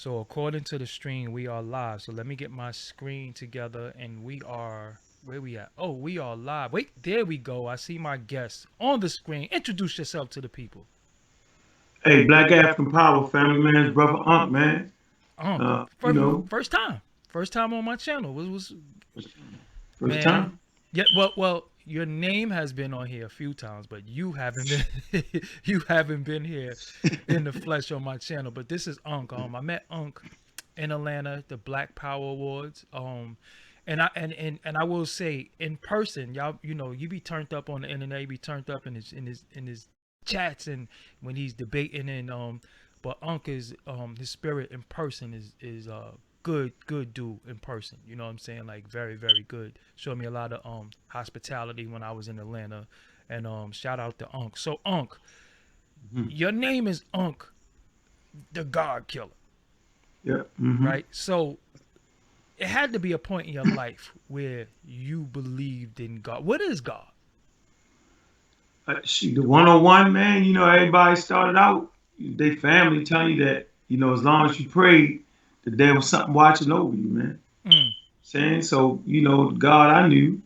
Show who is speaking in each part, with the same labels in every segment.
Speaker 1: So according to the stream, we are live. So let me get my screen together, and we are where we at? Oh, we are live. Wait, there we go. I see my guest on the screen. Introduce yourself to the people.
Speaker 2: Hey, Black African Power, family man's brother Unc, man.
Speaker 1: Unc,
Speaker 2: You know,
Speaker 1: first time on my channel. Was
Speaker 2: first
Speaker 1: man.
Speaker 2: time.
Speaker 1: Yeah, well, your name has been on here a few times, but you haven't been you haven't been here in the flesh on my channel. But this is Unc. I met Unc in Atlanta, the Black Power Awards. And I will say in person, y'all, you be turned up on the internet, you be turned up in his chats and when he's debating but Unc is his spirit in person is good dude in person. You know what I'm saying? Like very, very good. Showed me a lot of hospitality when I was in Atlanta. And shout out to Unc. So Unc,
Speaker 2: Hmm.
Speaker 1: your name is Unc the God Killer,
Speaker 2: Yeah.
Speaker 1: right? So it had to be a point in your life where you believed in God. What is God?
Speaker 2: Shoot, the 101, man. Everybody started out, they family telling you that, as long as you prayed, that there was something watching over you, man.
Speaker 1: Mm,
Speaker 2: Saying so, God I knew,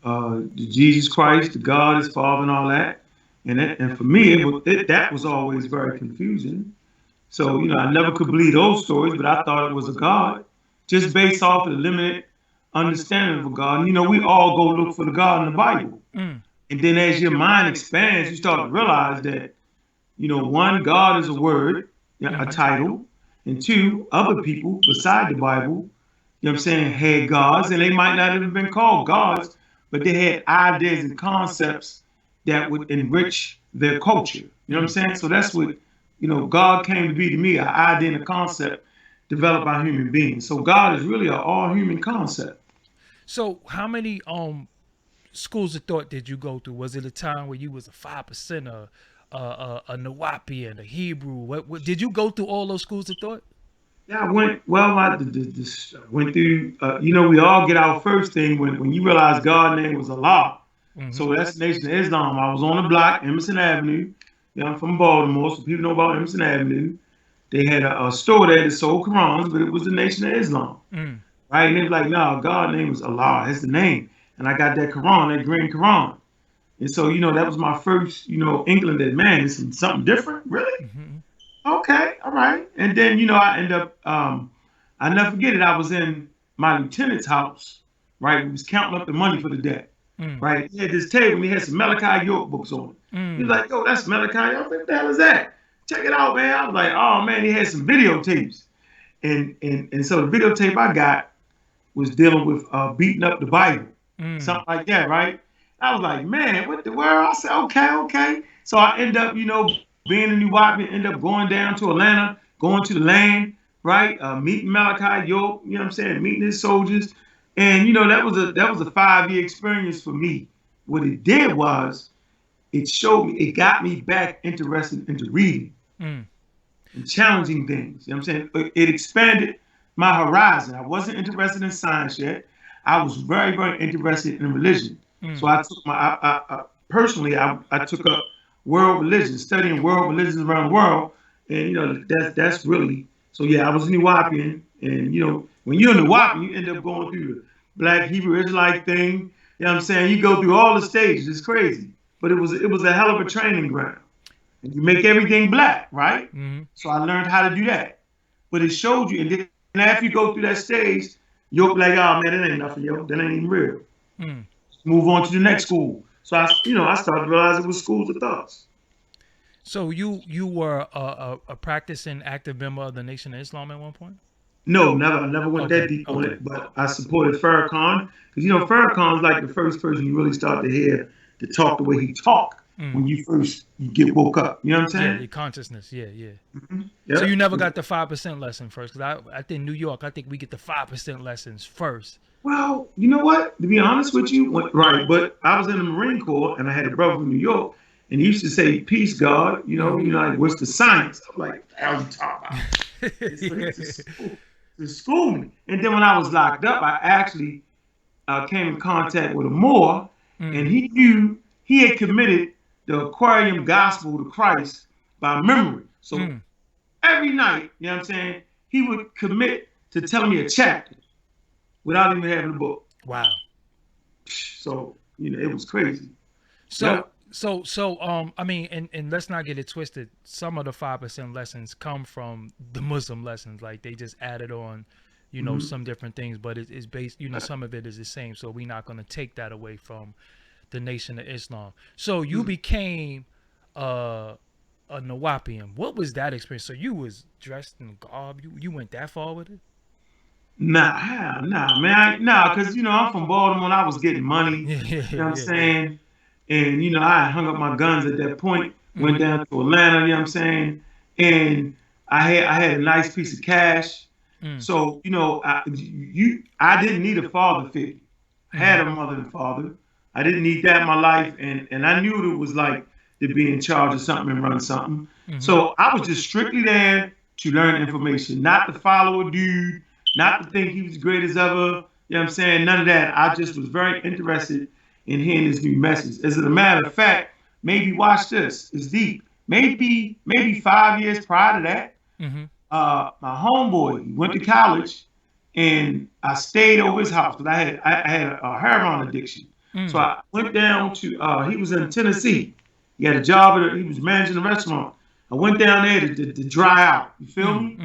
Speaker 2: the Jesus Christ, the God, His Father, and all that. And for me, that was always very confusing. So, I never could believe those stories, but I thought it was a God just based off of the limited understanding of a God. And, we all go look for the God in the Bible.
Speaker 1: mm,
Speaker 2: And then as your mind expands, you start to realize that, one, God is a word, a
Speaker 1: mm,
Speaker 2: title, and two, other people beside the Bible, what I'm saying, had gods, and they might not have been called gods, but they had ideas and concepts that would enrich their culture. You know what I'm
Speaker 1: mm.
Speaker 2: saying? So that's what, God came to be to me, an idea and a concept developed by human beings. So God is really an all human concept.
Speaker 1: So how many schools of thought did you go through? Was it a time where you was a 5%er, a Nawapian, a Hebrew? What did you go through all those schools of thought?
Speaker 2: Yeah, I went, well, went through, we all get our first thing when you realize God's name was Allah.
Speaker 1: Mm-hmm.
Speaker 2: So that's Nation of Islam. I was on the block, Emerson Avenue. I'm from Baltimore, so people know about Emerson Avenue. They had a store there that sold Qurans, but it was the Nation of Islam,
Speaker 1: Mm,
Speaker 2: right? And they were like, no, God's name is Allah. That's the name. And I got that Quran, that green Quran. And so, that was my first, inkling that, man, this is something different, really?
Speaker 1: mm-hmm,
Speaker 2: Okay, all right. And then, I end up, I never forget it. I was in my lieutenant's house, right? We was counting up the money for the debt,
Speaker 1: mm,
Speaker 2: right? He had this table and he had some Malachi York books on it. He was
Speaker 1: mm,
Speaker 2: like, yo, that's Malachi. I was like, what the hell is that? Check it out, man. I was like, oh man, he had some videotapes. And so the videotape I got was dealing with beating up the Bible,
Speaker 1: mm.
Speaker 2: something like that, right? I was like, man, what the world? I said, okay, okay. So I end up, being in New York, end up going down to Atlanta, going to the land, right? Meeting Malachi York, you know what I'm saying, meeting his soldiers. And that was a 5-year experience for me. What it did was it showed me, it got me back interested into reading
Speaker 1: Mm,
Speaker 2: and challenging things. You know what I'm saying? It expanded my horizon. I wasn't interested in science yet. I was very, very interested in religion. So
Speaker 1: mm.
Speaker 2: I took personally, I took up world religion, studying world religions around the world. And, that's really, so yeah, I was a Nuwapian. And, when you're a Nuwapian, you end up going through the Black Hebrew Israelite thing. You know what I'm saying? You go through all the stages. It's crazy. But it was a hell of a training ground. And you make everything black, right?
Speaker 1: Mm-hmm.
Speaker 2: So I learned how to do that. But it showed you, and then after you go through that stage, you'll be like, oh man, that ain't nothing, yo. That ain't even real.
Speaker 1: Mm.
Speaker 2: Move on to the next school. So I started to realize it was schools of thoughts.
Speaker 1: So you were a practicing active member of the Nation of Islam at one point?
Speaker 2: No, never. I never went that
Speaker 1: Okay,
Speaker 2: deep on
Speaker 1: okay.
Speaker 2: it, but I supported Farrakhan because Farrakhan's like the first person you really start to hear to talk the way he talked
Speaker 1: Mm.
Speaker 2: when you get woke up. You know what I'm
Speaker 1: Yeah,
Speaker 2: saying?
Speaker 1: your consciousness. Yeah, yeah. So you
Speaker 2: Yep.
Speaker 1: never got the 5% lesson first, because I think New York, I think we get the 5% lessons first.
Speaker 2: Well, you know what? To be honest with you, right? But I was in the Marine Corps, and I had a brother from New York, and he used to say, "Peace, God."
Speaker 1: Mm-hmm.
Speaker 2: Like, what's the science? I'm like, what the hell you talking about? And so he used to school me. And then when I was locked up, I actually came in contact with a Moor, and
Speaker 1: Mm,
Speaker 2: he knew he had committed the Aquarium Gospel to Christ by memory. So
Speaker 1: mm,
Speaker 2: every night, you know what I'm saying? he would commit to telling me a chapter without even having the book.
Speaker 1: Wow.
Speaker 2: So, it was crazy.
Speaker 1: So
Speaker 2: Yep.
Speaker 1: I mean, and let's not get it twisted. Some of the 5% lessons come from the Muslim lessons, like they just added on, some different things, but it's based, some of it is the same. So we're not going to take that away from the Nation of Islam. So you became a Nawapian. What was that experience? So you was dressed in garb. You went that far with it?
Speaker 2: Nah, man. Nah, because, I'm from Baltimore and I was getting money.
Speaker 1: Yeah,
Speaker 2: You know what I'm
Speaker 1: yeah.
Speaker 2: saying? And, I had hung up my guns at that point, went down to Atlanta, you know what I'm saying? And I had a nice piece of cash. So, I didn't need a father figure. I had a mother and father. I didn't need that in my life. And I knew what it was like to be in charge of something and run something. So I was just strictly there to learn information, not to follow a dude, not to think he was great as ever. You know what I'm saying? None of that. I just was very interested in hearing this new message. As a matter of fact, maybe watch this. It's deep. Maybe 5 years prior to that, my homeboy went to college, and I stayed over his house because I had a heroin addiction. So I went down to he was in Tennessee. He had a job he was managing a restaurant. I went down there to dry out. You feel me?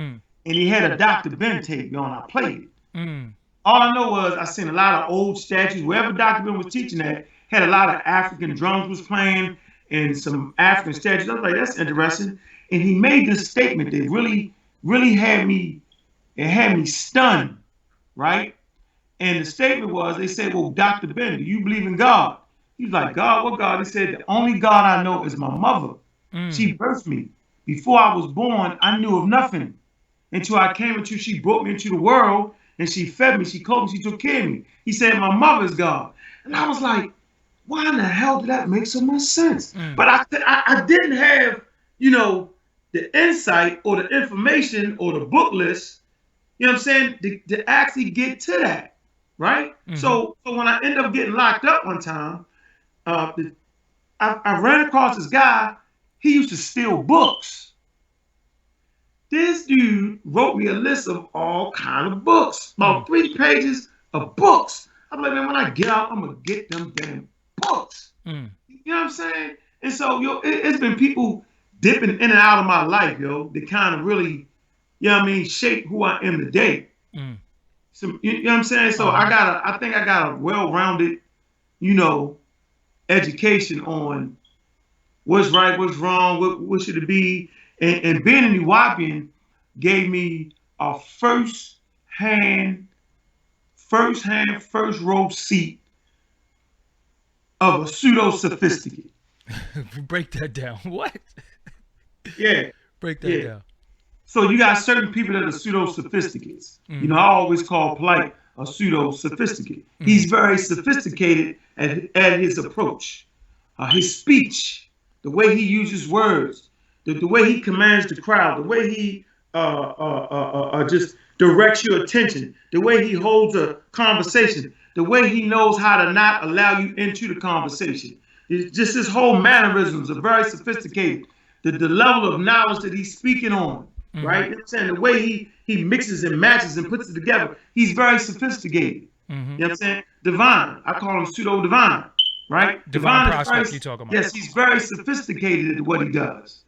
Speaker 2: And he had a Dr. Ben tape on. I played it. All I know was I seen a lot of old statues. Wherever Dr. Ben was teaching at, had a lot of African drums was playing and some African statues. I was like, that's interesting. And he made this statement that really had me stunned, right? And the statement was, they said, well, Dr. Ben, do you believe in God? He was like, God, what God? He said, the only God I know is my mother. She birthed me. Before I was born, I knew of nothing. Until I came into, she brought me into the world, and she fed me, she clothed me, she took care of me. He said, my mother is God. And I was like, why in the hell did that make so much sense? But I didn't have, the insight or the information or the book list, you know what I'm saying, to actually get to that, right? So when I ended up getting locked up one time, I ran across this guy. He used to steal books. This dude wrote me a list of all kind of books, about 3 pages of books. I'm like, man, when I get out, I'm gonna get them damn books. You know what I'm saying? And so, it's been people dipping in and out of my life, that kind of really, shape who I am today. So, you know what I'm saying? So I think I got a well-rounded, education on what's right, what's wrong, what should it be. And being a Nuwapian gave me a first row seat of a pseudo-sophisticate.
Speaker 1: Break that down. What?
Speaker 2: Yeah.
Speaker 1: Break that down.
Speaker 2: So you got certain people that are pseudo-sophisticates. I always call Polite a pseudo-sophisticate. He's very sophisticated at his approach, his speech, the way he uses words, the way he commands the crowd, the way he just directs your attention, the way he holds a conversation, the way he knows how to not allow you into the conversation. It's just his whole mannerisms are very sophisticated. The level of knowledge that he's speaking on, right? You know what I'm saying? The way he mixes and matches and puts it together, he's very sophisticated. You know what I'm saying? Divine. I call him pseudo-divine, right?
Speaker 1: Divine prospect you talking about.
Speaker 2: Yes, he's very sophisticated at what he does.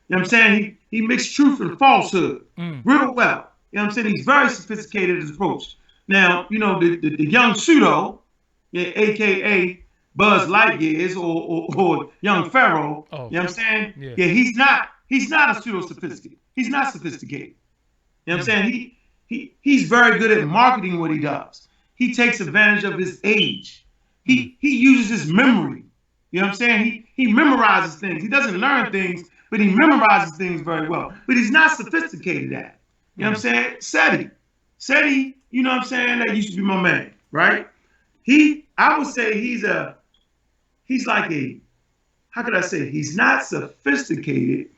Speaker 2: You know what I'm saying? He mixed truth and falsehood real well. You know what I'm saying? He's very sophisticated in his approach. Now, the young pseudo, a.k.a. Buzz Lightyears or young Pharaoh, you know what I'm saying? Yeah, he's not a pseudo-sophisticate. He's not sophisticated. You know what I'm saying? He's very good at marketing what he does. He takes advantage of his age. He uses his memory. You know what I'm saying? He memorizes things. He doesn't learn things, but he memorizes things very well. But he's not sophisticated at it. You know what I'm saying? Seti, you know what I'm saying? That used to be my man, right? I would say he's like how could I say? He's not sophisticated,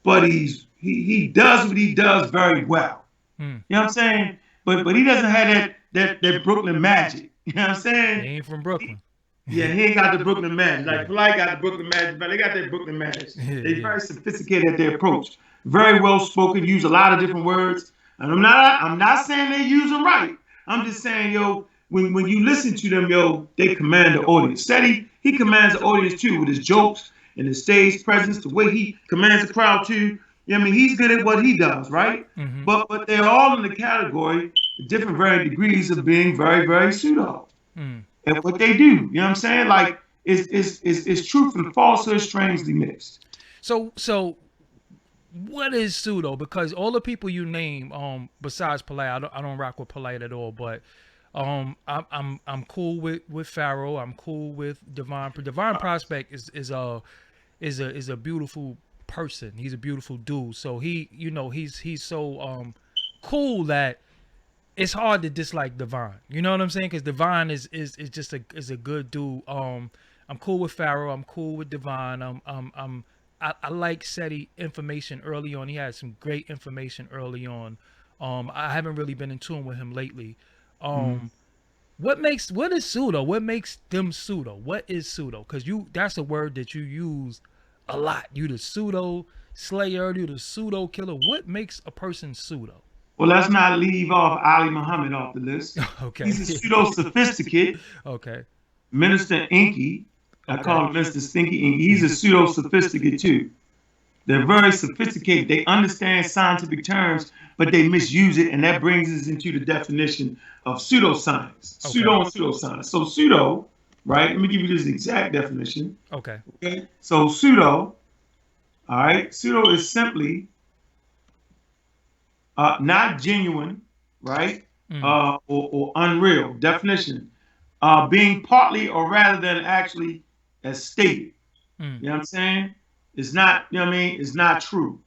Speaker 2: but he does what he does very well. You know what I'm saying? But he doesn't have that Brooklyn magic. You know what I'm saying?
Speaker 1: He ain't from Brooklyn.
Speaker 2: He ain't got the Brooklyn magic. Like Polite got the Brooklyn magic, but they got that Brooklyn magic. They're very sophisticated at their approach. Very well spoken, use a lot of different words. And I'm not saying they use them right. I'm just saying, yo, when you listen to them, yo, they command the audience. Steady, he commands the audience too with his jokes and his stage presence, the way he commands the crowd too. You know what I mean? He's good at what he does, right?
Speaker 1: Mm-hmm.
Speaker 2: But they're all in the category, different varying degrees of being very, very pseudo.
Speaker 1: Mm.
Speaker 2: And what they do, you know what I'm saying? Like, it's truth and falsehood strangely mixed.
Speaker 1: So what is pseudo? Because all the people you name, besides Polite, I don't rock with Polite at all. But I'm cool with Pharaoh. I'm cool with Divine. Divine Prospect is a beautiful person. He's a beautiful dude. So he's so cool that it's hard to dislike Divine. You know what I'm saying? Because Divine is just a good dude. I'm cool with Pharaoh. I'm cool with Divine. I like SETI information early on. He had some great information early on. I haven't really been in tune with him lately. What is pseudo? What makes them pseudo? What is pseudo? Because that's a word that you use a lot. You the pseudo slayer, you the pseudo killer. What makes a person pseudo?
Speaker 2: Well, let's not leave off Ali Muhammad off the list.
Speaker 1: Okay.
Speaker 2: He's a pseudo-sophisticate.
Speaker 1: Okay.
Speaker 2: Minister Inky. I
Speaker 1: Okay.
Speaker 2: call him Mr. Stinky Inky. He's a pseudo-sophisticate too. They're very sophisticated. They understand scientific terms, but they misuse it, and that brings us into the definition of pseudoscience.
Speaker 1: Okay.
Speaker 2: Pseudo and pseudoscience. So pseudo, right? Let me give you this exact definition.
Speaker 1: Okay.
Speaker 2: Okay. So pseudo, all right. Pseudo is simply not genuine, right? Or unreal. Definition: being partly or rather than actually as stated. You know what I'm saying? It's not, you know what I mean? It's not true.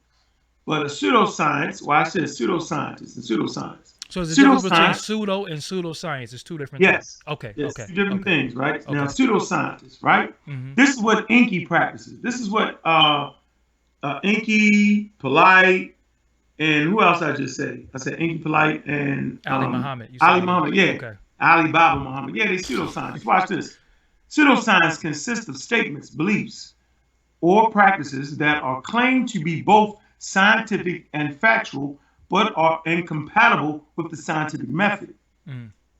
Speaker 2: But a pseudoscience, well, I said pseudoscientist and pseudoscience.
Speaker 1: So there's a difference between pseudo and pseudoscience. It's two different things. Okay.
Speaker 2: Yes,
Speaker 1: Okay.
Speaker 2: two different
Speaker 1: Okay.
Speaker 2: things, right?
Speaker 1: Okay.
Speaker 2: Now, pseudoscientists, right?
Speaker 1: Mhm.
Speaker 2: This is what Inky practices. This is what Inky, Polite, and who else I just said? I said Inky, Polite, and
Speaker 1: Ali Muhammad. You said
Speaker 2: Ali Muhammad, yeah.
Speaker 1: Okay.
Speaker 2: Ali Baba Muhammad. Yeah, they pseudoscientists. Watch this. Pseudoscience consists of statements, beliefs, or practices that are claimed to be both scientific and factual, but are incompatible with the scientific method.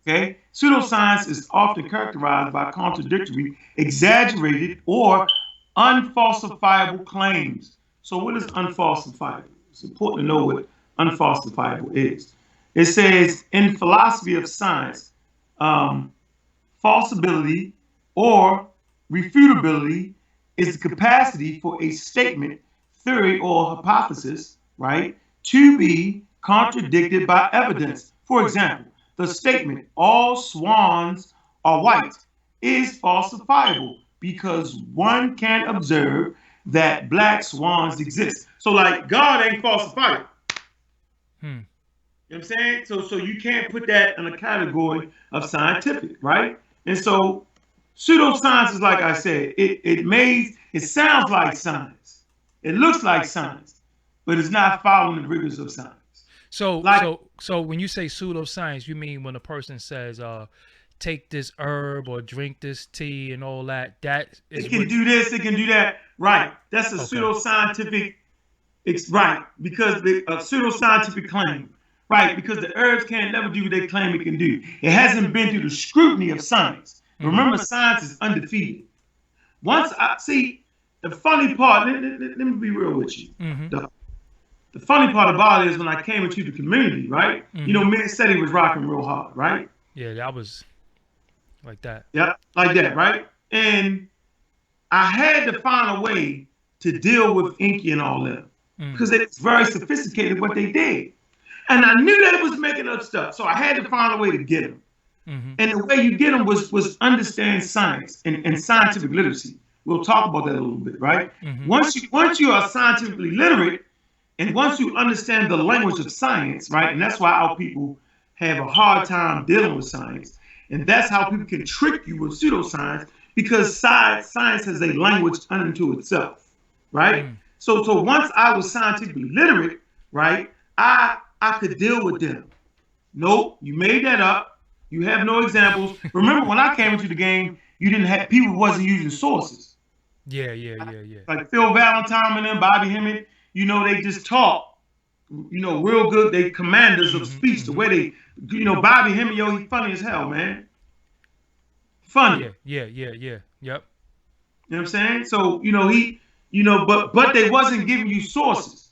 Speaker 2: Okay? Pseudoscience is often characterized by contradictory, exaggerated, or unfalsifiable claims. So what is unfalsifiable? It's important to know what unfalsifiable is. It says in philosophy of science, falsibility or refutability is the capacity for a statement, theory, or hypothesis, right, to be contradicted by evidence. For example, the statement, all swans are white, is falsifiable because one can observe that black swans exist. So, like, God ain't falsifiable. You know what I'm saying? So you can't put that in a category of scientific, right? And so pseudoscience is, like I said, it sounds like science. It looks like science, but it's not following the rigors of science.
Speaker 1: So when you say pseudoscience, you mean when a person says, take this herb or drink this tea and all that, that is
Speaker 2: it can do this, it can do that. Right. That's a pseudoscientific, it's right, because a pseudoscientific claim. Right, because the herbs can never do what they claim it can do. It hasn't been through the scrutiny of science. Remember, science is undefeated. Once I see the funny part, let me be real with you. The funny part about it is when I came into the community, right? You know, me and SETI was rocking real hard, right?
Speaker 1: Yeah, that was like that.
Speaker 2: Yeah, like that, right? And I had to find a way to deal with Inky and all that because it's very sophisticated what they did. And I knew that it was making up stuff, so I had to find a way to get them. And the way you get them was understand science and scientific literacy. We'll talk about that a little bit, right? Once you are scientifically literate, and once you understand the language of science, right? And that's why our people have a hard time dealing with science. And that's how people can trick you with pseudoscience, because science has a language unto itself, right? So once I was scientifically literate, right, I could deal with them. Nope, you made that up. You have no examples. Remember, when I came into the game, people wasn't using sources.
Speaker 1: Yeah.
Speaker 2: Like Phil Valentine and them, Bobby Hemmett, you know, they just talk real good. They commanders of speech. The
Speaker 1: Mm-hmm.
Speaker 2: way they, Bobby Hemming, he funny as hell, man. Funny.
Speaker 1: Yeah. Yep.
Speaker 2: You know what I'm saying? So, but they wasn't giving you sources.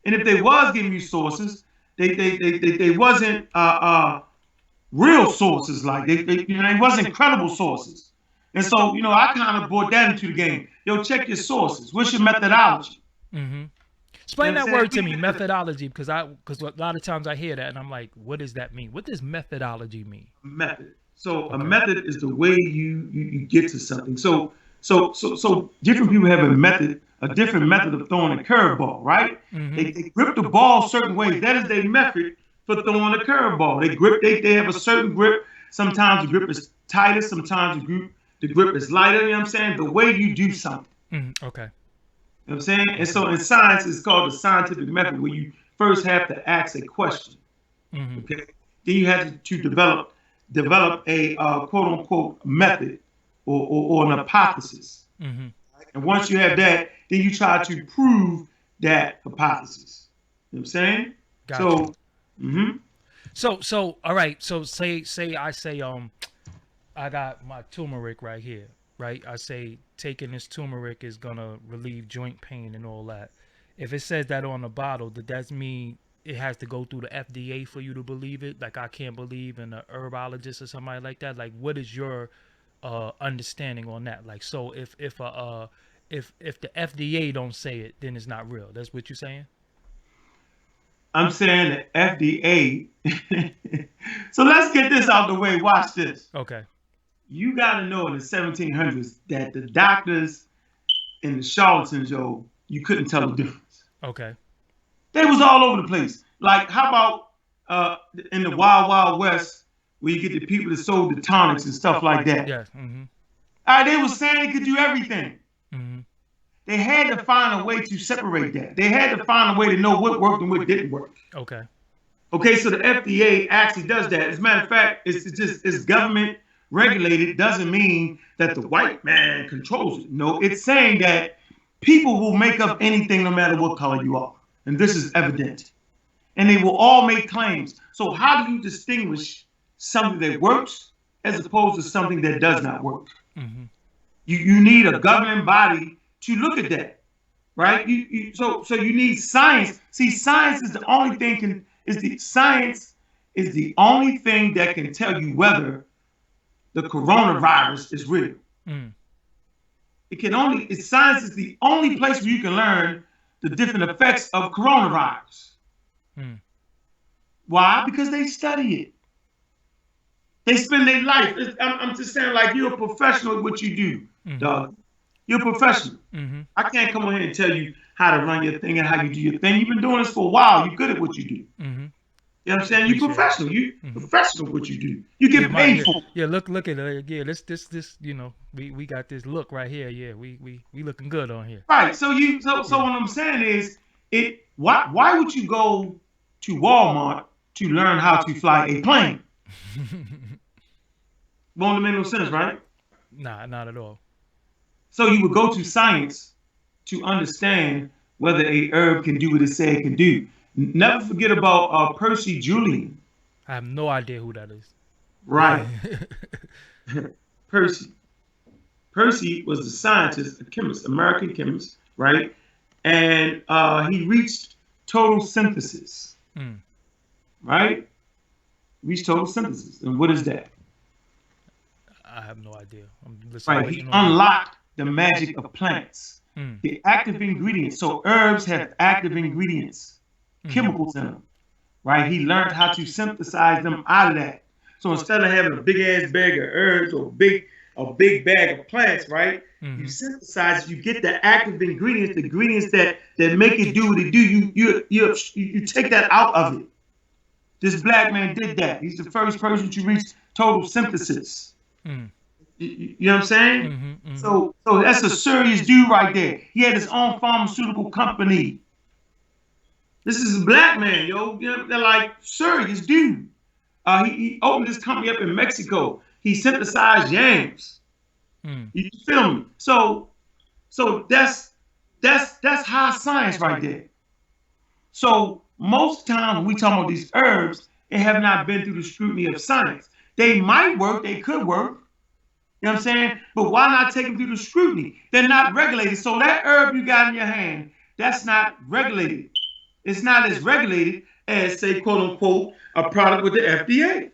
Speaker 2: And if they was giving you sources, they wasn't real sources. Like they wasn't credible sources. And so, I kind of brought that into the game. Yo, check your sources. What's your methodology?
Speaker 1: Mm-hmm.
Speaker 2: You
Speaker 1: Explain
Speaker 2: know what
Speaker 1: that
Speaker 2: I'm
Speaker 1: word to
Speaker 2: saying?
Speaker 1: me, methodology, because a lot of times I hear that and I'm like, what does that mean? What does methodology mean?
Speaker 2: Method. So a
Speaker 1: Okay.
Speaker 2: method is the way you get to something. So different people have a different method of throwing a curveball, right?
Speaker 1: Mm-hmm.
Speaker 2: They grip the ball certain ways. That is their method for throwing a curveball. They have a certain grip. Sometimes the grip is tighter, sometimes the grip is lighter, you know what I'm saying? The way you do something.
Speaker 1: Mm-hmm. Okay.
Speaker 2: You know what I'm saying? And so in science, it's called the scientific method, where you first have to ask a question.
Speaker 1: Mm-hmm.
Speaker 2: Okay. Then you have to develop a quote unquote method or an hypothesis.
Speaker 1: Mm-hmm.
Speaker 2: And once you have that, then you try to prove that hypothesis. You know what I'm saying?
Speaker 1: Got you.
Speaker 2: So, mm-hmm.
Speaker 1: So all right. So say I say I got my turmeric right here, right? I say taking this turmeric is gonna relieve joint pain and all that. If it says that on the bottle, does that mean it has to go through the FDA for you to believe it? Like I can't believe in a herbologist or somebody like that. Like what is your understanding on that? Like so if the FDA don't say it, then it's not real. That's what you're saying?
Speaker 2: I'm saying the FDA. So let's get this out the way. Watch this.
Speaker 1: Okay.
Speaker 2: You got to know in the 1700s that the doctors and the charlatans, you couldn't tell the difference.
Speaker 1: Okay.
Speaker 2: They was all over the place. Like, how about in the Wild Wild West, where you get the people that sold the tonics and stuff like that?
Speaker 1: Yeah. Mm-hmm.
Speaker 2: All right, they was saying they could do everything.
Speaker 1: Mm-hmm.
Speaker 2: They had to find a way to separate that. They had to find a way to know what worked and what didn't work.
Speaker 1: Okay.
Speaker 2: Okay, so the FDA actually does that. As a matter of fact, it's government regulated. Doesn't mean that the white man controls it. No, it's saying that people will make up anything no matter what color you are. And this is evident. And they will all make claims. So how do you distinguish something that works as opposed to something that does not work?
Speaker 1: Mm-hmm.
Speaker 2: You need a governing body to look at that, right? So you need science. See, science is the only thing science is the only thing that can tell you whether the coronavirus is real.
Speaker 1: Mm.
Speaker 2: Science is the only place where you can learn the different effects of coronavirus.
Speaker 1: Mm.
Speaker 2: Why? Because they study it. They spend their life. I'm just saying, like, you're a professional at what you do,
Speaker 1: Mm-hmm.
Speaker 2: dog. You're a professional.
Speaker 1: Mm-hmm.
Speaker 2: I can't come on here and tell you how to run your thing and how you do your thing. You've been doing this for a while. You're good at what you do.
Speaker 1: Mm-hmm.
Speaker 2: You know what I'm saying? You're professional. You're professional at what you do. You get paid for it.
Speaker 1: Yeah, look at it. Yeah, this we got this look right here. Yeah, we looking good on here.
Speaker 2: Right. So what I'm saying is why would you go to Walmart to learn how to fly a plane? Won't make no sense, right?
Speaker 1: Nah, not at all.
Speaker 2: So you would go to science to understand whether a herb can do what it said it can do. Never forget about Percy Julian.
Speaker 1: I have no idea who that is.
Speaker 2: Right. Percy. Percy was a scientist, a chemist, American chemist, right? And he reached total synthesis, right? Reached total synthesis. And what is that?
Speaker 1: I have no idea. I'm listening.
Speaker 2: Right. He unlocked the magic of plants, the active ingredients. So herbs have active ingredients, chemicals in them, right? He learned how to synthesize them out of that. So instead of having a big ass bag of herbs or a big bag of plants, right? You synthesize, you get the active ingredients, the ingredients that make it do what it do. You take that out of it. This black man did that. He's the first person to reach total synthesis. You know what I'm saying? So that's a serious dude right there. He had his own pharmaceutical company. This is a black man, yo. You know, they're like serious dude. He opened this company up in Mexico. He synthesized yams. You feel me? So that's high science right there. So most times when we talk about these herbs, they have not been through the scrutiny of science. They might work, they could work, you know what I'm saying? But why not take them through the scrutiny? They're not regulated. So that herb you got in your hand, that's not regulated. It's not as regulated as, say, quote unquote, a product with the FDA.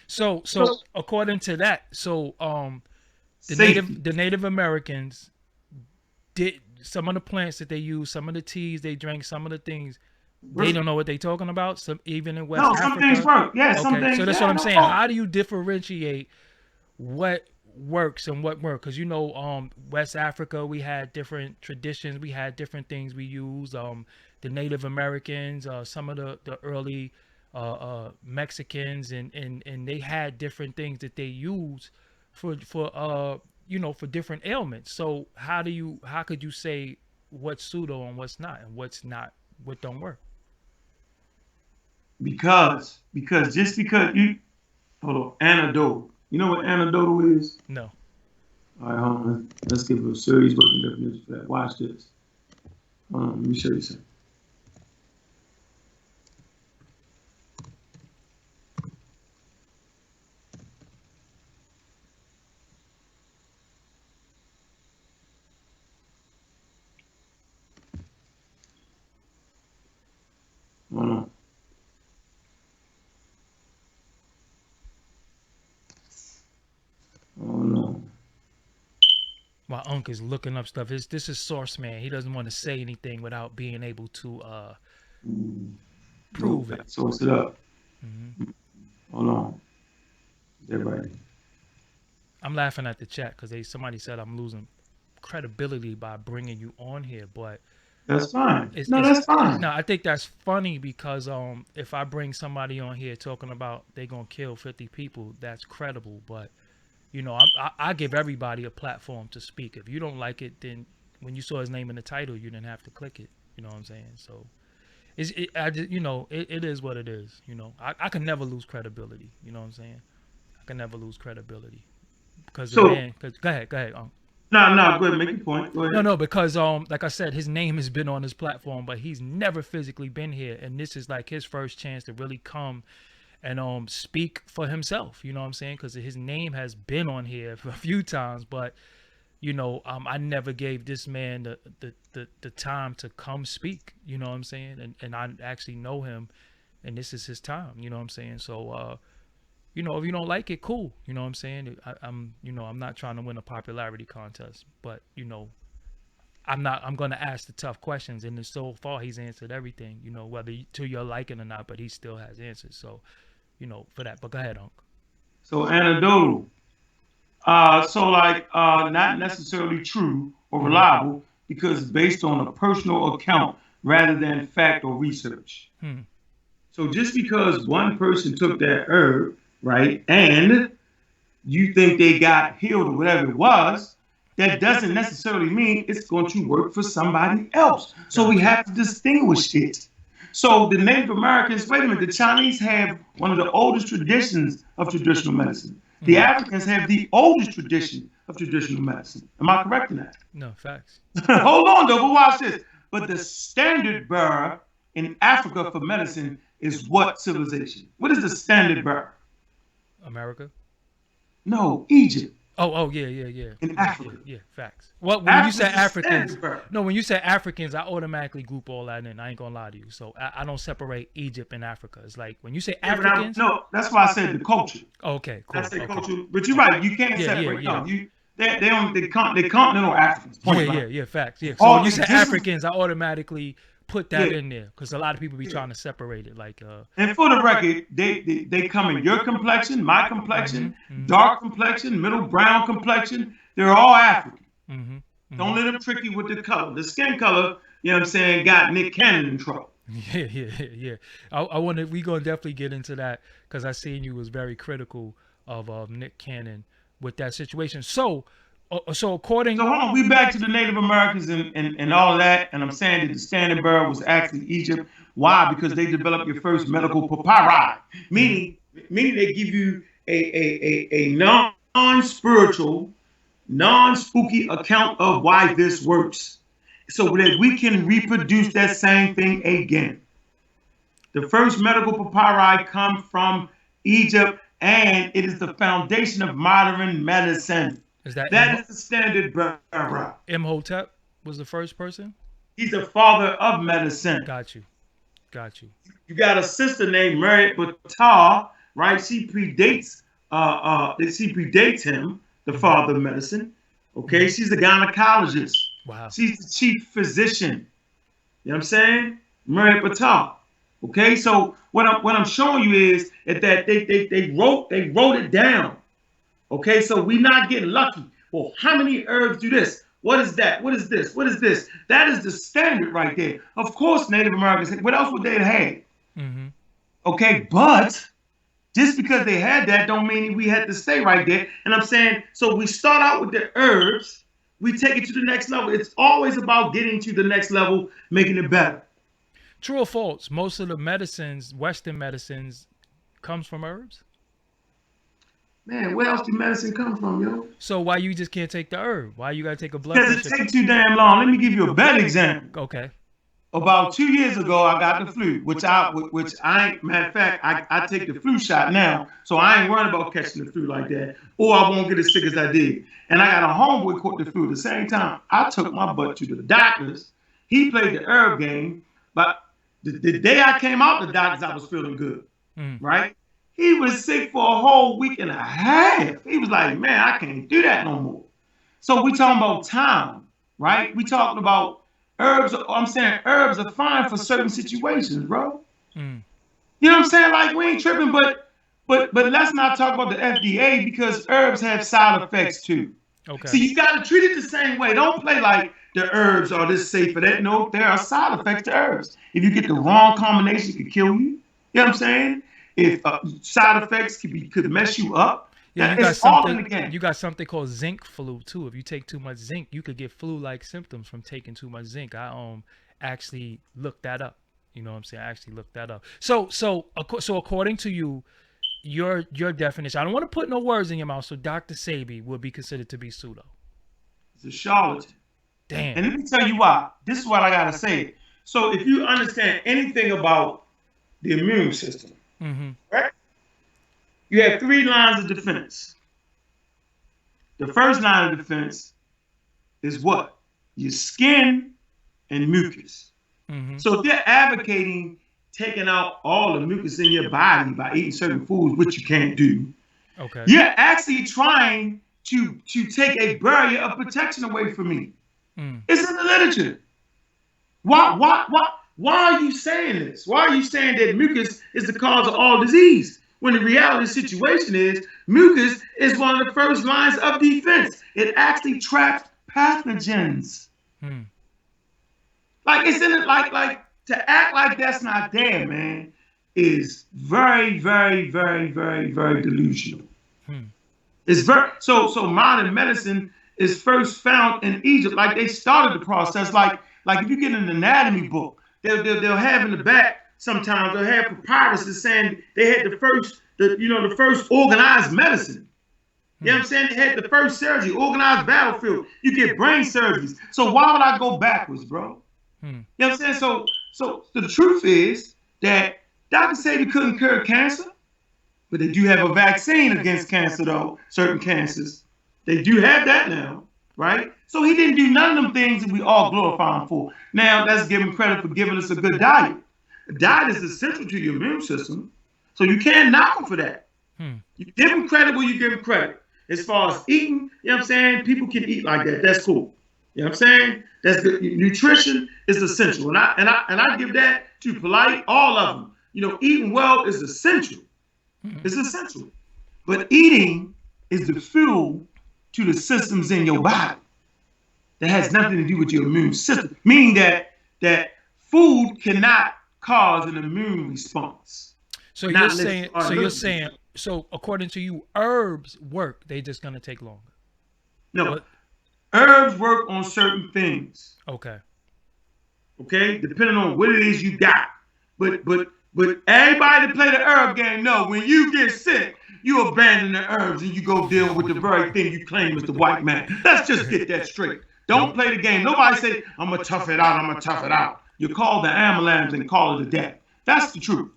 Speaker 1: So according to that, the
Speaker 2: Safety.
Speaker 1: Native Americans did some of the plants that they use, some of the teas they drank, some of the things they don't know what they're talking about. Some even in West
Speaker 2: No,
Speaker 1: Africa.
Speaker 2: some things work. Yeah, some
Speaker 1: Okay,
Speaker 2: things.
Speaker 1: so that's
Speaker 2: Yeah,
Speaker 1: what I'm
Speaker 2: no
Speaker 1: saying.
Speaker 2: fault.
Speaker 1: How do you differentiate what works and what works? Because West Africa, we had different traditions, we had different things we use. The Native Americans, some of the early Mexicans, and they had different things that they used for for different ailments. So how could you say what's pseudo and what's not, and what's not, what don't work?
Speaker 2: Because just because you hold on, antidote. You know what antidote is?
Speaker 1: No.
Speaker 2: All right, hold on. Let's give a serious working definition for that. Watch this. Hold on, let me show you something. Hold on. Oh no.
Speaker 1: My uncle is looking up stuff. This is source man. He doesn't want to say anything without being able to prove
Speaker 2: Nope.
Speaker 1: it.
Speaker 2: Source it up.
Speaker 1: Hmm.
Speaker 2: Hold on. Is that right?
Speaker 1: I'm laughing at the chat because somebody said I'm losing credibility by bringing you on here, but
Speaker 2: That's fine.
Speaker 1: it's,
Speaker 2: No,
Speaker 1: it's
Speaker 2: that's fine.
Speaker 1: no, I think that's funny because if I bring somebody on here talking about they gonna kill 50 people, that's credible. But I give everybody a platform to speak. If you don't like it, then when you saw his name in the title, you didn't have to click it. You know what I'm saying? So it is what it is. I can never lose credibility. You know what I'm saying? I can never lose credibility because the
Speaker 2: So
Speaker 1: man. Cause, go ahead.
Speaker 2: no, go ahead, make your point. Go ahead.
Speaker 1: No, because like I said, his name has been on his platform, but he's never physically been here, and this is like his first chance to really come and speak for himself. You know what I'm saying? Because his name has been on here a few times, but I never gave this man the time to come speak. You know what I'm saying? And I actually know him, and this is his time. You know what I'm saying? So if you don't like it, cool. You know what I'm saying? I'm not trying to win a popularity contest, but I'm gonna ask the tough questions, and so far he's answered everything. Whether to your liking or not, but he still has answers. So, for that. But go ahead, Unc.
Speaker 2: So anecdotal. So like not necessarily true or
Speaker 1: Hmm.
Speaker 2: reliable because it's based on a personal account rather than fact or research.
Speaker 1: Hmm.
Speaker 2: So just because one person took that herb, right, and you think they got healed or whatever it was, that doesn't necessarily mean it's going to work for somebody else. So we
Speaker 1: Gotcha.
Speaker 2: have to distinguish it. So the Native Americans, wait a minute, the Chinese have one of the oldest traditions of traditional medicine. The
Speaker 1: Hmm.
Speaker 2: Africans have the oldest tradition of traditional medicine. Am I correct in that?
Speaker 1: No facts.
Speaker 2: Hold on though, but watch this. But the standard bearer in Africa for medicine is what civilization? What is the standard bearer?
Speaker 1: America.
Speaker 2: No, Egypt
Speaker 1: Oh, yeah.
Speaker 2: in Africa.
Speaker 1: Yeah, facts. Well, when you
Speaker 2: Africa
Speaker 1: say
Speaker 2: is the
Speaker 1: Africans,
Speaker 2: standard bearer.
Speaker 1: no, when you say Africans, I automatically group all that in. I ain't gonna lie to you. So I don't separate Egypt and Africa. It's like when you say
Speaker 2: Yeah,
Speaker 1: Africans.
Speaker 2: no, that's why I said the culture.
Speaker 1: Oh, okay, cool.
Speaker 2: I said
Speaker 1: Okay.
Speaker 2: culture, but you're right. You can't
Speaker 1: Yeah,
Speaker 2: separate.
Speaker 1: yeah.
Speaker 2: No, they continental Africans. Point blank.
Speaker 1: Yeah, facts. Yeah. So
Speaker 2: All
Speaker 1: when you say
Speaker 2: this is-
Speaker 1: Africans, I automatically put that
Speaker 2: Yeah.
Speaker 1: in there because a lot of people be trying to separate it. Like,
Speaker 2: And for the record, they come in your complexion, my complexion,
Speaker 1: Mhm.
Speaker 2: dark complexion, middle brown complexion. They're all African.
Speaker 1: Mm-hmm.
Speaker 2: Don't let them trick you with the color. The skin color, you know what I'm saying, got Nick Cannon in trouble.
Speaker 1: Yeah. I want to. We gonna definitely get into that because I seen you was very critical of Nick Cannon with that situation. So according.
Speaker 2: So hold on, we back to the Native Americans and all of that, and I'm saying that the standard bearer was actually Egypt. Why? Because they developed your first medical papyri, meaning they give you a non-spiritual, non-spooky account of why this works. so that we can reproduce that same thing again. The first medical papyri come from Egypt, and it is the foundation of modern medicine.
Speaker 1: Is that
Speaker 2: That is the standard, brother.
Speaker 1: Imhotep was the first person?
Speaker 2: He's the father of medicine.
Speaker 1: Got you. Got you.
Speaker 2: You got a sister named Mary Batar, right? She predates him, the father of medicine. Okay, she's a gynecologist.
Speaker 1: Wow.
Speaker 2: She's the chief physician. You know what I'm saying? Mary Batar. Okay, so what I'm showing you is that they wrote it down. Okay, so we're not getting lucky. Well, how many herbs do this? What is that? What is this? What is this? That is the standard right there. Of course, Native Americans, what else would they have had?
Speaker 1: Mm-hmm.
Speaker 2: Okay, but just because they had that don't mean we had to stay right there. And I'm saying, so we start out with the herbs, we take it to the next level. It's always about getting to the next level, making it better.
Speaker 1: True or false? Most of the medicines, Western medicines, comes from herbs?
Speaker 2: Man, where else did medicine come from, yo?
Speaker 1: So why you just can't take the herb? Why you gotta take a blood
Speaker 2: Because
Speaker 1: pressure?
Speaker 2: it takes too damn long. Let me give you a better example.
Speaker 1: Okay.
Speaker 2: About 2 years ago, I got the flu, which I ain't, matter of fact, I take the flu shot now, so I ain't worried about catching the flu like that, or I won't get as sick as I did. And I got a homeboy caught the flu at the same time. I took my butt to the doctors. He played the herb game, but the day I came out the doctors, I was feeling good, right? He was sick for a whole week and a half. He was like, man, I can't do that no more. So we talking about time, right? We talking about herbs. I'm saying herbs are fine for certain situations, bro. You know what I'm saying? Like, we ain't tripping, but let's not talk about the FDA, because herbs have side effects too.
Speaker 1: Okay.
Speaker 2: So you got to treat it the same way. Don't play like the herbs are this safe for that. No, there are side effects to herbs. If you get the wrong combination, it could kill you. You know what I'm saying? If side effects could mess you up.
Speaker 1: Yeah, you got something called zinc flu too. If you take too much zinc, you could get flu-like symptoms from taking too much zinc. I actually looked that up. You know what I'm saying? I actually looked that up. So according to you, your definition, I don't want to put no words in your mouth. So Dr. Sebi would be considered to be pseudo.
Speaker 2: It's a charlatan.
Speaker 1: Damn.
Speaker 2: And let me tell you why. This is what I gotta say. So if you understand anything about the immune system, right? You have 3 lines of defense. The first line of defense is what? Your skin and mucus. So if you're advocating taking out all the mucus in your body by eating certain foods, which you can't do,
Speaker 1: okay,
Speaker 2: you're actually trying to take a barrier of protection away from me. It's in the literature. Why are you saying this? Why are you saying that mucus is the cause of all disease? When the reality of the situation is, mucus is one of the first lines of defense. It actually traps pathogens. Like, it's in it, like to act like that's not there, man, is very, very, very, very, very delusional. It's very so modern medicine is first found in Egypt. Like, they started the process. Like if you get an anatomy book, they'll have in the back. Sometimes they'll have papyrus saying they had the first organized medicine. You know what I'm saying? They had the first surgery, organized battlefield. You get brain surgeries. So why would I go backwards, bro? You know what I'm saying? So the truth is that Dr. Sebi couldn't cure cancer, but they do have a vaccine against cancer, though, certain cancers. They do have that now, right? So he didn't do none of them things that we all glorify him for. Now, let's give him credit for giving us a good diet. Diet is essential to your immune system, so you can't knock him for that. You give him credit where you give him credit. As far as eating, you know what I'm saying? People can eat like that. That's cool. You know what I'm saying? That's good. Nutrition is essential, and I give that to polite, all of them. You know, eating well is essential. It's essential, but eating is the fuel to the systems in your body. That has nothing to do with your immune system. Meaning that food cannot cause an immune response. So
Speaker 1: according to you, herbs work. They just gonna take longer.
Speaker 2: No, herbs work on certain things.
Speaker 1: Okay,
Speaker 2: depending on what it is you got. But everybody that play the herb game know when you get sick, you abandon the herbs and you go deal with the very thing you claim is the white man. Let's just get that straight. Don't play the game. Nobody say, I'm going to tough it out. I'm going to tough it out. You call the ambulance and call it a death. That's the truth.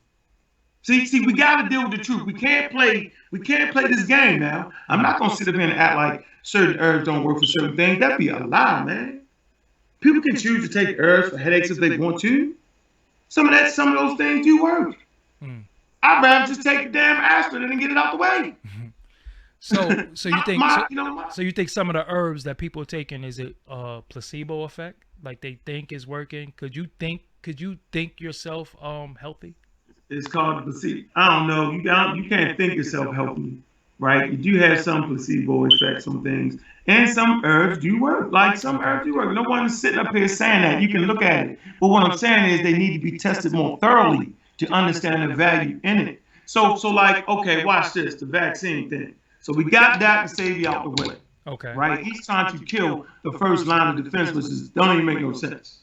Speaker 2: See, we got to deal with the truth. We can't play this game now. I'm not going to sit up here and act like certain herbs don't work for certain things. That'd be a lie, man. People can choose to take herbs for headaches if they want to. Some of those things do work. I'd rather just take the damn aspirin and get it out the way.
Speaker 1: So you think some of the herbs that people are taking, is it a placebo effect? Like they think is working? Could you think yourself healthy?
Speaker 2: It's called the placebo. I don't know. You can't think yourself healthy, right? You do have some placebo effects on things, and some herbs do work. Like some herbs do work. No one's sitting up here saying that. You can look at it, but what I'm saying is they need to be tested more thoroughly to understand the value in it. So like, okay, watch this, the vaccine thing. So we got that to save you out the way.
Speaker 1: Okay.
Speaker 2: Right? He's trying to kill the first line of defense, which don't even make no sense.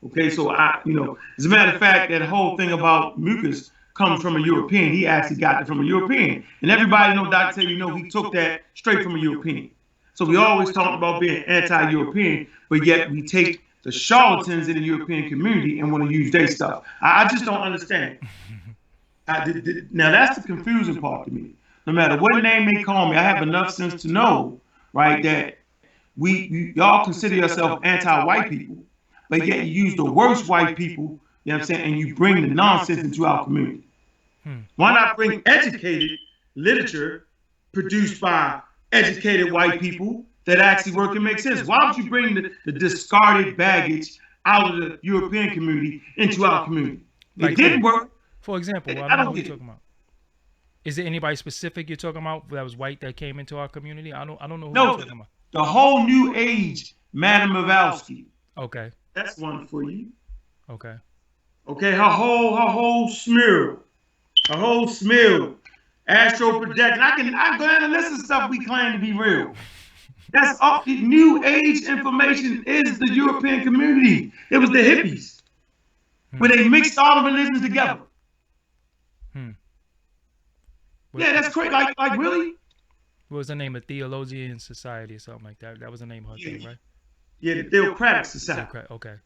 Speaker 2: Okay, so as a matter of fact, that whole thing about mucus comes from a European. He actually got it from a European. And everybody know Dr. Taylor, he took that straight from a European. So we always talk about being anti-European, but yet we take the charlatans in the European community and want to use their stuff. I just don't understand. Now that's the confusing part to me. No matter what name they call me, I have enough sense to know, right, that y'all consider yourself anti-white people, but yet you use the worst white people, you know what I'm saying, and you bring the nonsense into our community. Why not bring educated literature produced by educated white people that actually work and make sense? Why would you bring the discarded baggage out of the European community into our community? It didn't work.
Speaker 1: For example, I don't know what you're talking about. Is it anybody specific you're talking about that was white that came into our community? I don't know who you're talking about.
Speaker 2: The whole new age, Madame Mavalsky.
Speaker 1: Okay.
Speaker 2: That's one for you.
Speaker 1: Okay.
Speaker 2: Okay, her whole smear. Astro projection. I go down and listen to stuff we claim to be real. That's all. New age information is the European community. It was the hippies. Where they mixed all the religions together. Yeah, that's crazy. Like really?
Speaker 1: What was the name of Theologian Society or something like that? That was the name of her thing, right?
Speaker 2: Yeah, the Theocratic Society.
Speaker 1: Okay.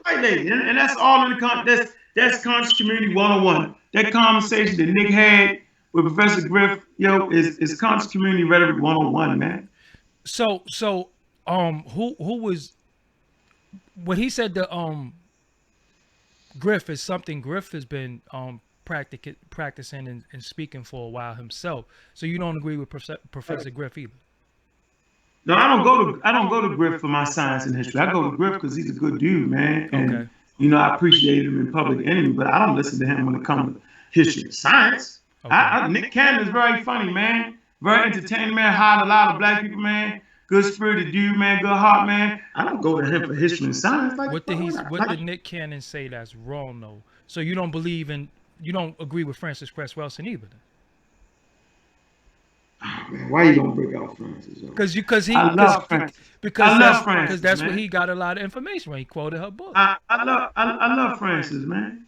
Speaker 2: Right, lady. And that's all in the that's Conscious Community 101. That conversation that Nick had with Professor Griff, is Conscious Community Rhetoric 101, man.
Speaker 1: So who was when he said the Griff is something Griff has been practicing and speaking for a while himself. So you don't agree with Professor Griff either?
Speaker 2: No, I don't go to Griff for my science and history. I go to Griff because he's a good dude, man. And I appreciate him in Public Enemy, but I don't listen to him when it comes to history and science. Okay. Nick Cannon is very funny, man. Very entertaining, man. Hired a lot of black people, man. Good spirited dude, man. Good heart, man. I don't go to him for history and science.
Speaker 1: What did Nick Cannon say that's wrong though? So you don't agree with Francis Cress Welsing either?
Speaker 2: Oh, man, why you don't break out Francis?
Speaker 1: Because that's where he got a lot of information when he quoted her book.
Speaker 2: I love Francis, man.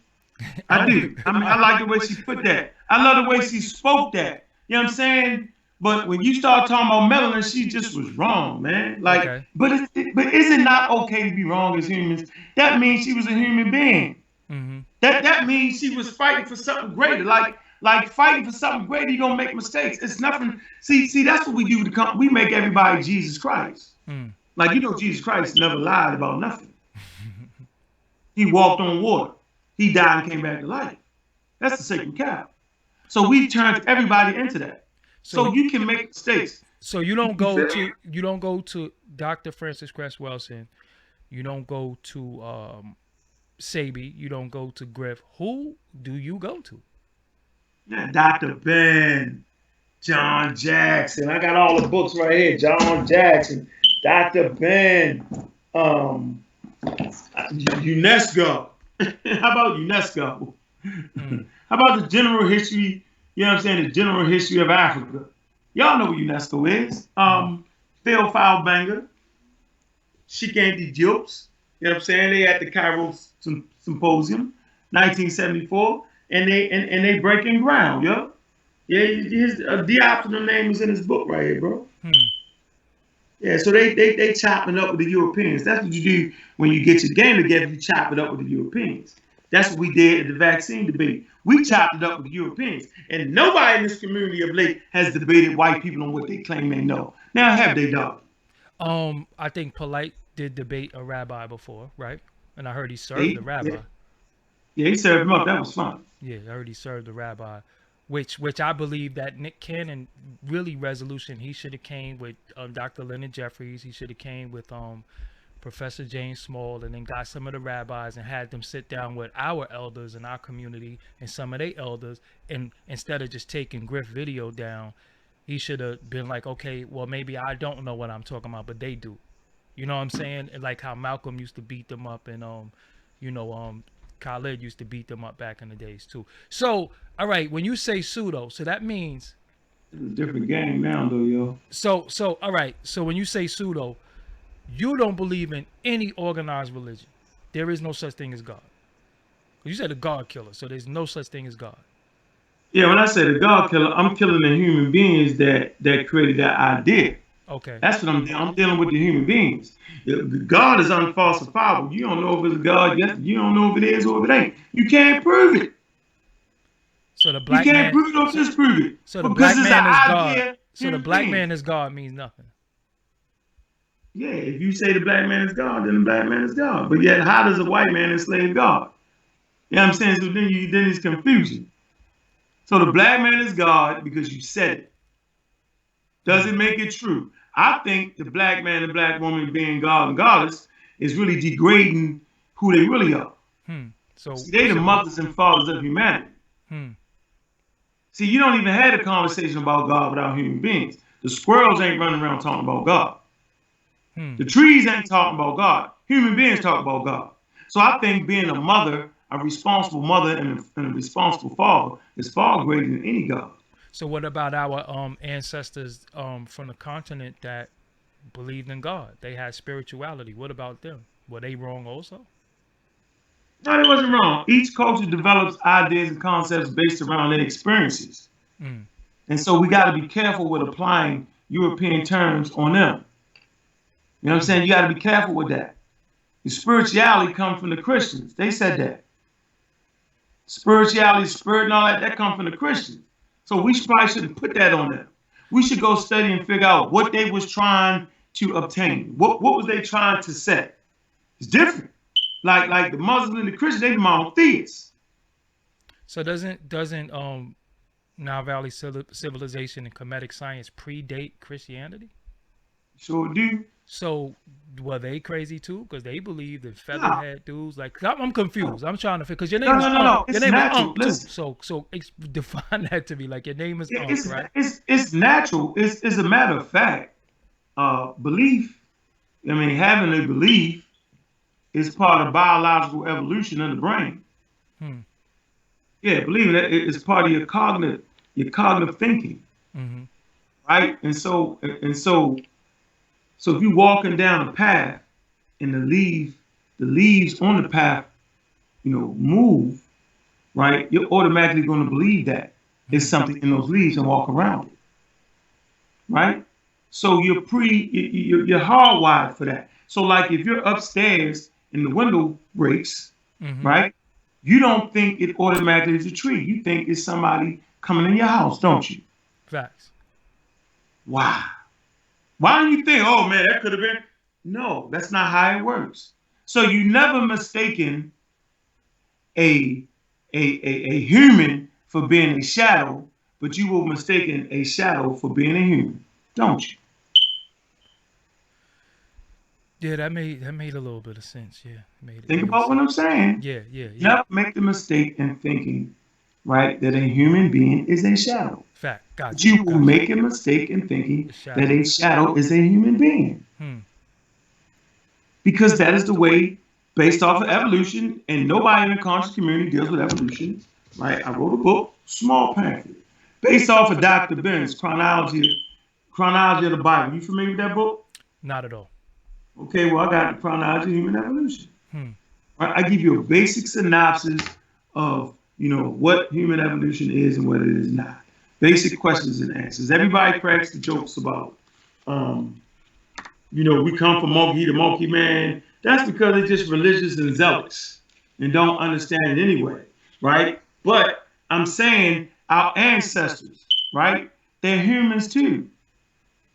Speaker 2: I do. I like the way she put that. I love the way she spoke that. You know what I'm saying? But when you start talking about melanin, she just was wrong, man. Like, but is it not okay to be wrong as humans? That means she was a human being. Mm-hmm. That means she was fighting for something greater. Like fighting for something greater, you're gonna make mistakes. It's nothing. See, that's what we do. We make everybody Jesus Christ. Like, Jesus Christ never lied about nothing. He walked on water. He died and came back to life. That's the sacred cow. So we turned everybody into that. So you can make mistakes.
Speaker 1: So you don't go to Dr. Francis Cress Welsing. You don't go to Sabi. You don't go to Griff. Who do you go to?
Speaker 2: Yeah, Dr. Ben, John Jackson. I got all the books right here. John Jackson, Dr. Ben, UNESCO. How about UNESCO? How about the general history? You know what I'm saying? The general history of Africa. Y'all know what UNESCO is. Phil Foulbanger, Shikanti Jokes. You know what I'm saying? They at the Cairo Symposium, 1974, and they breaking ground, Yeah, his Diop's name is in his book right here, bro. Yeah, Yeah, so they chopping up with the Europeans. That's what you do when you get your game together. You chop it up with the Europeans. That's what we did at the vaccine debate. We chopped it up with the Europeans, and nobody in this community of late has debated white people on what they claim they know. Now have they, dog?
Speaker 1: I think Polite did debate a rabbi before, right? And I heard he served the
Speaker 2: Yeah,
Speaker 1: rabbi.
Speaker 2: yeah, he served him up. That was fun.
Speaker 1: Yeah, I heard he served the rabbi, which I believe that Nick Cannon really resolution. He should have came with Dr. Leonard Jeffries. He should have came with Professor James Small, and then got some of the rabbis and had them sit down with our elders in our community and some of their elders, and instead of just taking Griff video down, he should have been like, okay, well, maybe I don't know what I'm talking about, but they do. You know what I'm saying? And like how Malcolm used to beat them up, and Khalid used to beat them up back in the days too. So, all right, when you say pseudo, so that means
Speaker 2: It's a different game now, though, yo.
Speaker 1: so all right. So when you say pseudo, you don't believe in any organized religion. There is no such thing as God. You said a God killer, so there's no such thing as God.
Speaker 2: Yeah, when I say the God killer, I'm killing the human beings that created that idea.
Speaker 1: Okay.
Speaker 2: That's what I'm doing. I'm dealing with the human beings. God is unfalsifiable. You don't know if it's God. You don't know if it is or if it ain't. You can't prove it.
Speaker 1: So the black
Speaker 2: you can't
Speaker 1: man,
Speaker 2: prove it or disprove it.
Speaker 1: so the
Speaker 2: because
Speaker 1: black
Speaker 2: it's
Speaker 1: man
Speaker 2: an
Speaker 1: is
Speaker 2: idea,
Speaker 1: God. So the black
Speaker 2: beings.
Speaker 1: man is God means nothing.
Speaker 2: Yeah, if you say the black man is God, then the black man is God. But yet, how does a white man enslave God? You know what I'm saying? So then it's confusion. So the black man is God because you said it. Does it make it true? I think the black man and black woman being God and goddess is really degrading who they really are.
Speaker 1: So
Speaker 2: See, they the mothers and fathers of humanity. See, you don't even have a conversation about God without human beings. The squirrels ain't running around talking about God. The trees ain't talking about God. Human beings talk about God. So I think being a mother, a responsible mother and a responsible father is far greater than any God.
Speaker 1: So what about our ancestors from the continent that believed in God? They had spirituality. What about them? Were they wrong also?
Speaker 2: No, they wasn't wrong. Each culture develops ideas and concepts based around their experiences. And so we got to be careful with applying European terms on them. You know what I'm saying? You got to be careful with that. The spirituality comes from the Christians. They said that. Spirituality, spirit, and all that comes from the Christians. So we probably shouldn't put that on them. We should go study and figure out what they was trying to obtain. What was they trying to say? It's different. Like the Muslims and the Christians, they monotheists.
Speaker 1: So doesn't Nile Valley civilization and Kemetic science predate Christianity?
Speaker 2: Sure do.
Speaker 1: So were they crazy too? Because they believed in featherhead dudes. Like I'm confused. I'm trying to figure because your name is Ankh. Your name is Ankh too. So define that to me. Like your name is Ankh, right?
Speaker 2: It's natural. It's a matter of fact. Belief. I mean, having a belief is part of biological evolution of the brain. Yeah, believing that it's part of your cognitive thinking. Right? And so if you're walking down a path and the leaves on the path, move, right? You're automatically going to believe that there's something in those leaves and walk around it, right? So you're hardwired for that. So like if you're upstairs and the window breaks, right? You don't think it automatically is a tree. You think it's somebody coming in your house, don't you?
Speaker 1: Facts.
Speaker 2: Wow. Why don't you think, oh man, that could have been? No, that's not how it works. So you never mistaken a human for being a shadow, but you will mistaken a shadow for being a human, don't you?
Speaker 1: Yeah, that made a little bit of sense. Yeah,
Speaker 2: think about what I'm saying.
Speaker 1: Yeah.
Speaker 2: Never make the mistake in thinking, right, that a human being is a shadow.
Speaker 1: Fact. Gotcha.
Speaker 2: But you will make a mistake in thinking that a shadow is a human being. Because that is the way, based off of evolution, and nobody in the conscious community deals with evolution, right? I wrote a book, small pamphlet, based off of Dr. Ben's chronology of the Bible. You familiar with that book?
Speaker 1: Not at all.
Speaker 2: Okay, well, I got the chronology of human evolution. Right? I give you a basic synopsis of, what human evolution is and what it is not. Basic questions and answers. Everybody cracks the jokes about, we come from monkey, he the monkey man. That's because they're just religious and zealous and don't understand it anyway, right? But I'm saying our ancestors, right? They're humans too.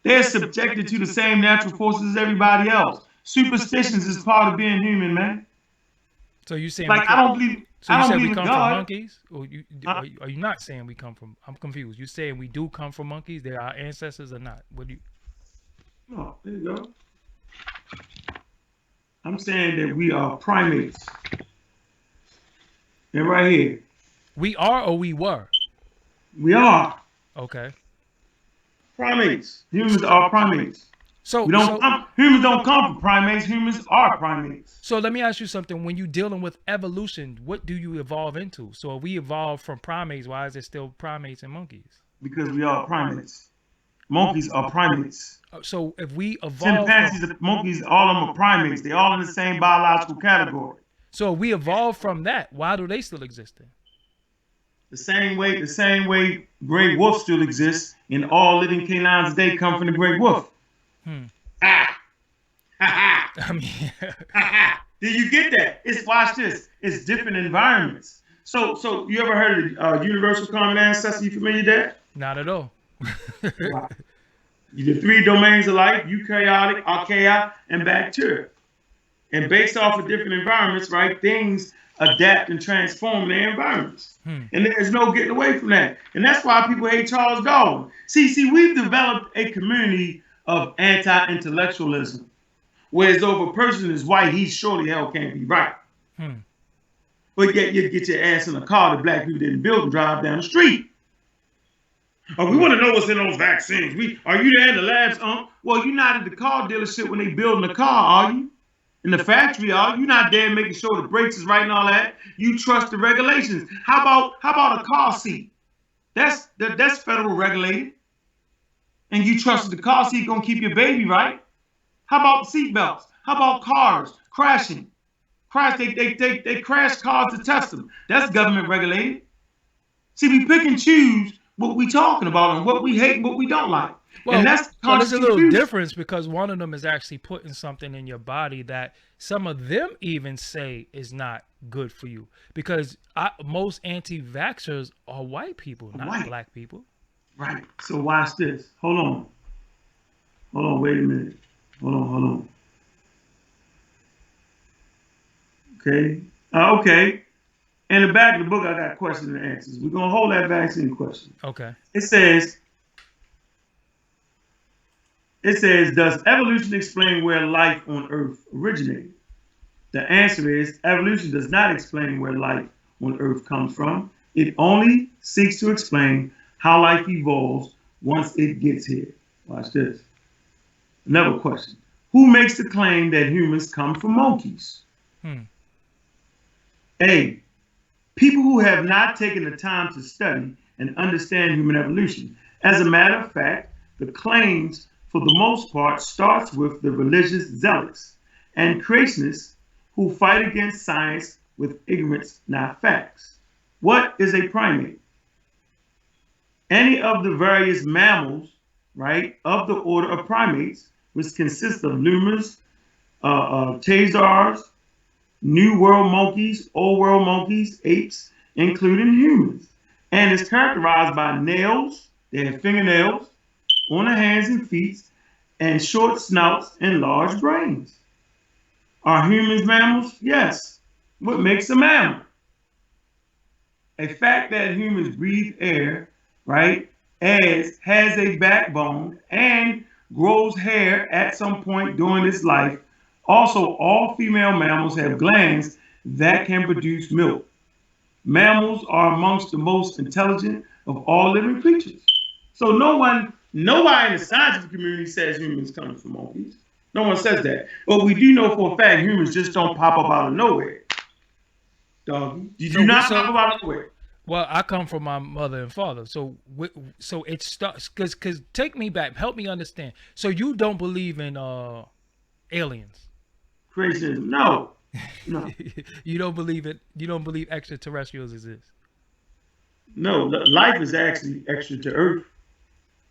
Speaker 2: They're subjected to the same natural forces as everybody else. Superstitions is part of being human, man.
Speaker 1: So you saying
Speaker 2: Like
Speaker 1: So
Speaker 2: I
Speaker 1: you
Speaker 2: don't
Speaker 1: said we
Speaker 2: believe in
Speaker 1: come from
Speaker 2: God.
Speaker 1: monkeys, or
Speaker 2: Uh,
Speaker 1: are you not saying we come from? I'm confused. You saying we do come from monkeys? They're our ancestors or not? What do you?
Speaker 2: no, there you go. I'm saying that we are primates. And right here,
Speaker 1: We are or we were?
Speaker 2: we are
Speaker 1: Okay.
Speaker 2: primates. Humans are primates.
Speaker 1: So
Speaker 2: We don't
Speaker 1: so
Speaker 2: come. Humans don't come from primates. Humans are primates
Speaker 1: so let me ask you something. When you dealing with evolution, what do you evolve into? So if we evolved from primates, why is it still primates and monkeys?
Speaker 2: because we are primates. Monkeys are primates.
Speaker 1: So if we evolve from
Speaker 2: Chimpanzees, monkeys, all of them are primates. They all in the same biological category.
Speaker 1: so if we evolve from that, why do they still exist then?
Speaker 2: The same way gray wolf still exists, and all living canines today come from the gray wolf.
Speaker 1: Hmm.
Speaker 2: Ah, ha
Speaker 1: I mean,
Speaker 2: ha, ha ha. Did you get that? Watch this. It's different environments. So you ever heard of universal common ancestor? You familiar with that?
Speaker 1: not at all.
Speaker 2: Wow. The three domains of life: eukaryotic, archaea, and bacteria. And based off of different environments, right, things adapt and transform their environments. And there's no getting away from that. And that's why people hate Charles Darwin. See, we've developed a community of anti-intellectualism. Whereas though if a person is white, he surely hell can't be right.
Speaker 1: Hmm.
Speaker 2: But yet you get your ass in a car that black people didn't build and drive down the street. Oh, we want to know what's in those vaccines. Are you there in the labs? Well, you're not at the car dealership when they building the car, are you? In the factory, are you not there making sure the brakes is right and all that? You trust the regulations. How about a car seat? That's federal regulated. And you trust the car seat gonna keep your baby right. How about seat belts? How about cars crashing? They crash cars to test them. That's government regulated. See, we pick and choose what we talking about and what we hate and what we don't like. And
Speaker 1: Well,
Speaker 2: that's
Speaker 1: well, there's a
Speaker 2: constant
Speaker 1: little
Speaker 2: confusion.
Speaker 1: difference because one of them is actually putting something in your body that some of them even say is not good for you. Because most anti-vaxxers are white people, not
Speaker 2: White.
Speaker 1: black people.
Speaker 2: Right. So watch this. Hold on. Wait a minute. Hold on. Okay. Okay. In the back of the book, I got questions and answers. We're gonna hold that vaccine question.
Speaker 1: Okay.
Speaker 2: It says, does evolution explain where life on Earth originated? The answer is evolution does not explain where life on Earth comes from. It only seeks to explain how life evolves once it gets here. Watch this. Another question. Who makes the claim that humans come from monkeys? A. People who have not taken the time to study and understand human evolution. As a matter of fact, the claims, for the most part, starts with the religious zealots and creationists who fight against science with ignorance, not facts. What is a primate? Any of the various mammals, right, of the order of primates, which consists of lemurs, tasars, New World monkeys, Old World monkeys, apes, including humans, and is characterized by nails, they have fingernails, on the hands and feet, and short snouts and large brains. Are humans mammals? Yes. What makes a mammal? A fact that humans breathe air, right, has a backbone and grows hair at some point during its life. Also, all female mammals have glands that can produce milk. Mammals are amongst the most intelligent of all living creatures. So nobody in the scientific community says humans come from monkeys. No one says that. But we do know for a fact humans just don't pop up out of nowhere. Doggy. You do not pop up out of nowhere.
Speaker 1: Well, I come from my mother and father, so it starts because take me back, help me understand. So you don't believe in aliens?
Speaker 2: Creationism? No.
Speaker 1: You don't believe it. You don't believe extraterrestrials exist?
Speaker 2: No. Life is actually extra to Earth.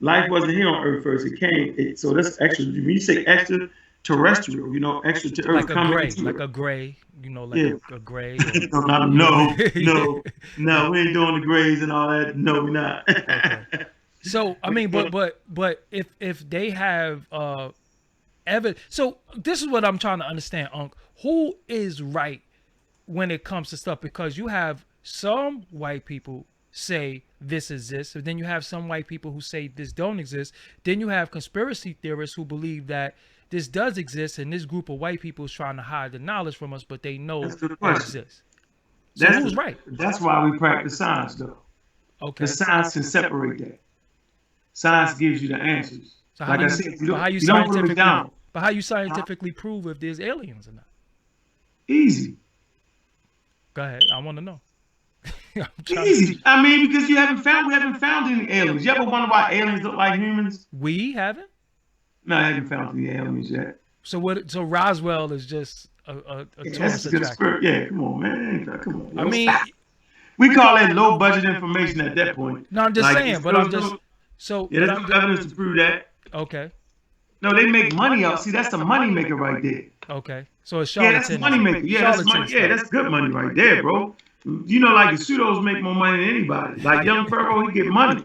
Speaker 2: Life wasn't here on Earth first. It came. So that's extra. When you say extraterrestrial, extra to Earth
Speaker 1: Like a
Speaker 2: coming
Speaker 1: gray,
Speaker 2: into
Speaker 1: like
Speaker 2: it.
Speaker 1: a gray, like
Speaker 2: Yeah.
Speaker 1: a gray, or
Speaker 2: No, no,
Speaker 1: you know what
Speaker 2: no,
Speaker 1: I
Speaker 2: no,
Speaker 1: mean? Yeah.
Speaker 2: no. We ain't doing the grades and all that. No, we're not.
Speaker 1: Okay. So I
Speaker 2: We
Speaker 1: mean,
Speaker 2: doing-
Speaker 1: but if they have so this is what I'm trying to understand, Unc. Who is right when it comes to stuff? Because you have some white people say this exists, and then you have some white people who say this don't exist. Then you have conspiracy theorists who believe that this does exist, and this group of white people is trying to hide the knowledge from us, but they know
Speaker 2: That's a good
Speaker 1: it
Speaker 2: question.
Speaker 1: exists. So
Speaker 2: That's
Speaker 1: who's right?
Speaker 2: that's why we practice science, though.
Speaker 1: Okay.
Speaker 2: The science can separate that. Science gives you the answers.
Speaker 1: So
Speaker 2: Like
Speaker 1: do
Speaker 2: I
Speaker 1: you,
Speaker 2: said,
Speaker 1: but how you
Speaker 2: you don't put them
Speaker 1: scientifically
Speaker 2: down.
Speaker 1: but how you scientifically prove if there's aliens or not?
Speaker 2: Easy.
Speaker 1: Go ahead. I want to know. I'm trying to-
Speaker 2: Easy. I mean, because we haven't found any aliens. You ever wonder why aliens look like humans?
Speaker 1: We haven't.
Speaker 2: No, I haven't found any aliens yet.
Speaker 1: So what? So Roswell is just a
Speaker 2: Yeah,
Speaker 1: tourist
Speaker 2: that's a good
Speaker 1: attraction.
Speaker 2: spirit. Yeah, come on, man. Come on.
Speaker 1: I mean,
Speaker 2: we call that low budget information at that point.
Speaker 1: no, I'm just
Speaker 2: Like,
Speaker 1: saying. But I'm just so.
Speaker 2: Yeah,
Speaker 1: but
Speaker 2: there's
Speaker 1: I'm
Speaker 2: no evidence to prove that.
Speaker 1: okay.
Speaker 2: No, they make money out. See, that's the money maker right there.
Speaker 1: Okay. So it's
Speaker 2: Yeah, that's
Speaker 1: charlatanism.
Speaker 2: money maker. Yeah, that's money. Yeah, that's good money right there, bro. Like the pseudos make more money than anybody. Like Young Pharaoh, he get money.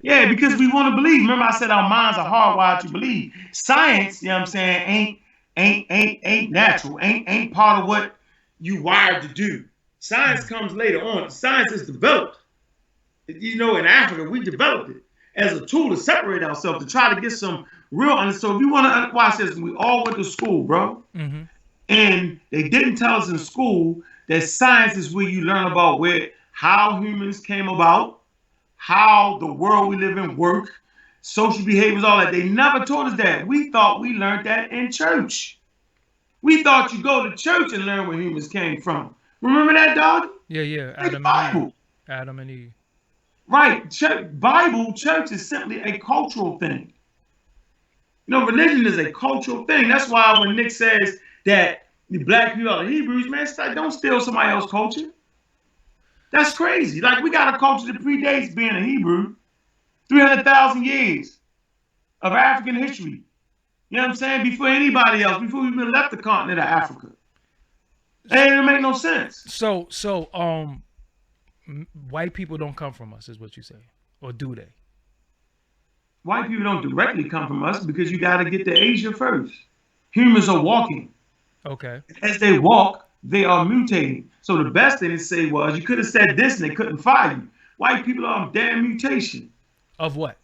Speaker 2: Yeah, because we want to believe. Remember, I said our minds are hardwired to believe. Science, you know what I'm saying, ain't natural. Ain't part of what you wired to do. Science comes later on. Science is developed. In Africa, we developed it as a tool to separate ourselves, to try to get some real understanding. So if you want to watch this, we all went to school, bro.
Speaker 1: Mm-hmm.
Speaker 2: And they didn't tell us in school that science is where you learn about how humans came about, how the world we live in work, social behaviors, all that. They never taught us that. We thought we learned that in church. We thought you go to church and learn where humans came from. Remember that, dog?
Speaker 1: Yeah.
Speaker 2: Adam and Eve.
Speaker 1: Adam and Eve.
Speaker 2: Right. Church is simply a cultural thing. Religion is a cultural thing. That's why when Nick says that the black people are the Hebrews, man, don't steal somebody else's culture. That's crazy. Like, we got a culture that predates being a Hebrew. 300,000 years of African history. You know what I'm saying? Before anybody else, before we even left the continent of Africa. It didn't make no sense.
Speaker 1: So white people don't come from us, is what you say, or do they?
Speaker 2: White people don't directly come from us because you got to get to Asia first. Humans are walking.
Speaker 1: Okay.
Speaker 2: As they walk, they are mutating. So the best thing to say was, you could have said this and they couldn't fire you. White people are on damn mutation.
Speaker 1: Of what?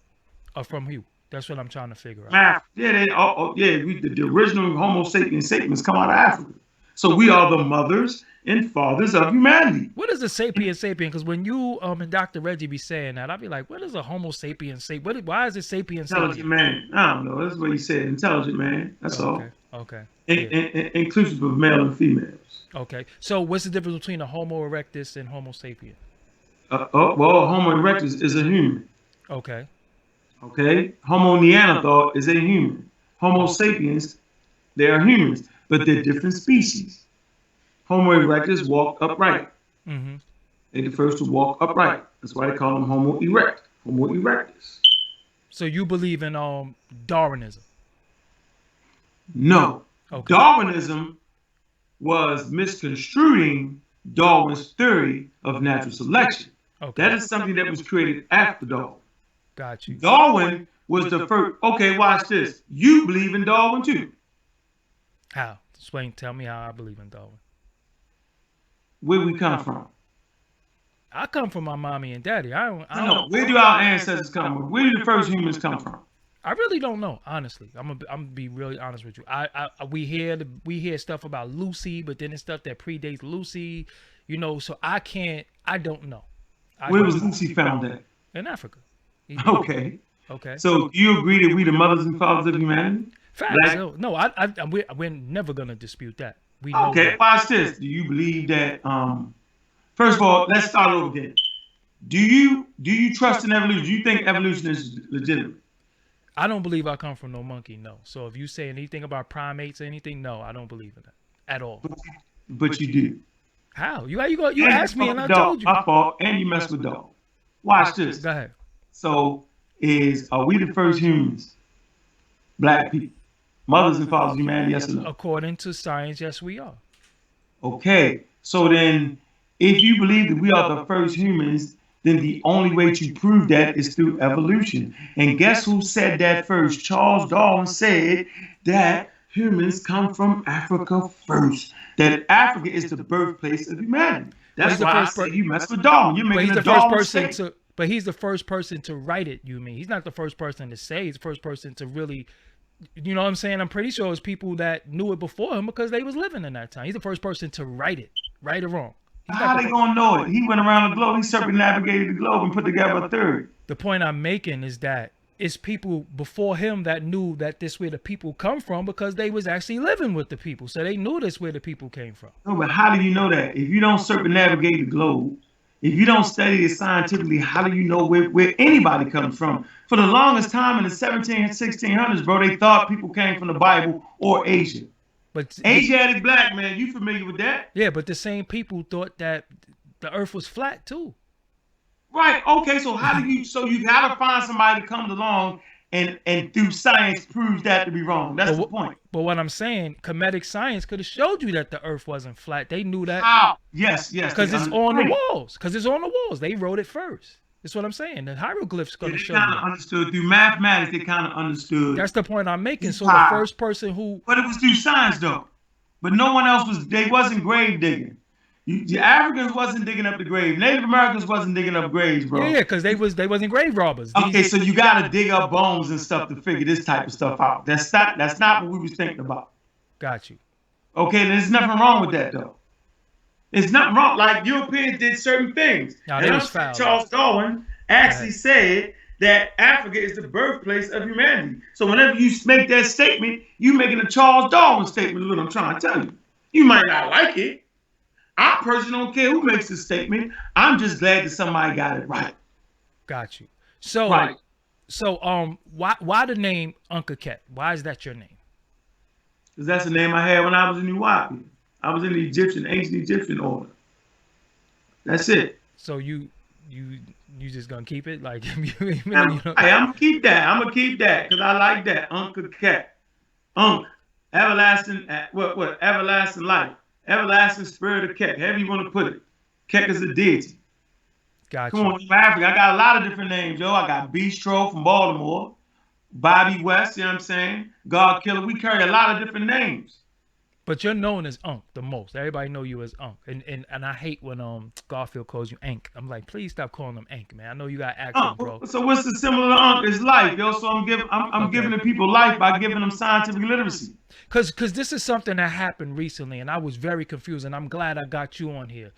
Speaker 1: Or from who? That's what I'm trying to figure out.
Speaker 2: Math. Yeah, the original Homo sapiens come out of Africa. So we are the mothers and fathers of humanity.
Speaker 1: What is a sapien? Because when you and Dr. Reggie be saying that, I'd be like, what is a Homo sapien? Why is it sapien?
Speaker 2: Intelligent man. I don't know. That's what he said. Intelligent man. That's all.
Speaker 1: Okay.
Speaker 2: Inclusive of male and females.
Speaker 1: Okay. So what's the difference between a Homo erectus and Homo sapien?
Speaker 2: Well, Homo erectus is a human.
Speaker 1: Okay.
Speaker 2: Okay. Homo neanderthal is a human. Homo sapiens, they are humans, but they're different species. Homo erectus walk upright.
Speaker 1: Mm-hmm.
Speaker 2: They're the first to walk upright. That's why they call them Homo erect. Homo erectus.
Speaker 1: So you believe in Darwinism?
Speaker 2: No.
Speaker 1: Okay.
Speaker 2: Darwinism was misconstruing Darwin's theory of natural selection.
Speaker 1: Okay.
Speaker 2: That is something that was created after Darwin.
Speaker 1: Got you.
Speaker 2: Darwin was the first. Okay, watch this. You believe in Darwin too.
Speaker 1: How? Tell me how I believe in Darwin.
Speaker 2: Where we come from?
Speaker 1: I come from my mommy and daddy. I don't.
Speaker 2: Where do our ancestors come from? Where do the first humans come from?
Speaker 1: I really don't know, honestly. I'm gonna be really honest with you. We hear stuff about Lucy, but then it's stuff that predates Lucy, So I don't know.
Speaker 2: Where was Lucy found at?
Speaker 1: In Africa.
Speaker 2: Okay.
Speaker 1: Okay.
Speaker 2: So do you agree that we the mothers and fathers of humanity?
Speaker 1: Facts. No, we're never gonna dispute that. We know
Speaker 2: Okay.
Speaker 1: that.
Speaker 2: Watch this. Do you believe that? First of all, let's start over again. Do you trust in evolution? Do you think evolution is legitimate?
Speaker 1: I don't believe I come from no monkey, no. So if you say anything about primates or anything, no, I don't believe in that at all.
Speaker 2: But you do.
Speaker 1: How? You asked me and I told you.
Speaker 2: My fault. And you mess with dog. Watch this.
Speaker 1: Go ahead.
Speaker 2: So is, are we the first humans? Black people. Mothers and fathers of humanity, yes or no?
Speaker 1: According to science, yes, we are.
Speaker 2: Okay, so then if you believe that we are the first humans, then the only way to prove that is through evolution. And guess who said that first? Charles Darwin said that humans come from Africa first. That Africa is the birthplace of humanity. That's why I say you mess with Darwin. You're making a Darwin statement.
Speaker 1: But he's the first person to write it, you mean? He's not the first person to say. He's the first person to really, you know what I'm saying? I'm pretty sure it's people that knew it before him because they was living in that time. He's the first person to write it, right or wrong.
Speaker 2: How they gonna know it? He went around the globe. He circumnavigated the globe and put together a theory.
Speaker 1: The point I'm making is that it's people before him that knew that this where the people come from because they was actually living with the people. So they knew this where the people came from.
Speaker 2: No, but how do you know that? If you don't circumnavigate the globe, if you don't study it scientifically, how do you know where anybody comes from? For the longest time in the 1600s, bro, they thought people came from the Bible or Asia. But Asiatic black man, you familiar with that?
Speaker 1: Yeah, but the same people thought that the earth was flat too.
Speaker 2: Right. Okay. So how do you? So you gotta find somebody that comes along and through science proves that to be wrong. That's the point.
Speaker 1: But what I'm saying, comedic science could have showed you that the earth wasn't flat. They knew that.
Speaker 2: How? Yes.
Speaker 1: Because it's on the walls. Because it's on the walls. They wrote it first. That's what I'm saying. The hieroglyphs going to show you. They kind
Speaker 2: of understood through mathematics. They kind of understood.
Speaker 1: That's the point I'm making. So the first person who.
Speaker 2: But it was through science though. But no one else was. They wasn't grave digging. The Africans wasn't digging up the grave. Native Americans wasn't digging up graves, bro.
Speaker 1: Yeah, because they wasn't grave robbers.
Speaker 2: Okay, so you gotta dig up bones and stuff to figure this type of stuff out. That's not what we was thinking about.
Speaker 1: Got you.
Speaker 2: Okay, there's nothing wrong with that though. There's nothing wrong. Like Europeans did certain things.
Speaker 1: No, they was foul.
Speaker 2: Charles Darwin actually said that Africa is the birthplace of humanity. So whenever you make that statement, you making a Charles Darwin statement. Is what I'm trying to tell you. You might not like it. I personally don't care who makes this statement. I'm just glad that somebody got it right.
Speaker 1: Got you. So, why the name Ankh The Godk? Why is that your name?
Speaker 2: Because that's the name I had when I was in New York. I was in the ancient Egyptian order. That's it.
Speaker 1: So you just gonna keep it like?
Speaker 2: I'm gonna keep that. I'm gonna keep that because I like that. Ankh The Godk. Ankh, everlasting. What? Everlasting life. Everlasting spirit of Kek, however you want to put it. Kek is a deity.
Speaker 1: Gotcha.
Speaker 2: Come on, from Africa. I got a lot of different names, yo. I got Bistro from Baltimore, Bobby West, you know what I'm saying? God Killer. We carry a lot of different names.
Speaker 1: But you're known as Ankh the most. Everybody know you as Ankh. And I hate when Garfield calls you Ankh. I'm like, please stop calling him Ankh, man. I know you got accent, bro.
Speaker 2: So what's the symbol of Ankh? It's life, yo. So I'm giving the people life by giving them scientific literacy.
Speaker 1: Cause this is something that happened recently, and I was very confused, and I'm glad I got you on here.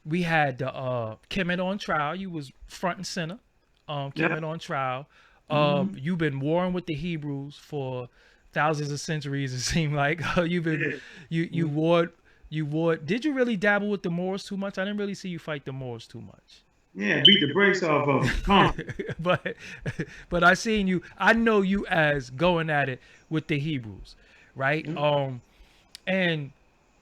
Speaker 1: We had Kemet on trial. You was front and center. Kemet on trial. You've been warring with the Hebrews for thousands of centuries. It seemed like you warred. Did you really dabble with the Moors too much? I didn't really see you fight the Moors too much.
Speaker 2: Yeah, beat the brakes off of them. Come on.
Speaker 1: but I seen you. I know you as going at it with the Hebrews, right? And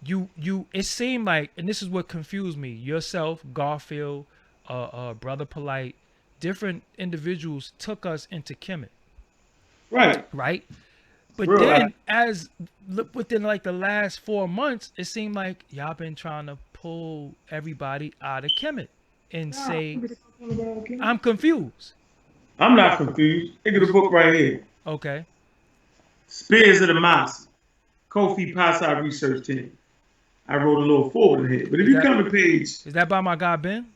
Speaker 1: you. It seemed like, and this is what confused me. Yourself, Garfield, Brother Polite, different individuals took us into Kemet. Right. But then, within like the last 4 months, it seemed like y'all been trying to pull everybody out of Kemet. And say, I'm confused.
Speaker 2: I'm not confused. Look at the book right here.
Speaker 1: Okay.
Speaker 2: Spears of the Mosque. Kofi Pasa Research Team. I wrote a little forward in here. But if you come to page...
Speaker 1: Is that by my guy, Ben?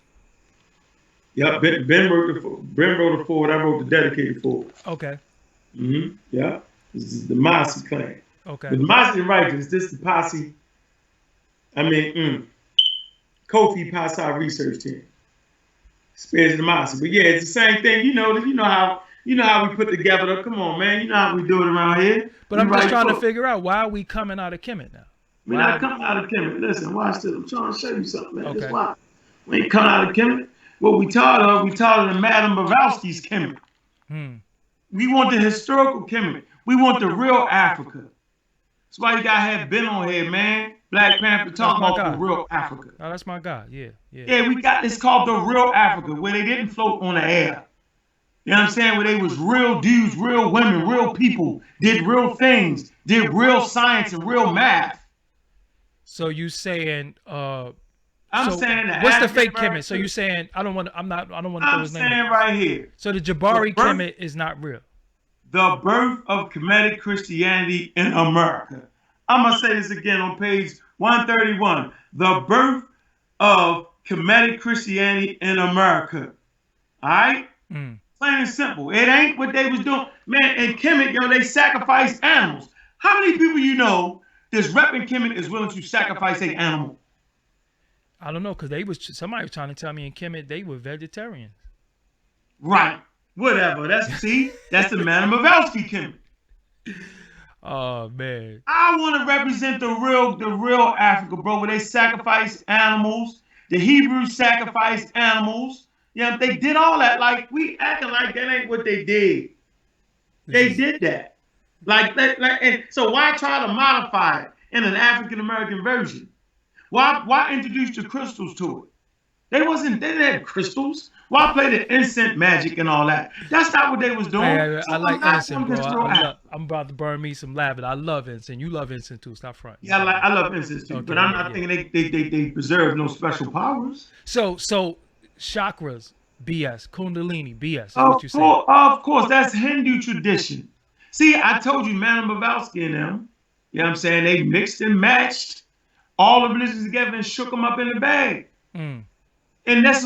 Speaker 2: Yep, Ben wrote the forward. I wrote the dedicated forward.
Speaker 1: Okay.
Speaker 2: Yeah. This is the Mosque claim.
Speaker 1: Okay.
Speaker 2: But the Mosque is right. Is this the posse? Kofi Pasa Research Team. Spares the Mosque. But yeah, it's the same thing. You know how we put together. Come on, man. You know how we do it around here.
Speaker 1: But I'm just trying to figure out why are we coming out of Kemet now?
Speaker 2: We're not coming out of Kemet. Listen, watch this. I'm trying to show you something, man. That's why. We ain't coming out of Kemet. What we taught of Madame Bavowski's Kemet. We want the historical Kemet. We want the real Africa. That's why you gotta have Ben on here, man. Black Panther talking about the real Africa.
Speaker 1: Oh, that's my guy. Yeah.
Speaker 2: Yeah, we got this called the real Africa, where they didn't float on the air. You know what I'm saying? Where they was real dudes, real women, real people, did real things, did real science and real math.
Speaker 1: So you saying
Speaker 2: I'm
Speaker 1: so
Speaker 2: saying the
Speaker 1: what's the
Speaker 2: African
Speaker 1: fake Kemet? So
Speaker 2: American.
Speaker 1: you saying I don't want to throw
Speaker 2: I'm
Speaker 1: his name
Speaker 2: saying
Speaker 1: up.
Speaker 2: right here,
Speaker 1: So the
Speaker 2: the
Speaker 1: Jabari
Speaker 2: birth,
Speaker 1: Kemet is not real.
Speaker 2: the birth of Kemetic Christianity in America. I'm gonna say this again on page 131. The birth of Kemetic Christianity in America. All right?
Speaker 1: Mm.
Speaker 2: Plain and simple. It ain't what they was doing. Man, in Kemet, yo, they sacrifice animals. How many people you know this repping Kemet is willing to sacrifice an animal?
Speaker 1: I don't know because somebody was trying to tell me in Kemet they were vegetarians.
Speaker 2: Right. Whatever. That's the Machiavelli Kemet.
Speaker 1: Oh man.
Speaker 2: I want to represent the real Africa, bro, where they sacrifice animals. The Hebrews sacrificed animals. Yeah, they did all that. Like we acting like that ain't what they did. They did that. And so why try to modify it in an African American version? Why introduce the crystals to it? They didn't have crystals. Why play the incense magic and all that? That's not what they was doing.
Speaker 1: Hey,
Speaker 2: So
Speaker 1: I
Speaker 2: I'm
Speaker 1: like
Speaker 2: not
Speaker 1: incense,
Speaker 2: on
Speaker 1: bro.
Speaker 2: this real Africa.
Speaker 1: I'm about to burn me some lavender. I love incense. You love incense too. Stop front.
Speaker 2: Yeah, I love incense too, but I'm not thinking they preserve no special powers.
Speaker 1: So chakras, BS. Kundalini, BS. Is what you're saying.
Speaker 2: Of course, that's Hindu tradition. See, I told you, Madame Blavatsky and them. You know what I'm saying? They mixed and matched all the religions together and shook them up in the bag.
Speaker 1: Mm.
Speaker 2: And this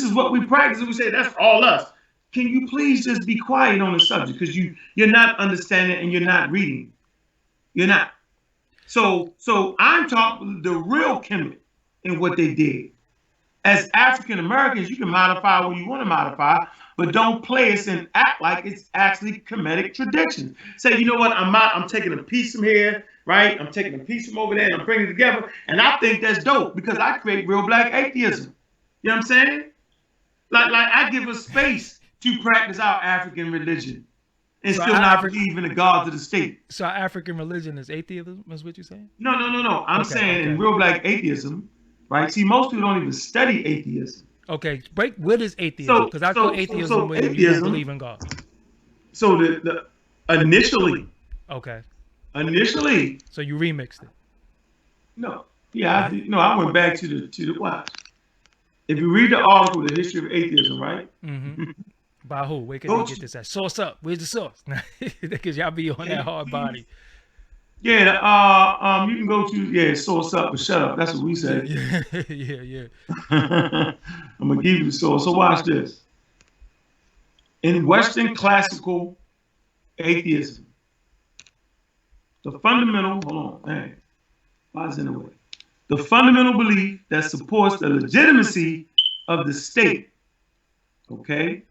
Speaker 2: is what we practice. And we say that's all us. Can you please just be quiet on the subject because you're not understanding and you're not reading. You're not. So I'm talking the real Kemet and what they did. As African Americans, you can modify what you want to modify, but don't play us and act like it's actually Kemetic tradition. Say, you know what? I'm taking a piece from here, right? I'm taking a piece from over there, and I'm bringing it together, and I think that's dope because I create real black atheism. You know what I'm saying? Like I give us space to practice our African religion and still not believe in the gods of the state.
Speaker 1: So our African religion is atheism, is what you're saying?
Speaker 2: No. I'm saying in real black atheism, right? See, most people don't even study atheism.
Speaker 1: Okay, what is atheism? Because I call atheism when you don't believe in God.
Speaker 2: So the initially.
Speaker 1: Okay.
Speaker 2: Initially.
Speaker 1: So you remixed it.
Speaker 2: No. Yeah, I went back to the what? If you read the article, The History of Atheism, right?
Speaker 1: Mm-hmm. By who? Where can we get this at? Source up. Where's the source? Because y'all be on that hard body.
Speaker 2: Yeah, you can go to source up, but shut up. That's what we say.
Speaker 1: Yeah.
Speaker 2: I'm gonna give you the source. So watch this. In Western classical atheism, the fundamental why is it in the way? The fundamental belief that supports the legitimacy of the state, okay,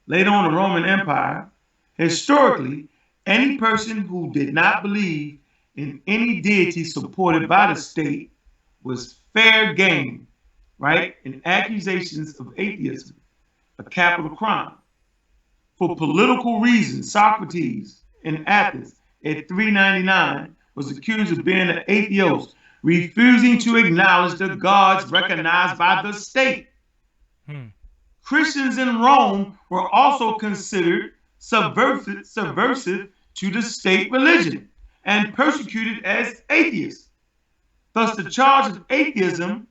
Speaker 2: later on the Roman Empire, historically, any person who did not believe in any deity supported by the state was fair game, right? In accusations of atheism, a capital crime. For political reasons, Socrates in Athens at 399 was accused of being an atheist, refusing to acknowledge the gods recognized by the state. Christians in Rome were also considered subversive to the state religion and persecuted as atheists. Thus, the charge of atheism,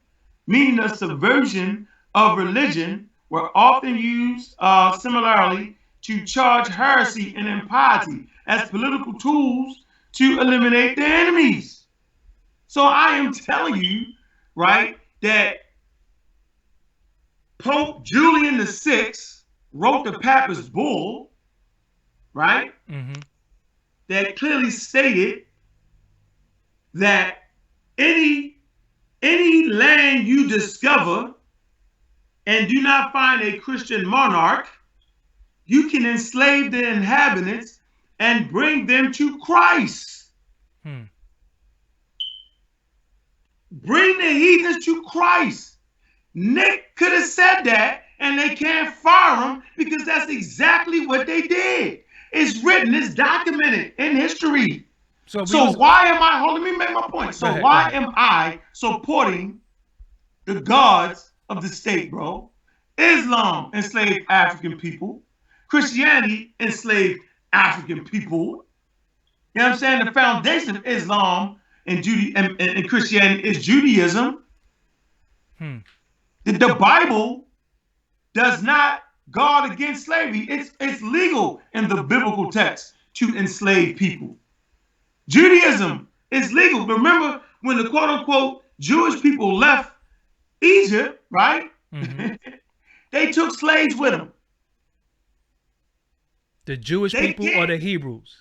Speaker 2: meaning the subversion of religion, were often used similarly to charge heresy and impiety as political tools to eliminate their enemies. So I am telling you, right, that Pope Julian VI wrote the Papist Bull, right, that clearly stated that any land you discover and do not find a Christian monarch, you can enslave the inhabitants and bring them to Christ. Bring the heathens to Christ. Nick could have said that and they can't fire him because that's exactly what they did. It's written, it's documented in history. So why am I, let me make my point. So why am I supporting the gods of the state, bro? Islam enslaved African people. Christianity enslaved African people. You know what I'm saying? The foundation of Islam and Christianity is Judaism.
Speaker 1: Hmm.
Speaker 2: The Bible does not guard against slavery. It's legal in the biblical text to enslave people. Judaism is legal. Remember when the quote unquote Jewish people left Egypt, right?
Speaker 1: Mm-hmm.
Speaker 2: They took slaves with them.
Speaker 1: The Jewish
Speaker 2: They
Speaker 1: people
Speaker 2: did.
Speaker 1: or the Hebrews?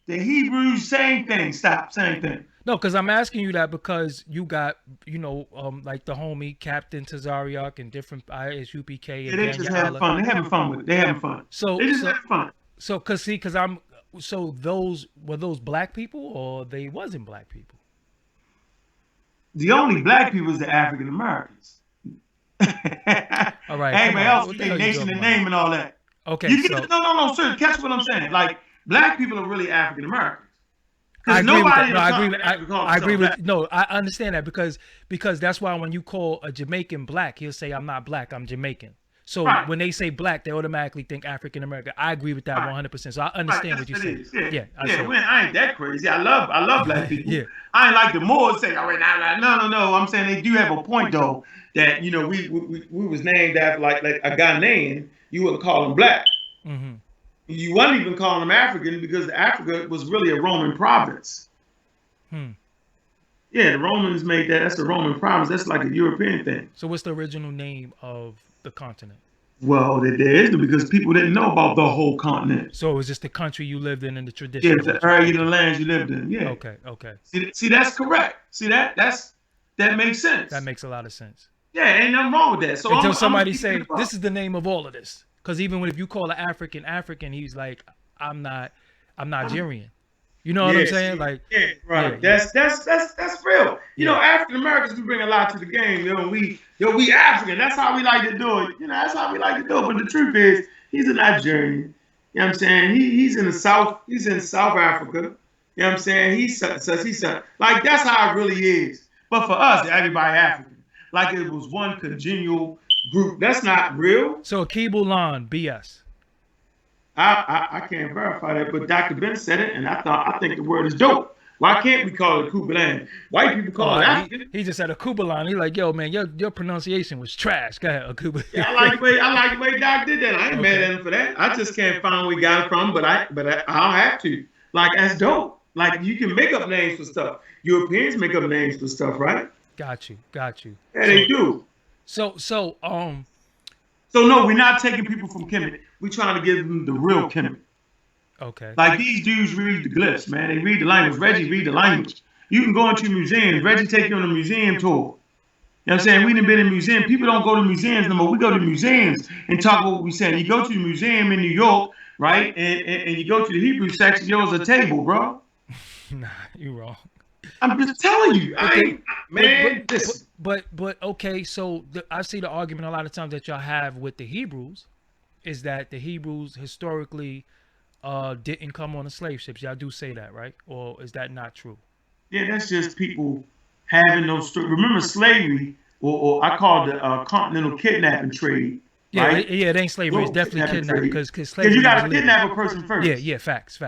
Speaker 2: The Hebrews, same thing. Stop, same thing.
Speaker 1: No, because I'm asking you that because you got, like the homie Captain Tazariak and different ISUPK and
Speaker 2: Yeah, they just having fun. They're having fun with it. They're having fun.
Speaker 1: So
Speaker 2: They just having fun.
Speaker 1: So, those were those black people or they wasn't black people?
Speaker 2: The only black people is the African Americans.
Speaker 1: All right.
Speaker 2: Everybody else,
Speaker 1: What the
Speaker 2: they
Speaker 1: hell you
Speaker 2: nation
Speaker 1: talking
Speaker 2: and
Speaker 1: about?
Speaker 2: name and all that.
Speaker 1: Okay,
Speaker 2: You
Speaker 1: so
Speaker 2: get no, sir. Catch what I'm saying. Like black people are really African Americans.
Speaker 1: I
Speaker 2: Because
Speaker 1: agree with
Speaker 2: nobody
Speaker 1: that. No,
Speaker 2: in the continent calls
Speaker 1: I agree
Speaker 2: themselves
Speaker 1: with.
Speaker 2: black.
Speaker 1: No, I understand that because that's why when you call a Jamaican black, he'll say, "I'm not black, I'm Jamaican." So
Speaker 2: Right.
Speaker 1: when they say black, they automatically think African American. I agree with that
Speaker 2: Right.
Speaker 1: 100%. So I understand
Speaker 2: Right,
Speaker 1: what you're
Speaker 2: that's
Speaker 1: saying.
Speaker 2: what it is.
Speaker 1: I
Speaker 2: Yeah,
Speaker 1: see.
Speaker 2: man, I ain't that crazy. I love black people.
Speaker 1: Yeah.
Speaker 2: I ain't like the Moors say, oh wait, no. I'm saying they do have a point though that we was named after like a Ghanaian. You wouldn't call him black.
Speaker 1: Mm-hmm.
Speaker 2: You wouldn't even call him African because Africa was really a Roman province.
Speaker 1: Hmm.
Speaker 2: Yeah, the Romans made that. That's a Roman province. That's like a European thing.
Speaker 1: So what's the original name of the continent?
Speaker 2: Well, there is because people didn't know about the whole continent.
Speaker 1: So it was just the country you lived in and the tradition.
Speaker 2: Yeah, the area, the lands you lived in. Yeah.
Speaker 1: Okay.
Speaker 2: See, that's correct. See that makes sense.
Speaker 1: That makes a lot of sense.
Speaker 2: Yeah, ain't nothing wrong with that. So
Speaker 1: Until somebody say this is the name of all of this, because even if you call an African, he's like, I'm Nigerian. You know what I'm saying? Like,
Speaker 2: yeah, right. Yeah. That's real. You know, African Americans, we bring a lot to the game. We African. That's how we like to do it. That's how we like to do it. But the truth is, he's a Nigerian. You know what I'm saying? He's in the South. He's in South Africa. You know what I'm saying? He's like that's how it really is. But for us, everybody African. Like it was one congenial group. That's not real.
Speaker 1: So Kibulan, BS.
Speaker 2: I can't verify that, but Dr. Bennett said it, and I think the word is dope. Why can't we call it Kubalan? White people call it African.
Speaker 1: He just said a Kubalan. He's like, yo, man, your pronunciation was trash. Go ahead, a Kubalan.
Speaker 2: Yeah, I like the way Doc did that. I ain't mad at him for that. I just can't find where he got it from, but I'll have to. Like that's dope. Like you can make up names for stuff. Europeans make up names for stuff, right?
Speaker 1: Got you.
Speaker 2: Yeah, they do.
Speaker 1: So
Speaker 2: no, we're not taking people from Kemet. We're trying to give them the real Kemet.
Speaker 1: Okay.
Speaker 2: Like these dudes read the glyphs, man. They read the language. Reggie read the language. You can go into museums. Reggie take you on a museum tour. You know what I'm saying? We done been in museums. People don't go to museums no more. We go to museums and talk about what we said. You go to the museum in New York, right? And you go to the Hebrew section, yours a table, bro.
Speaker 1: Nah, you wrong.
Speaker 2: I'm just telling you.
Speaker 1: But okay, so I see the argument a lot of times that y'all have with the Hebrews is that the Hebrews historically didn't come on the slave ships. Y'all do say that, right? Or is that not true?
Speaker 2: Yeah, that's just people having those stories. Remember slavery, or I call it the continental kidnapping trade.
Speaker 1: Yeah,
Speaker 2: right?
Speaker 1: It ain't slavery. It's definitely kidnapping because
Speaker 2: slavery. Because you got to kidnap a person first.
Speaker 1: Yeah, facts.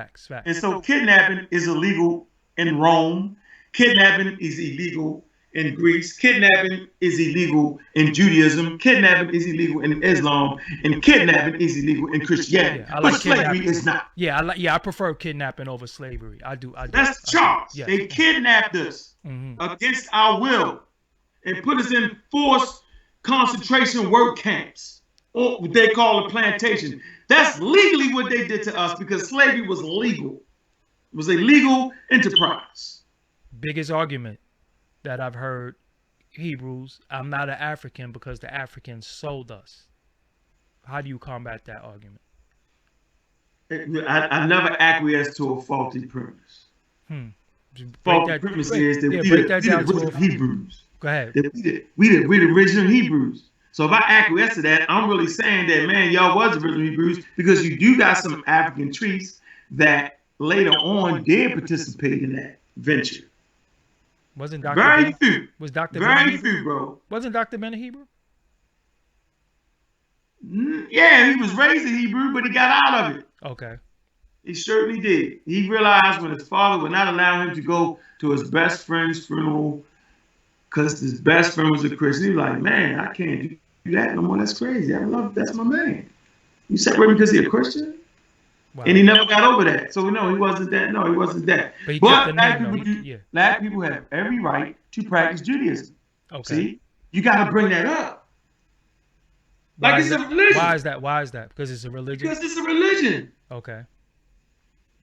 Speaker 2: And so kidnapping is illegal in Rome. Kidnapping is illegal in Greece. Kidnapping is illegal in Judaism. Kidnapping is illegal in Islam, and kidnapping is illegal in Christianity.
Speaker 1: Yeah, but
Speaker 2: slavery is not.
Speaker 1: Yeah, I prefer kidnapping over slavery. I do.
Speaker 2: That's the charge. Yeah. They kidnapped us against our will and put us in forced concentration work camps, or what they call a plantation. That's legally what they did to us because slavery was legal. It was a legal enterprise.
Speaker 1: Biggest argument that I've heard, Hebrews, I'm not an African because the Africans sold us. How do you combat that argument?
Speaker 2: I never acquiesced to a faulty premise. Faulty premise is that we the Hebrews.
Speaker 1: Go ahead.
Speaker 2: We the original Hebrews. So if I acquiesce to that, I'm really saying that, man, y'all was the original Hebrews because you do got some African traits that later on did participate in that venture.
Speaker 1: Wasn't Dr.
Speaker 2: Very few.
Speaker 1: Was Dr.
Speaker 2: Very few, bro.
Speaker 1: Wasn't Dr. Ben a Hebrew?
Speaker 2: Yeah, he was raised in Hebrew, but he got out of it.
Speaker 1: Okay.
Speaker 2: He certainly did. He realized when his father would not allow him to go to his best friend's funeral because his best friend was a Christian. He was like, man, I can't do that no more. That's crazy. That's my man. You separate me because he's a Christian?
Speaker 1: Wow.
Speaker 2: And he never got over that. So no, he wasn't that. No, he wasn't that.
Speaker 1: But he kept
Speaker 2: But
Speaker 1: the name though. Yeah.
Speaker 2: black people have every right to practice Judaism.
Speaker 1: Okay.
Speaker 2: See, you got to bring that up.
Speaker 1: Why
Speaker 2: Like
Speaker 1: is
Speaker 2: it's a
Speaker 1: that?
Speaker 2: religion.
Speaker 1: Why is that? Why is that? Because it's a religion.
Speaker 2: Because it's a religion.
Speaker 1: Okay.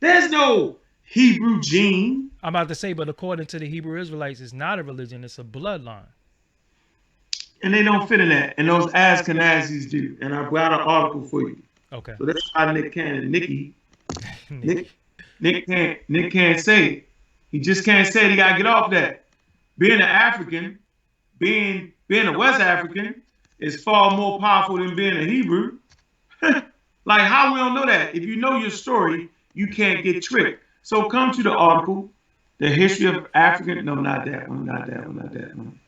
Speaker 2: There's no Hebrew gene.
Speaker 1: I'm about to say, but according to the Hebrew Israelites, it's not a religion; it's a bloodline.
Speaker 2: And they don't fit in that. And those Ashkenazis do. And I've got an article for you.
Speaker 1: Okay.
Speaker 2: So that's why Nick can't say it. He just can't say it. He gotta get off that. Being an African, being a West African is far more powerful than being a Hebrew. Like how we don't know that? If you know your story, you can't get tricked. So come to the article, the history of African. No, not that one. Not that one. Not that one.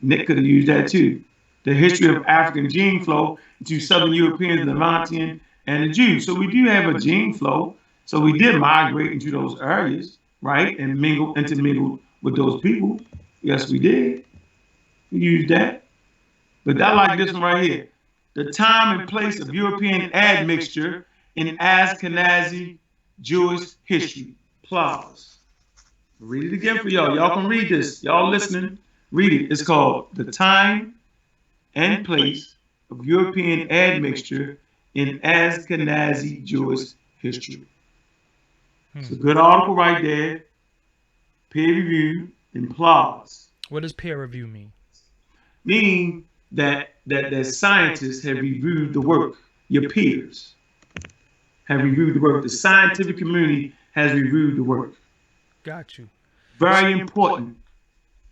Speaker 2: Nick could have used that too. The history of African gene flow to Southern Europeans, the Levantine, and the Jews. So we do have a gene flow. So we did migrate into those areas, right, and intermingled with those people. Yes, we did. We used that. But I like this one right here. The time and place of European admixture in Ashkenazi Jewish history. Applause. Read it again for y'all. Y'all can read this. Y'all listening? Read it. It's called The Time and Place of European Admixture in Ashkenazi Jewish History. It's a good article right there. Peer review and applause.
Speaker 1: What does peer review mean?
Speaker 2: Meaning that scientists have reviewed the work. Your peers have reviewed the work. The scientific community has reviewed the work.
Speaker 1: Got you.
Speaker 2: Very important.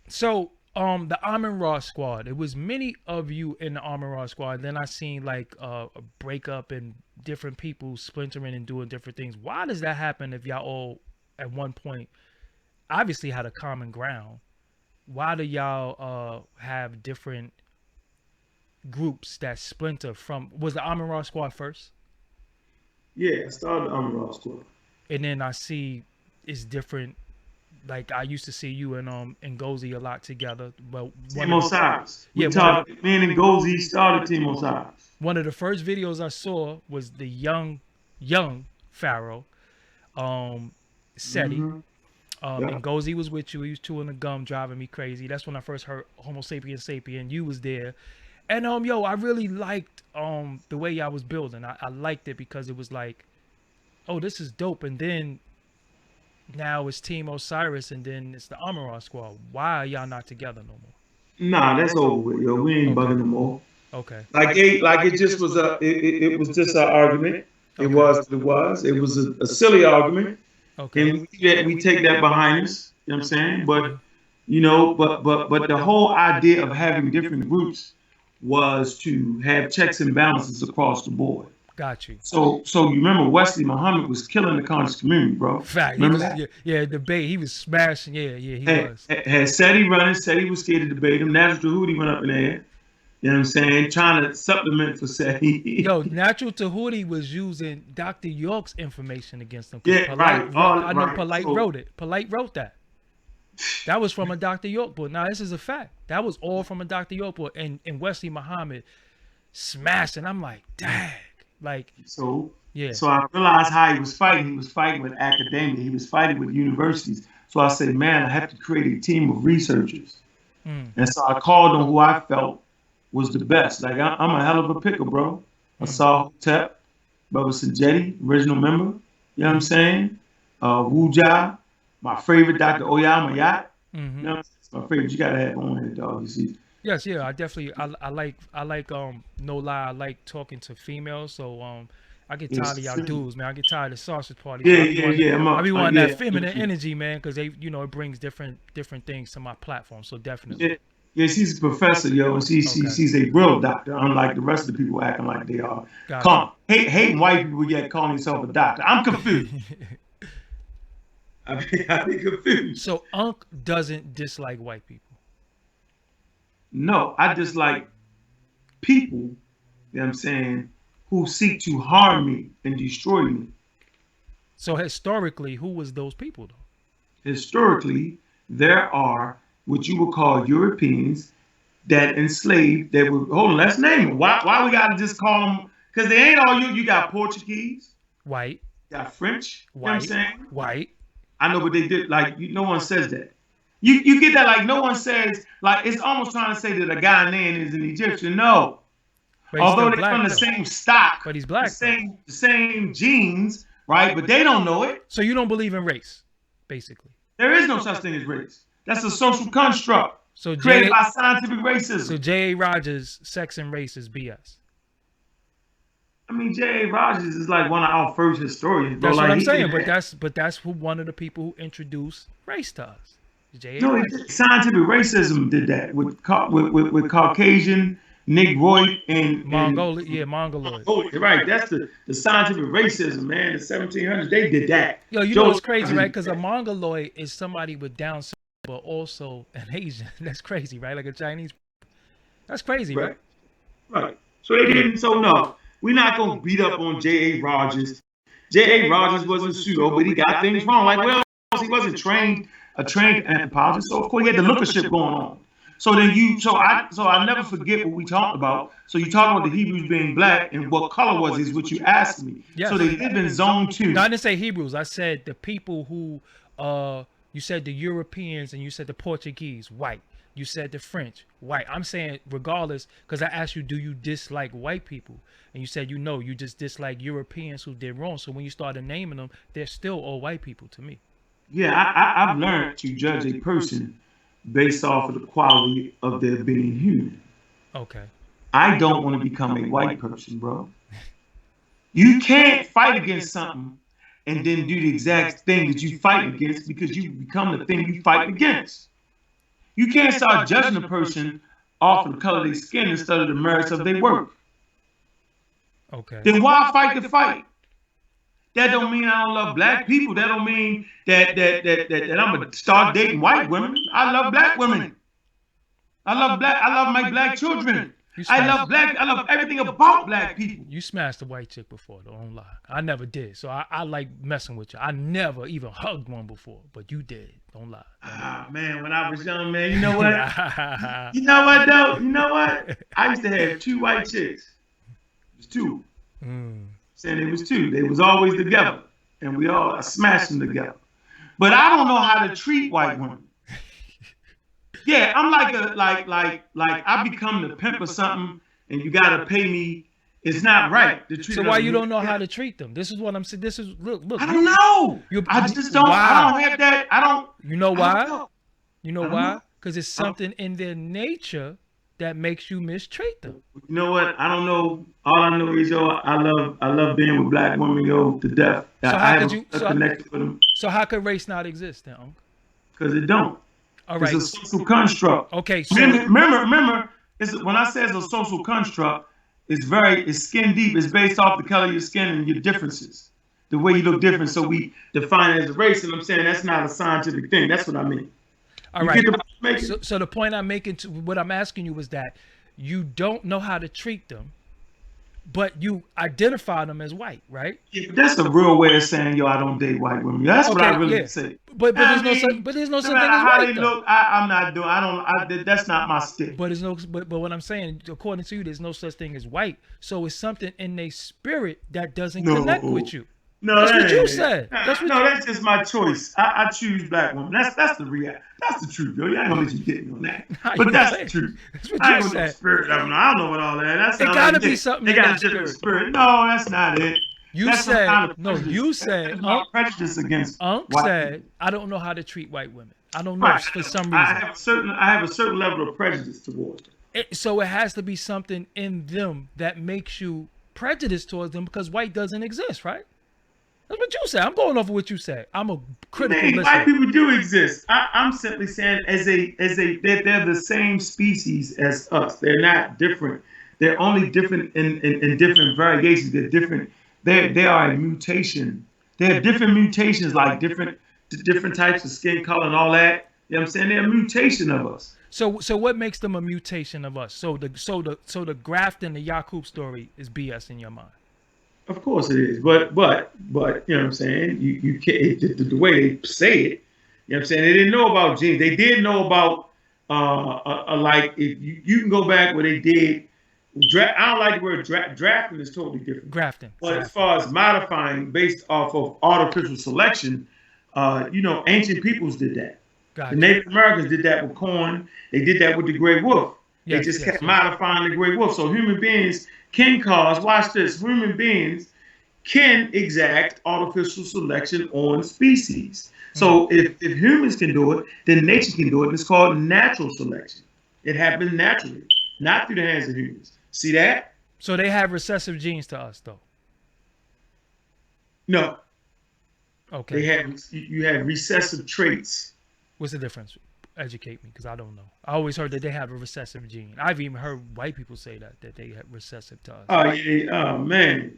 Speaker 1: So, the Amin Ra squad. It was many of you in the Amin Ra squad. Then I seen like a breakup and different people splintering and doing different things. Why does that happen if y'all all at one point obviously had a common ground? Why do y'all have different groups that splinter from? Was the Amin Ra squad first?
Speaker 2: Yeah, I started the Amin Ra squad.
Speaker 1: And then I see it's different. Like I used to see you and Ngozi a lot together, but
Speaker 2: Team Osiris.
Speaker 1: Yeah,
Speaker 2: me and Ngozi started Team Osiris.
Speaker 1: One of the first videos I saw was the young Pharaoh, Seti. And Ngozi was with you. He was chewing the gum, driving me crazy. That's when I first heard Homo sapien sapien. You was there, and I really liked the way y'all was building. I liked it because it was like, oh, this is dope. And then now it's Team Osiris, and then it's the Amin Ra squad. Why are y'all not together no more?
Speaker 2: Nah, that's over with, yo. We ain't bugging no more.
Speaker 1: Okay.
Speaker 2: Like it just was it was just an argument. It was what it was. It was a silly argument.
Speaker 1: Okay.
Speaker 2: And we take that behind us. You know what I'm saying? But but the whole idea of having different groups was to have checks and balances across the board.
Speaker 1: Got you.
Speaker 2: So you remember Wesley Muhammad was killing the conscious community, bro.
Speaker 1: Fact.
Speaker 2: Remember
Speaker 1: that? Yeah, debate. He was smashing. Yeah, he was.
Speaker 2: Had Seti running. Seti was scared to debate him. Natural Tahuti went up in there. You know what I'm saying? Trying to supplement for Seti.
Speaker 1: Yo, Natural Tahuti was using Dr. York's information against him.
Speaker 2: Yeah, right.
Speaker 1: I know Polite wrote it. Polite wrote that. That was from a Dr. York book. Now, this is a fact. That was all from a Dr. York book. And Wesley Muhammad smashing. I'm like, dang. Like,
Speaker 2: so
Speaker 1: yeah.
Speaker 2: So I realized how he was fighting. He was fighting with academia. He was fighting with universities. So I said, man, I have to create a team of researchers. And so I called on who I felt was the best. Like I'm a hell of a picker, bro. I saw Tep, Baba Sajeti, original member. You know what I'm saying? Wuja, my favorite, Dr. Oyama Yat. You know, it's my favorite. You gotta have on it, dog. You see.
Speaker 1: Yes, yeah, I definitely I like no lie, I like talking to females, so I get tired of y'all dudes, man. I get tired of sausage parties.
Speaker 2: Yeah.
Speaker 1: I be wanting that feminine energy, man, because they, it brings different things to my platform. So definitely.
Speaker 2: Yeah, she's a professor, yo, and she's a real doctor, unlike the rest of the people acting like they are. Hating white people yet calling themselves a doctor. I'm confused. I be confused.
Speaker 1: So Ankh doesn't dislike white people.
Speaker 2: No, I dislike people you know what I'm saying, who seek to harm me and destroy me.
Speaker 1: So historically, who was those people though?
Speaker 2: Historically, there are what you would call Europeans that enslaved, that were, hold on, let's name them. Why we gotta just call them, because they ain't all you. You got Portuguese,
Speaker 1: White,
Speaker 2: you got French, you know what I'm
Speaker 1: white,
Speaker 2: saying?
Speaker 1: white.
Speaker 2: I know, but they did, like, no one says that. You get that, like, no one says, like, it's almost trying to say that a Ghanaian is an Egyptian. No.
Speaker 1: But he's
Speaker 2: Although
Speaker 1: still
Speaker 2: they're
Speaker 1: black,
Speaker 2: from the
Speaker 1: though.
Speaker 2: same stock,
Speaker 1: But he's black,
Speaker 2: the same genes, right? But they don't know it.
Speaker 1: So you don't believe in race, basically.
Speaker 2: There is no such thing as race. That's a social construct
Speaker 1: So
Speaker 2: created by scientific racism.
Speaker 1: So J.A. Rogers' sex and race is BS.
Speaker 2: I mean, J.A. Rogers is like one of our first historians.
Speaker 1: That's
Speaker 2: like,
Speaker 1: what I'm saying. But that's who one of the people who introduced race to us. J.A.
Speaker 2: No,
Speaker 1: Rogers.
Speaker 2: scientific racism did that with Caucasian, Negroid, and
Speaker 1: Mongolian. Yeah, Mongoloid.
Speaker 2: Right, that's the scientific racism, man. The 1700s, they did that.
Speaker 1: Yo, you know what's crazy, right? Because a Mongoloid is somebody with Down syndrome, but also an Asian. That's crazy, right? Like a Chinese. That's crazy, right?
Speaker 2: Right. So they didn't. So no, we're not gonna beat up on J.A. Rogers. J.A. Rogers wasn't pseudo, but he got things wrong. Like, well, he wasn't a trained anthropologist, so of course he had the looker ship going on. So then I never forget what we talked about. So you talk about the Hebrews being black, and what color was is what you asked me. Yes. So they live in zone 2.
Speaker 1: No, I didn't say Hebrews. I said the people who you said the Europeans and you said the Portuguese, white. You said the French, white. I'm saying regardless, because I asked you, do you dislike white people? And you said you just dislike Europeans who did wrong. So when you started naming them, they're still all white people to me.
Speaker 2: Yeah, I've learned to judge a person based off of the quality of their being human.
Speaker 1: Okay.
Speaker 2: I don't want to become a white person, bro. You can't fight against something and then do the exact thing that you fight against, because you become the thing you fight against. You can't start judging a person off of the color of their skin instead of the merits of their work.
Speaker 1: Okay.
Speaker 2: Then why fight the fight? That don't mean I don't love black people. That don't mean that I'm gonna start dating white women. I love black women. I love my black children. I love everything about black people.
Speaker 1: You smashed a white chick before, though, don't lie. I never did. So I like messing with you. I never even hugged one before, but you did. Don't lie.
Speaker 2: Ah, man, when I was young, man, you know what? You know what, though? You know what? I used to have 2 white chicks. It was 2. Saying it was 2. They was always together. And we all smashed them together. But I don't know how to treat white women. Yeah, I'm like I become the pimp or something, and you gotta pay me. It's not right.
Speaker 1: So why you don't know how to treat them? This is what I'm saying. This is look.
Speaker 2: I don't know. I just don't. Why? I don't have that. I don't.
Speaker 1: You know why? You know why? Because it's something in their nature that makes you mistreat them.
Speaker 2: You know what? I don't know. All I know is, yo, I love being with black women, yo, to death.
Speaker 1: So
Speaker 2: I
Speaker 1: how
Speaker 2: have
Speaker 1: could you?
Speaker 2: a connection with them.
Speaker 1: So how could race not exist then?
Speaker 2: Because it don't.
Speaker 1: All right.
Speaker 2: It's a social construct.
Speaker 1: Okay. So
Speaker 2: remember, when I say it's a social construct, it's skin deep. It's based off the color of your skin and your differences, the way you look different. So we define it as a race, and I'm saying that's not a scientific thing. That's what I mean.
Speaker 1: All right. So the point I'm making, what I'm asking you is that you don't know how to treat them, but you identify them as white, right?
Speaker 2: Yeah, but that's a real way of saying, yo, I don't date white women. That's what I really say.
Speaker 1: But there's no such thing as white.
Speaker 2: Look, I'm not doing. I don't. That's not my stick.
Speaker 1: But what I'm saying, according to you, there's no such thing as white. So it's something in their spirit that doesn't connect with you.
Speaker 2: No,
Speaker 1: that's what you said.
Speaker 2: That's just my choice. I choose black women. That's the reality. That's the truth, yo. You ain't gonna let you get me on that. But that's the truth.
Speaker 1: That's what
Speaker 2: I
Speaker 1: you
Speaker 2: ain't
Speaker 1: said.
Speaker 2: Spirit. I don't know what all that. That's
Speaker 1: it gotta be something.
Speaker 2: They got a different spirit. No, that's not it.
Speaker 1: You said Unc
Speaker 2: prejudice against.
Speaker 1: Unc said, I don't know how to treat white women. I don't know for some reason.
Speaker 2: I have a certain level of prejudice towards them.
Speaker 1: So it has to be something in them that makes you prejudiced towards them, because white doesn't exist, right? That's what you said. I'm going over what you said. I'm a critical listener.
Speaker 2: White people do exist. I'm simply saying they're the same species as us. They're not different. They're only different in different variations. They're different. They are a mutation. They have different mutations, like different types of skin color and all that. You know what I'm saying? They're a mutation of us.
Speaker 1: So what makes them a mutation of us? So the Grafton, the Yakub story is BS in your mind.
Speaker 2: Of course it is, but you know what I'm saying. You can't the way they say it. You know what I'm saying. They didn't know about genes. They did know about like if you can go back where they did. I don't like the word drafting is totally different.
Speaker 1: Grafton.
Speaker 2: But as far as modifying based off of artificial selection, you know, ancient peoples did that.
Speaker 1: Gotcha.
Speaker 2: The Native Americans did that with corn. They did that with the gray wolf. They just kept modifying the gray wolf. So human beings can cause, watch this, human beings can exact artificial selection on species. So if humans can do it, then nature can do it. And it's called natural selection. It happens naturally, not through the hands of humans. See that?
Speaker 1: So they have recessive genes to us, though.
Speaker 2: No.
Speaker 1: Okay.
Speaker 2: They have you have recessive traits.
Speaker 1: What's the difference? Educate me, because I don't know. I always heard that they have a recessive gene. I've even heard white people say that they have recessive to us.
Speaker 2: Oh yeah. Oh man.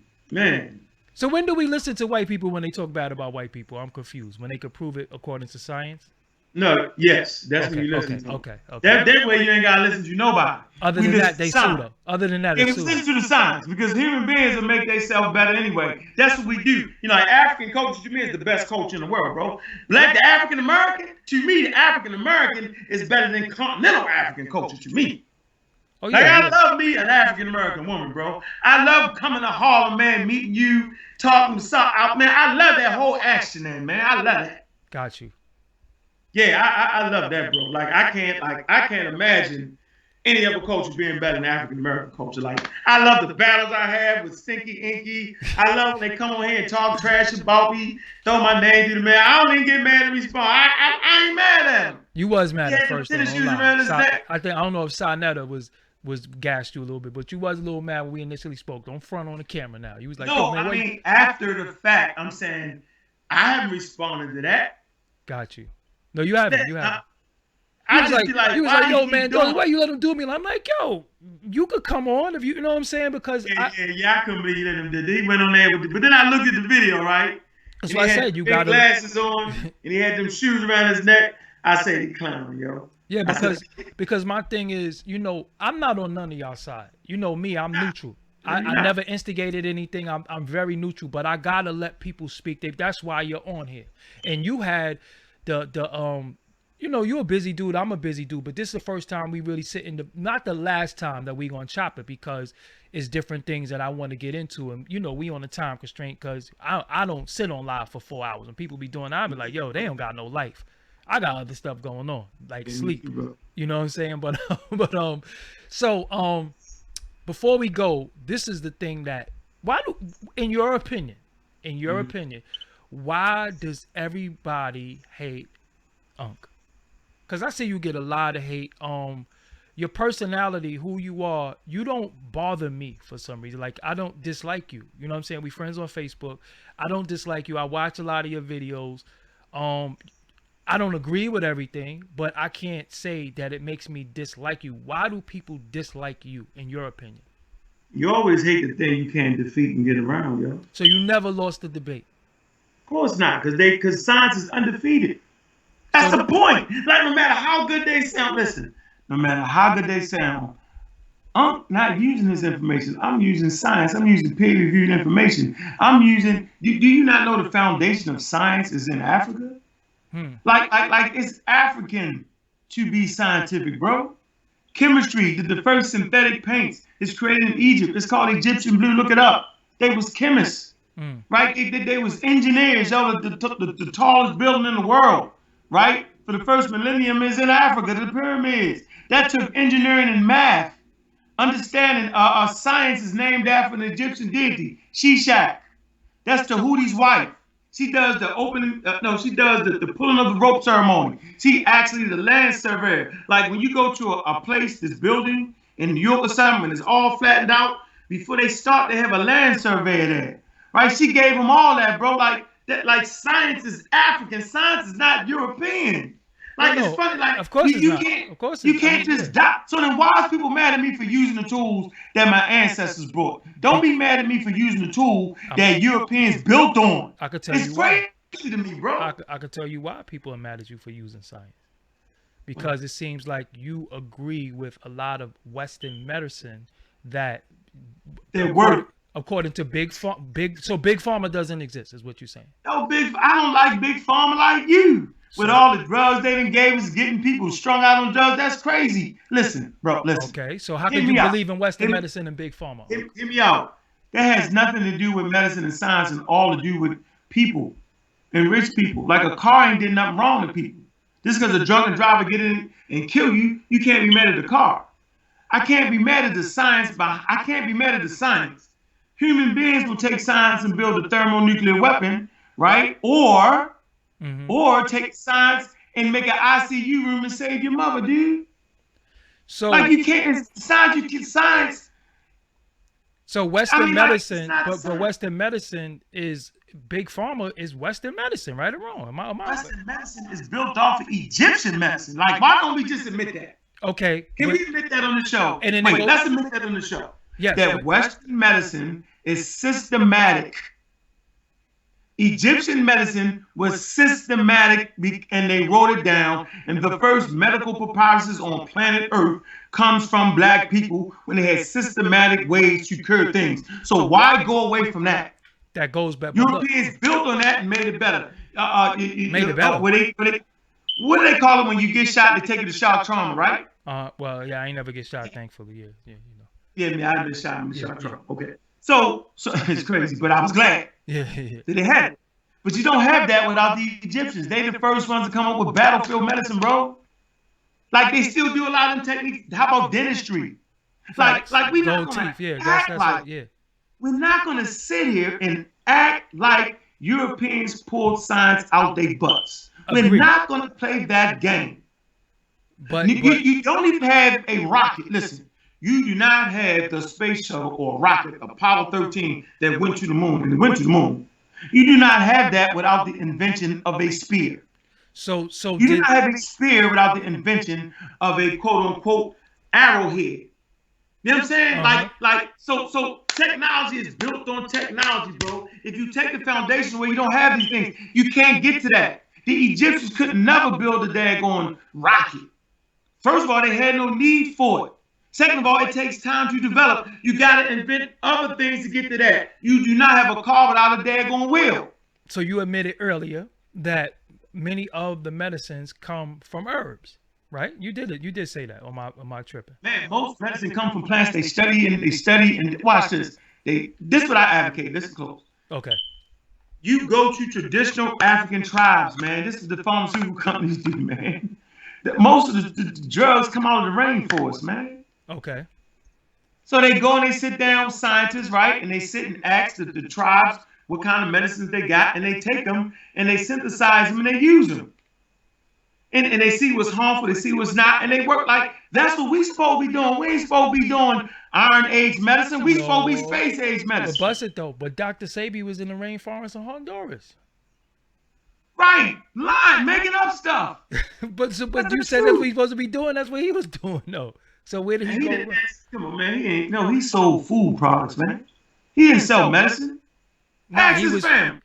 Speaker 1: So when do we listen to white people when they talk bad about white people? I'm confused. When they could prove it according to science?
Speaker 2: No, yes, that's when you listen to.
Speaker 1: Okay.
Speaker 2: That way you ain't gotta listen to nobody.
Speaker 1: Other than that, they pseudo. Other than that,
Speaker 2: it's
Speaker 1: pseudo.
Speaker 2: listen to the science, because human beings will make themselves better anyway. That's what we do. You know, like African culture to me is the best culture in the world, bro. The African American, to me, the African American is better than continental African culture to me.
Speaker 1: Oh, yeah,
Speaker 2: I love me an African American woman, bro. I love coming to Harlem, man, meeting you, talking to something out, man. I love that whole action, man. I love that.
Speaker 1: Got you.
Speaker 2: Yeah, I love that, bro. I can't imagine any other culture being better than African American culture. Like, I love the battles I have with Stinky Inky. I love when they come on here and talk trash about me, throw my name through the man. I don't even get mad at respond. I ain't mad at him.
Speaker 1: You was mad at first. I don't know if Sanetta was gassed you a little bit, but you was a little mad when we initially spoke. Don't front on the camera now. You was like,
Speaker 2: no, I mean, after the fact, I'm saying I haven't responded to that.
Speaker 1: Got you. No, you haven't. You haven't.
Speaker 2: I was like,
Speaker 1: yo, man, why you let him do me? I'm like, yo, you could come on if you know what I'm saying, because
Speaker 2: I couldn't believe let him did. He went on there but then I looked at the video, right?
Speaker 1: That's what I said. You got
Speaker 2: glasses on, and he had them shoes around his neck. I said he clown, yo.
Speaker 1: Yeah, because my thing is, you know, I'm not on none of y'all side. You know me, I'm neutral. I never instigated anything. I'm very neutral, but I gotta let people speak. That's why you're on here. And you had you know, you're a busy dude. I'm a busy dude, but this is the first time we really sit in not the last time that we gonna chop it, because it's different things that I want to get into. And, you know, we on a time constraint, because I don't sit on live for 4 hours. And people be doing that, I be like, yo, they don't got no life. I got other stuff going on, like sleep. You know what I'm saying? But before we go, this is the thing that, in your opinion, why does everybody hate Ankh? Because I see you get a lot of hate. Your personality, who you are, you don't bother me for some reason. Like, I don't dislike you. You know what I'm saying? We friends on Facebook. I don't dislike you. I watch a lot of your videos. I don't agree with everything, but I can't say that it makes me dislike you. Why do people dislike you, in your opinion?
Speaker 2: You always hate the thing you can't defeat and get around, yo.
Speaker 1: So you never lost the debate?
Speaker 2: Of course not, because science is undefeated. That's the point. Like, no matter how good they sound, listen, no matter how good they sound, I'm not using this information. I'm using science. I'm using peer-reviewed information. I'm using, do you not know the foundation of science is in Africa? Like it's African to be scientific, bro. Chemistry, the first synthetic paints is created in Egypt. It's called Egyptian blue. Look it up. They was chemists, right? They was engineers. Yo, the tallest building in the world, right? For the first millennium is in Africa, the pyramids. That took engineering and math. Understanding science is named after an Egyptian deity, Shishak. That's Tahuti's wife. She does the opening, she does the pulling of the rope ceremony. She actually the land surveyor. Like, when you go to a place, this building in New York or something, and it's all flattened out, before they start, they have a land surveyor there, right? She gave them all that, bro. Like science is African. Science is not European. Like, it's funny. Like,
Speaker 1: of course
Speaker 2: you can't just die. So then why is people mad at me for using the tools that my ancestors brought? Don't be mad at me for using the tool that Europeans built on.
Speaker 1: I could tell you why.
Speaker 2: It's crazy to me, bro.
Speaker 1: I could tell you why people are mad at you for using science. because it seems like you agree with a lot of Western medicine that
Speaker 2: That
Speaker 1: according
Speaker 2: work.
Speaker 1: according to big pharma doesn't exist, is what you're saying.
Speaker 2: No big. I don't like big pharma like you. With
Speaker 1: So
Speaker 2: all the drugs they done gave us, getting people strung out on drugs, that's crazy. Listen, bro, listen.
Speaker 1: okay, so how
Speaker 2: Hear
Speaker 1: could you
Speaker 2: me out.
Speaker 1: believe in Western
Speaker 2: Hear me,
Speaker 1: medicine and big pharma, Unc?
Speaker 2: hear me out. That has nothing to do with medicine and science and all to do with people and rich people. Like a car ain't did nothing wrong to people. Just because a drunken driver get in and kill you, you can't be mad at the car. I can't be mad at the science, but I can't be mad at the science. Human beings will take science and build a thermonuclear weapon, right?
Speaker 1: Mm-hmm.
Speaker 2: Or take science and make an ICU room and save your mother, dude.
Speaker 1: So
Speaker 2: Like you can't science. You can science.
Speaker 1: so
Speaker 2: I
Speaker 1: Western
Speaker 2: mean, like it's
Speaker 1: medicine,
Speaker 2: not
Speaker 1: but
Speaker 2: science.
Speaker 1: Western medicine is big pharma is Western medicine, right or wrong? Am I
Speaker 2: Western medicine is built off of Egyptian medicine. Like, why don't we just admit that?
Speaker 1: okay?
Speaker 2: Can we admit that on the show?
Speaker 1: And then
Speaker 2: Wait, let's admit that on the show.
Speaker 1: yes,
Speaker 2: That Western medicine is systematic. Egyptian medicine was systematic and they wrote it down. And the first medical papyruses on planet Earth comes from black people when they had systematic ways to cure things. So why go away from that?
Speaker 1: that goes back. But look,
Speaker 2: Europeans built on that and made it better.
Speaker 1: made it better.
Speaker 2: What do they call it when you get shot? They take you to shock trauma, right?
Speaker 1: Well, yeah, I ain't never get shot, thankfully. Yeah, yeah,
Speaker 2: Yeah, man, I've been shot in the shock trauma. Okay. So it's crazy, but I was glad
Speaker 1: yeah.
Speaker 2: that they had it. But you don't have that without the Egyptians. They the first ones to come up with battlefield medicine, bro. Like they still do a lot of them techniques. How about dentistry? Like we not
Speaker 1: Gold
Speaker 2: gonna
Speaker 1: teeth, yeah,
Speaker 2: act
Speaker 1: that's
Speaker 2: like
Speaker 1: what, yeah.
Speaker 2: we're not gonna sit here and act like Europeans pulled science out their butts. We're
Speaker 1: Agreed.
Speaker 2: not gonna play that game.
Speaker 1: But
Speaker 2: You don't even have a rocket. Listen, you do not have the space shuttle or rocket, Apollo 13, that went to the moon and went to the moon. You do not have that without the invention of a spear.
Speaker 1: so
Speaker 2: You do not have a spear without the invention of a quote unquote arrowhead. You know what I'm saying? So technology is built on technology, bro. If you take the foundation where you don't have these things, you can't get to that. The Egyptians could never build a daggone rocket. First of all, they had no need for it. Second of all, it takes time to develop. You got to invent other things to get to that. You do not have a car without a daggone wheel.
Speaker 1: So you admitted earlier that many of the medicines come from herbs, right? You did it. You did say that on my tripping.
Speaker 2: Man, most medicine come from plants. They study and watch this. This is what I advocate. Listen close.
Speaker 1: Okay.
Speaker 2: You go to traditional African tribes, man. This is the pharmaceutical companies do, man. Most of the drugs come out of the rainforest, man.
Speaker 1: Okay.
Speaker 2: So they go and they sit down, scientists, right? And they sit and ask the tribes what kind of medicines they got, and they take them and they synthesize them and they use them. And they see what's harmful, they see what's not, and they work like that's what we supposed to be doing. We ain't supposed to be doing Iron Age medicine. We supposed to be Space Age
Speaker 1: But
Speaker 2: medicine.
Speaker 1: bust it though. But Dr. Sebi was in the rainforest of Honduras.
Speaker 2: Right, lying, making up stuff.
Speaker 1: but
Speaker 2: That's
Speaker 1: you
Speaker 2: the
Speaker 1: said that's what
Speaker 2: truth.
Speaker 1: he's supposed to be doing. That's what he was doing, though. So where did
Speaker 2: And
Speaker 1: he
Speaker 2: he
Speaker 1: go?
Speaker 2: didn't. Come on, man. He ain't. No, he sold food products, man. He didn't sell medicine. Ask his family.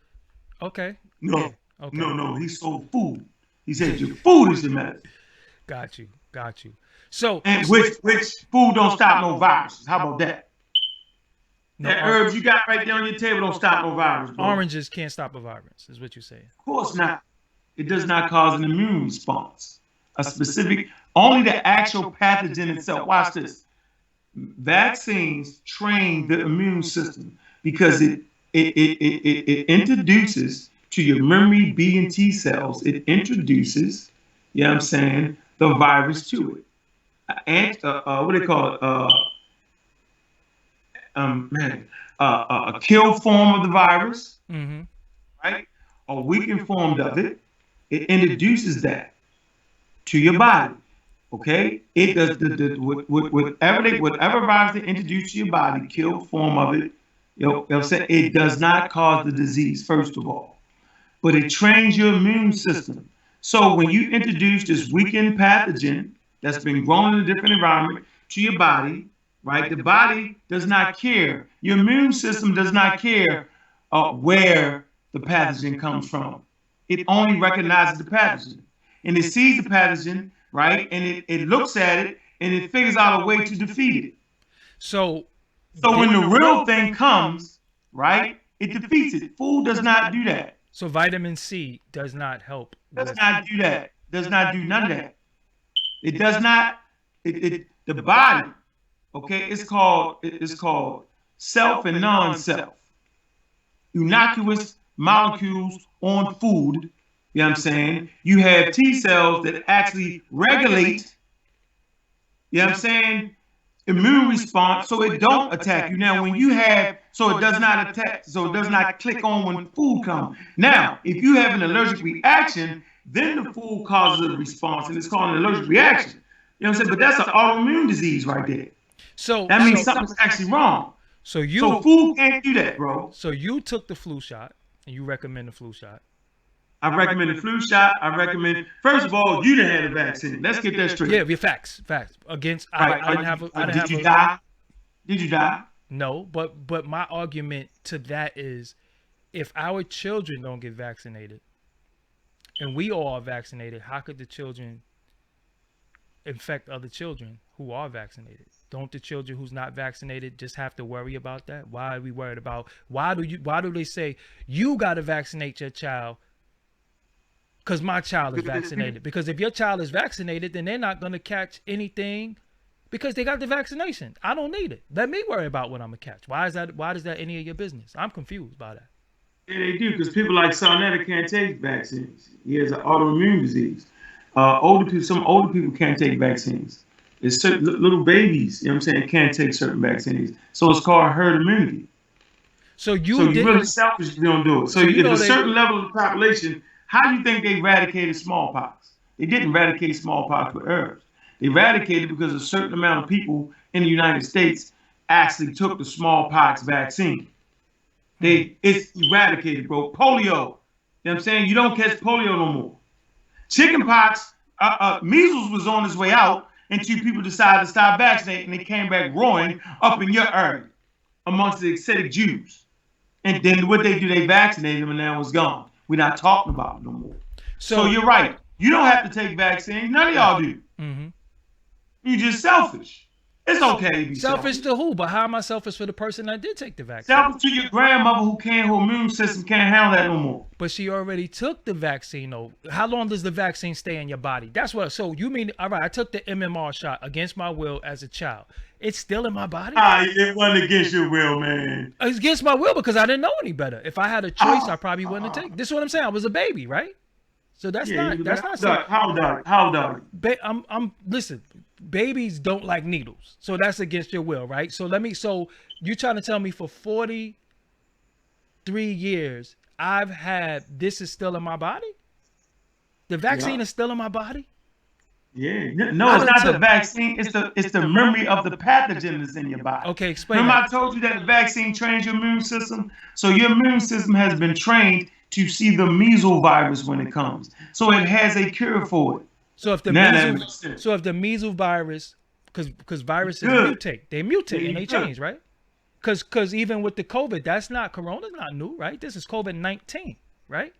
Speaker 1: Okay.
Speaker 2: No,
Speaker 1: Yeah. Okay.
Speaker 2: no. He sold food. He said your food is your medicine.
Speaker 1: Got you. So
Speaker 2: And which food don't stop no viruses. How about that?
Speaker 1: no,
Speaker 2: That herbs you got right there on your table don't stop no virus, bro.
Speaker 1: oranges can't stop a virus, is what you're saying.
Speaker 2: Of course not. It does not cause an immune response. A specific, only the actual pathogen itself. Watch this. Vaccines train the immune system because it introduces to your memory B and T cells, it introduces, you know what I'm saying, the virus to it. What do they call it? A kill form of the virus,
Speaker 1: Mm-hmm.
Speaker 2: right? A weakened form of it. It introduces that to your body. Okay? It does whatever virus they introduce to your body, kill form of it, you know what I'm saying? It does not cause the disease, first of all. But it trains your immune system. So when you introduce this weakened pathogen that's been grown in a different environment to your body, right? The body does not care. Your immune system does not care where the pathogen comes from. It only recognizes the pathogen. And it sees the pathogen right? And it looks at it and it figures out a way to defeat it.
Speaker 1: So
Speaker 2: So when the real thing comes, right, it defeats it. Food does not do that.
Speaker 1: So vitamin C does not help.
Speaker 2: Does not do that. Does not do none of that. It does not. The body, okay, it's called self and non-self. Innocuous molecules on food. You know what I'm saying? You have T cells that actually regulate, you know what I'm saying, immune response so it don't attack you. Now, when you have, so it does not attack, so it does not click on when food comes. Now, if you have an allergic reaction, then the food causes a response, and it's called an allergic reaction. You know what I'm saying? But that's an autoimmune disease right there.
Speaker 1: So
Speaker 2: that means something's actually wrong.
Speaker 1: So
Speaker 2: food can't do that, bro.
Speaker 1: So you took the flu shot, and you recommend the flu shot.
Speaker 2: I recommend the flu shot. I recommend, first of all, you didn't have the vaccine. Let's get that straight.
Speaker 1: Yeah, facts. Against, right. I didn't have a.
Speaker 2: Did you die? Did you die?
Speaker 1: No, but my argument to that is, if our children don't get vaccinated, and we all are vaccinated, how could the children infect other children who are vaccinated? Don't the children who's not vaccinated just have to worry about that? Why are we worried about? Why do they say you got to vaccinate your child? Because my child is vaccinated. Because if your child is vaccinated, then they're not going to catch anything because they got the vaccination. I don't need it. Let me worry about what I'm going to catch. Why is that any of your business? I'm confused by that.
Speaker 2: Yeah, they do, because people like Sarnetta can't take vaccines. He has an autoimmune disease. Some older people can't take vaccines. It's certain little babies, you know what I'm saying, can't take certain vaccines. So it's called herd immunity.
Speaker 1: So you're
Speaker 2: really selfish if you don't do it. So if a certain level of the population, how do you think they eradicated smallpox? They didn't eradicate smallpox with herbs. They eradicated because a certain amount of people in the United States actually took the smallpox vaccine. It's eradicated, bro. Polio, you know what I'm saying? You don't catch polio no more. Chickenpox, measles was on its way out until people decided to stop vaccinating, and they came back roaring up in your area amongst the ascetic Jews. And then what they do, they vaccinated them, and now it's gone. We're not talking about it no more. So you're right. You don't have to take vaccines. None of y'all do. Mm-hmm. You're just selfish. It's okay to be
Speaker 1: selfish to who? But how am I selfish for the person that did take the vaccine?
Speaker 2: Selfish to your grandmother her immune system can't handle that no more.
Speaker 1: But she already took the vaccine though. How long does the vaccine stay in your body? That's what. So you mean, all right, I took the MMR shot against my will as a child. It's still in my body?
Speaker 2: It wasn't against your will, man.
Speaker 1: It's against my will because I didn't know any better. If I had a choice, I probably wouldn't have taken. This is what I'm saying. I was a baby, right? So that's not.
Speaker 2: How old are you?
Speaker 1: Listen. Babies don't like needles, so that's against your will, right? So you trying to tell me for 43 years I've had this is still in my body? The vaccine is still in my body?
Speaker 2: Yeah. No, it's not the vaccine. It's the memory of the pathogen that's in your body.
Speaker 1: Okay, explain.
Speaker 2: Remember I told you that the vaccine trains your immune system? So your immune system has been trained to see the measles virus when it comes. So it has a cure for it.
Speaker 1: So if the measles virus, because viruses mutate, they mutate and they change, right? Because even with the COVID, corona's not new, right? This is COVID-19, right?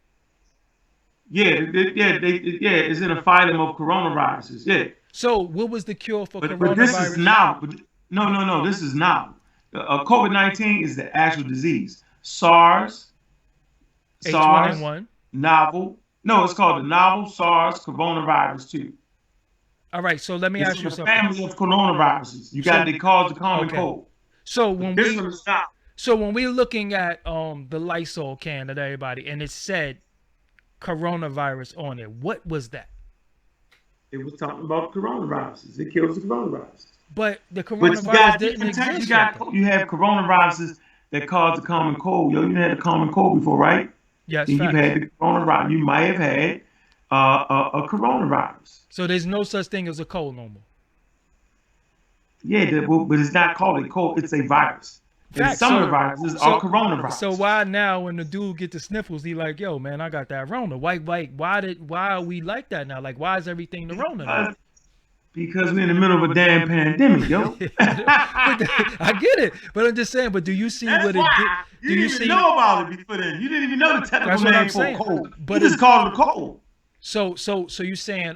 Speaker 2: It's in a phylum of coronaviruses, yeah.
Speaker 1: So what was the cure for coronavirus?
Speaker 2: But this is novel. No, this is novel. COVID-19 is the actual disease. SARS,
Speaker 1: H1N1,
Speaker 2: novel. No, it's called the novel SARS coronavirus 2.
Speaker 1: All right, so let me ask you something.
Speaker 2: Family of coronaviruses. They cause the common cold.
Speaker 1: So when we're looking at the Lysol can that everybody, and it said coronavirus on it, what was that?
Speaker 2: It was talking about coronaviruses. It kills the coronavirus.
Speaker 1: But the coronavirus didn't exist.
Speaker 2: You have coronaviruses that cause the common cold. You had a common cold before, right?
Speaker 1: Yes,
Speaker 2: you've had the coronavirus. You might have had a coronavirus.
Speaker 1: So there's no such thing as a cold no more.
Speaker 2: Yeah, but it's not called a cold. It's a virus. And some of the viruses are coronavirus.
Speaker 1: So why now when the dude get the sniffles, he like, yo, man, I got that Rona. Why are we like that now? Like, why is everything the Rona now?
Speaker 2: Because we're in the middle of a damn pandemic, yo.
Speaker 1: I get it, but I'm just saying. But do you see what it did?
Speaker 2: You didn't even know about it before then. You didn't even know the technical name for a cold.
Speaker 1: But
Speaker 2: it's called a cold.
Speaker 1: So you're saying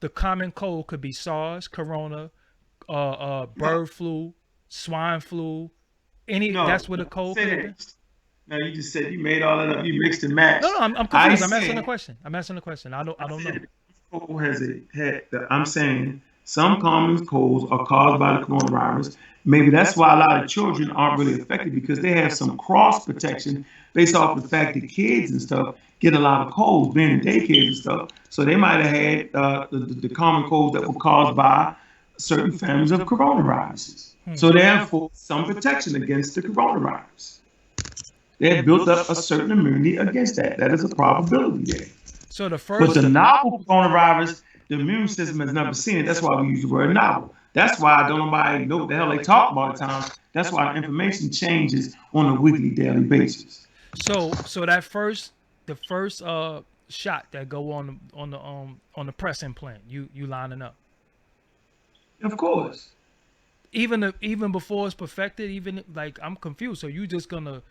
Speaker 1: the common cold could be SARS, Corona,
Speaker 2: No,
Speaker 1: bird flu, swine flu. Any
Speaker 2: no,
Speaker 1: that's what a
Speaker 2: don't
Speaker 1: cold
Speaker 2: say
Speaker 1: could have been.
Speaker 2: that. No, you just said you made all that up. You mixed and
Speaker 1: No, no,
Speaker 2: matched.
Speaker 1: I'm
Speaker 2: I
Speaker 1: confused. I'm asking a
Speaker 2: said,
Speaker 1: question. I'm asking a question. I don't know.
Speaker 2: the cold has a had. I'm saying some common colds are caused by the coronavirus. Maybe that's why a lot of children aren't really affected because they have some cross protection based off the fact that kids and stuff get a lot of colds being in daycares and stuff. So they might have had the common colds that were caused by certain families of coronaviruses.
Speaker 1: Hmm.
Speaker 2: So therefore, some protection against the coronavirus. They have built up a certain immunity against that. That is a probability there.
Speaker 1: So the
Speaker 2: But
Speaker 1: first
Speaker 2: the novel coronavirus, the immune system has never seen it. That's why we use the word novel. That's why don't nobody know what the hell they talk about at times. That's why information changes on a weekly, daily basis.
Speaker 1: so that first the first shot that go on the press implant, you lining up.
Speaker 2: Of course.
Speaker 1: Even before it's perfected, even like I'm confused. So you just gonna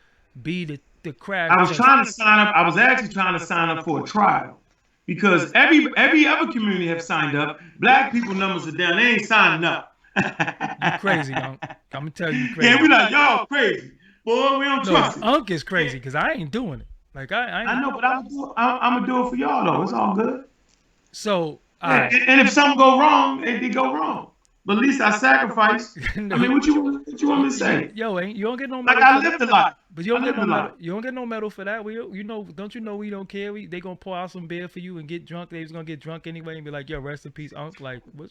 Speaker 1: be the crash
Speaker 2: I was
Speaker 1: test.
Speaker 2: trying to sign up. I was actually trying to sign up for a trial because every other community have signed up. Black people numbers are down. They ain't signing up.
Speaker 1: You crazy, Unc. I'm gonna tell you, you
Speaker 2: Yeah,
Speaker 1: crazy.
Speaker 2: we like y'all crazy, boy. We don't
Speaker 1: No,
Speaker 2: trust it.
Speaker 1: Unc is crazy because I ain't doing it. Like I
Speaker 2: I
Speaker 1: ain't.
Speaker 2: know, but I'm gonna do it for y'all though. It's all good.
Speaker 1: So all
Speaker 2: Yeah,
Speaker 1: right.
Speaker 2: and if something go wrong, they go wrong. But at least I sacrificed. I
Speaker 1: No,
Speaker 2: mean, what you want me to say?
Speaker 1: yo, ain't you don't get no
Speaker 2: Like
Speaker 1: medal
Speaker 2: I
Speaker 1: for that.
Speaker 2: lived a life.
Speaker 1: But you
Speaker 2: I
Speaker 1: don't get
Speaker 2: lived
Speaker 1: no
Speaker 2: a
Speaker 1: medal.
Speaker 2: life.
Speaker 1: You don't get no medal for that. We, you know, don't you know we don't care? They gonna pour out some beer for you and get drunk. They was gonna get drunk anyway and be like, "Yo, rest in peace, Unc." Like, what?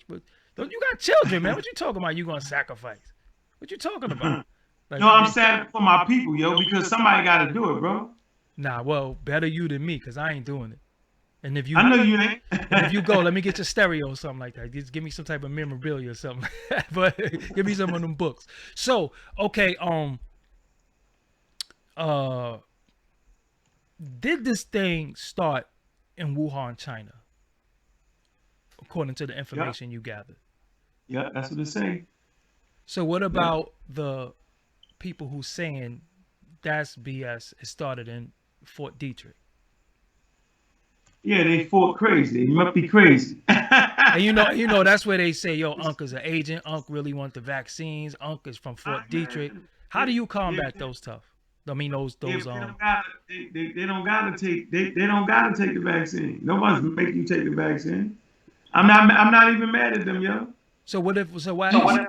Speaker 1: Don't you got children, man? What you talking about? You gonna sacrifice? What you talking about? Like,
Speaker 2: No, I'm sad for my people, yo, because somebody got to do it, bro.
Speaker 1: nah. Well, better you than me, cause I ain't doing it. And if
Speaker 2: I
Speaker 1: you
Speaker 2: know you ain't.
Speaker 1: and if you go, let me get your stereo or something like that. Just give me some type of memorabilia or something. But give me some of them books. So, okay, uh did this thing start in Wuhan, China, according to the
Speaker 2: Yep,
Speaker 1: information you gathered?
Speaker 2: yep, that's what it say.
Speaker 1: So what
Speaker 2: Yep.
Speaker 1: about the people who saying that's BS? It started in Fort Detrick.
Speaker 2: Yeah, they fought crazy. They must be crazy.
Speaker 1: And that's where they say, yo, Unc is an agent. Unc really want the vaccines. Unc is from Fort Detrick.
Speaker 2: Man,
Speaker 1: How do you
Speaker 2: if,
Speaker 1: combat those tough? I mean those
Speaker 2: they don't gotta they don't gotta take they don't gotta take the vaccine. Nobody's making you take the vaccine. I'm not even mad at them, yo.
Speaker 1: so what if so what
Speaker 2: So what?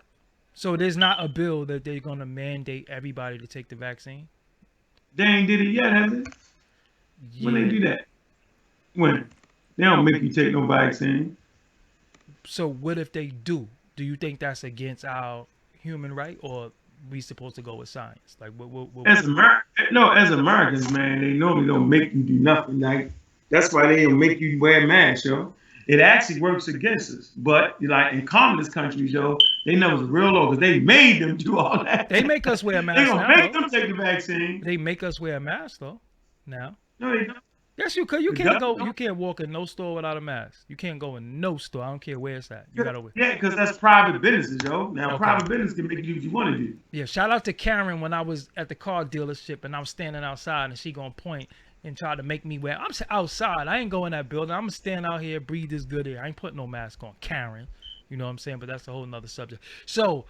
Speaker 1: so there's not a bill that they're gonna mandate everybody to take the vaccine?
Speaker 2: They ain't did it yet, have they? When they
Speaker 1: Yeah.
Speaker 2: do that? When? They don't make you take no vaccine.
Speaker 1: So what if they do? Do you think that's against our human right, or we supposed to go with science? Like what
Speaker 2: As as Americans, man, they normally don't make you do nothing. Like that's why they don't make you wear a mask, yo. It actually works against us. But like in communist countries, yo, they know it's real low because they made them do all that.
Speaker 1: they make us wear a
Speaker 2: They
Speaker 1: mask
Speaker 2: gonna
Speaker 1: now
Speaker 2: make
Speaker 1: though.
Speaker 2: them take the vaccine.
Speaker 1: They make us wear a mask though. Now.
Speaker 2: No, they don't.
Speaker 1: Yes, you could. You
Speaker 2: The
Speaker 1: can't
Speaker 2: government
Speaker 1: go. You
Speaker 2: don't.
Speaker 1: can't walk in no store without a mask. You can't go in no store. I don't care where it's at. You gotta wear.
Speaker 2: Yeah, because that's private businesses, yo. Now,
Speaker 1: Okay.
Speaker 2: private business can make you do what you want to do.
Speaker 1: Yeah. Shout out to Karen when I was at the car dealership and I was standing outside and she gonna point and try to make me wear. I'm outside. I ain't going in that building. I'm gonna stand out here, breathe this good air. I ain't putting no mask on, Karen. You know what I'm saying? But that's a whole nother subject. So,